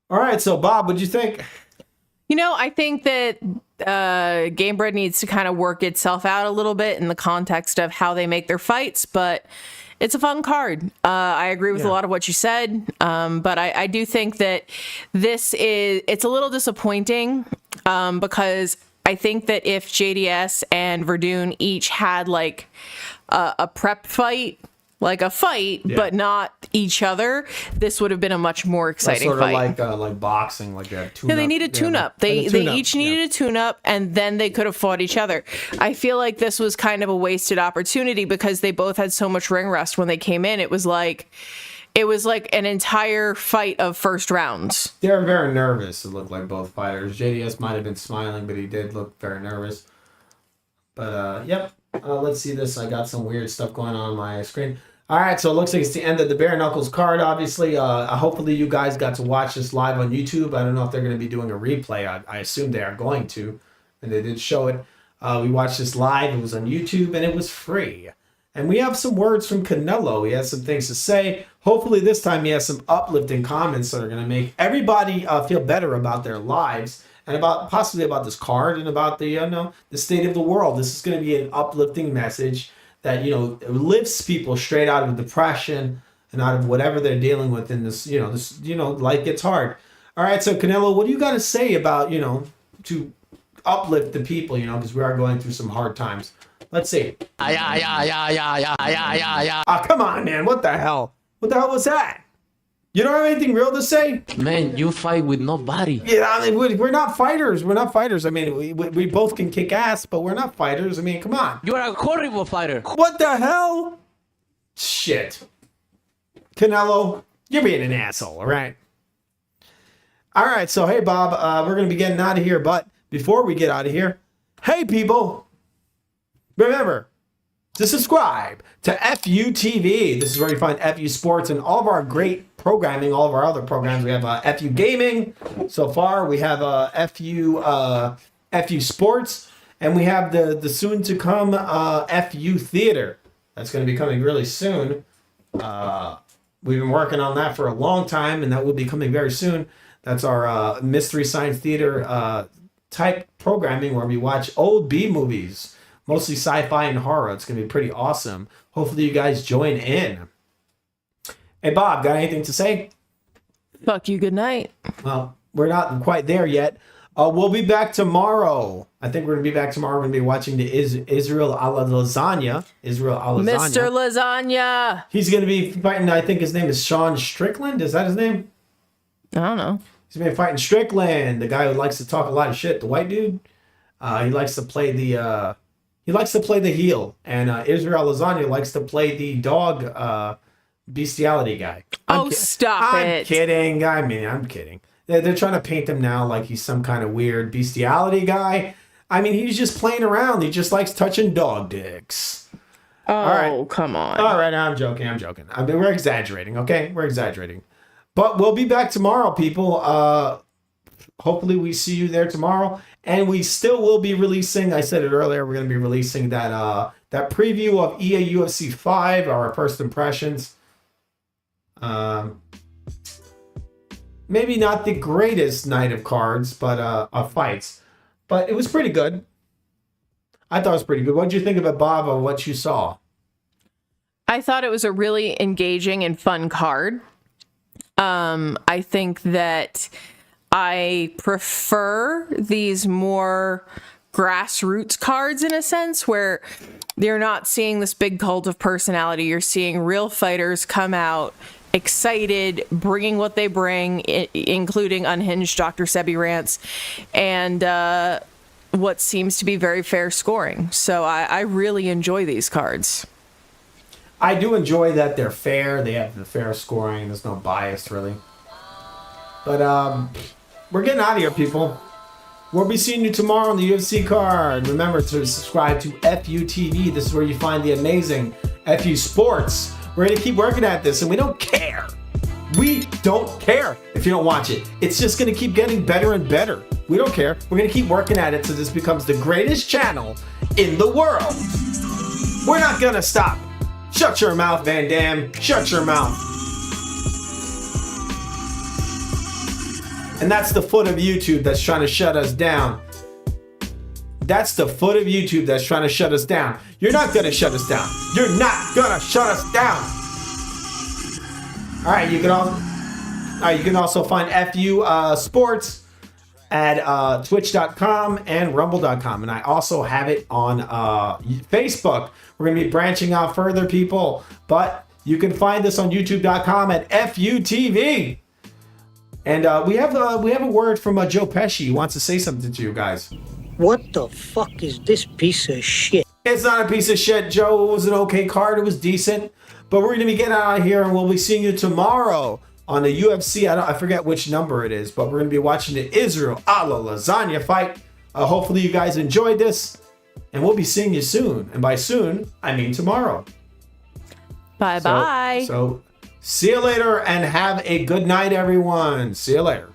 All right, so Bob, what'd you think? You know, I think that Gamebred needs to kind of work itself out a little bit in the context of how they make their fights, but it's a fun card. I agree with a lot of what you said, but I do think that it's a little disappointing because I think that if JDS and Werdum each had like a prep fight, like a fight, but not each other, this would have been a much more exciting sort fight. Of like boxing, like a tune-up. Yeah, they need a tune-up. They each needed a tune-up, and then they could have fought each other. I feel like this was kind of a wasted opportunity because they both had so much ring rust when they came in. It was like an entire fight of first rounds. They were very nervous, it looked like, both fighters. JDS might have been smiling, but he did look very nervous. But, yep. Let's see this. I got some weird stuff going on my screen. All right, so it looks like it's the end of the Bare Knuckles card, obviously. Hopefully you guys got to watch this live on YouTube. I don't know if they're going to be doing a replay. I assume they are going to, and they did show it. We watched this live. It was on YouTube, and it was free. And we have some words from Canelo. He has some things to say. Hopefully this time he has some uplifting comments that are going to make everybody feel better about their lives and possibly about this card and about the state of the world. This is going to be an uplifting message that lifts people straight out of depression and out of whatever they're dealing with in this. Life gets hard. All right, so Canelo, what do you got to say about to uplift the people? Because we are going through some hard times. Let's see. Come on, man. What the hell? What the hell was that? You don't have anything real to say? Man, you fight with nobody. Yeah, I mean, we're not fighters. We're not fighters. I mean, we both can kick ass, but we're not fighters. I mean, come on. You are a horrible fighter. What the hell? Shit. Canelo, you're being an asshole, all right? All right, so hey, Bob, we're going to be getting out of here. But before we get out of here, hey, people, remember to subscribe to FUTV. This is where you find FU Sports and all of our great programming, all of our other programs. We have FU Gaming so far. We have FU Sports, and we have the soon-to-come FU Theater. That's going to be coming really soon. We've been working on that for a long time, and that will be coming very soon. That's our Mystery Science Theater type programming where we watch old B movies, mostly sci-fi and horror. It's going to be pretty awesome. Hopefully you guys join in. Hey, Bob, got anything to say? Fuck you, good night. Well, we're not quite there yet. We'll be back tomorrow. I think we're going to be back tomorrow. We're going to be watching the Israel a la Lasagna. Mr. Lasagna. He's going to be fighting, I think his name is Sean Strickland. Is that his name? I don't know. He's been fighting Strickland, the guy who likes to talk a lot of shit, the white dude. He likes to play the heel, and Israel Lasagna likes to play the dog bestiality guy. Stop it! I'm kidding. I'm kidding. They're trying to paint him now like he's some kind of weird bestiality guy. I mean, he's just playing around. He just likes touching dog dicks. All right, come on. All right, I'm joking. I mean, we're exaggerating. Okay, we're exaggerating. But we'll be back tomorrow, people. Hopefully we see you there tomorrow. And we still will be releasing, I said it earlier, we're going to be releasing that preview of EA UFC 5, our first impressions. Maybe not the greatest night of cards, but of fights. But it was pretty good. I thought it was pretty good. What did you think of it, Bob, of what you saw? I thought it was a really engaging and fun card. I think that I prefer these more grassroots cards in a sense where you're not seeing this big cult of personality. You're seeing real fighters come out excited, bringing what they bring, including unhinged Dr. Sebi rants, and what seems to be very fair scoring. So I really enjoy these cards. I do enjoy that they're fair. They have the fair scoring. There's no bias, really. But we're getting out of here, people. We'll be seeing you tomorrow on the UFC card. Remember to subscribe to FUTV. This is where you find the amazing FU Sports. We're going to keep working at this, and we don't care. We don't care if you don't watch it. It's just going to keep getting better and better. We don't care. We're going to keep working at it so this becomes the greatest channel in the world. We're not going to stop. Shut your mouth, Van Damme. Shut your mouth. And that's the foot of YouTube that's trying to shut us down. That's the foot of YouTube that's trying to shut us down. You're not going to shut us down. You're not going to shut us down. All right, you can also find FU Sports at twitch.com and rumble.com. And I also have it on Facebook. We're going to be branching out further, people. But you can find this on youtube.com at FUTV. And we have a word from Joe Pesci. He wants to say something to you guys. What the fuck is this piece of shit? It's not a piece of shit, Joe. It was an okay card. It was decent. But we're going to be getting out of here, and we'll be seeing you tomorrow on the UFC. I forget which number it is, but we're going to be watching the Israel a la Lasagna fight. Hopefully you guys enjoyed this, and we'll be seeing you soon. And by soon, I mean tomorrow. Bye-bye. So see you later, and have a good night, everyone. See you later.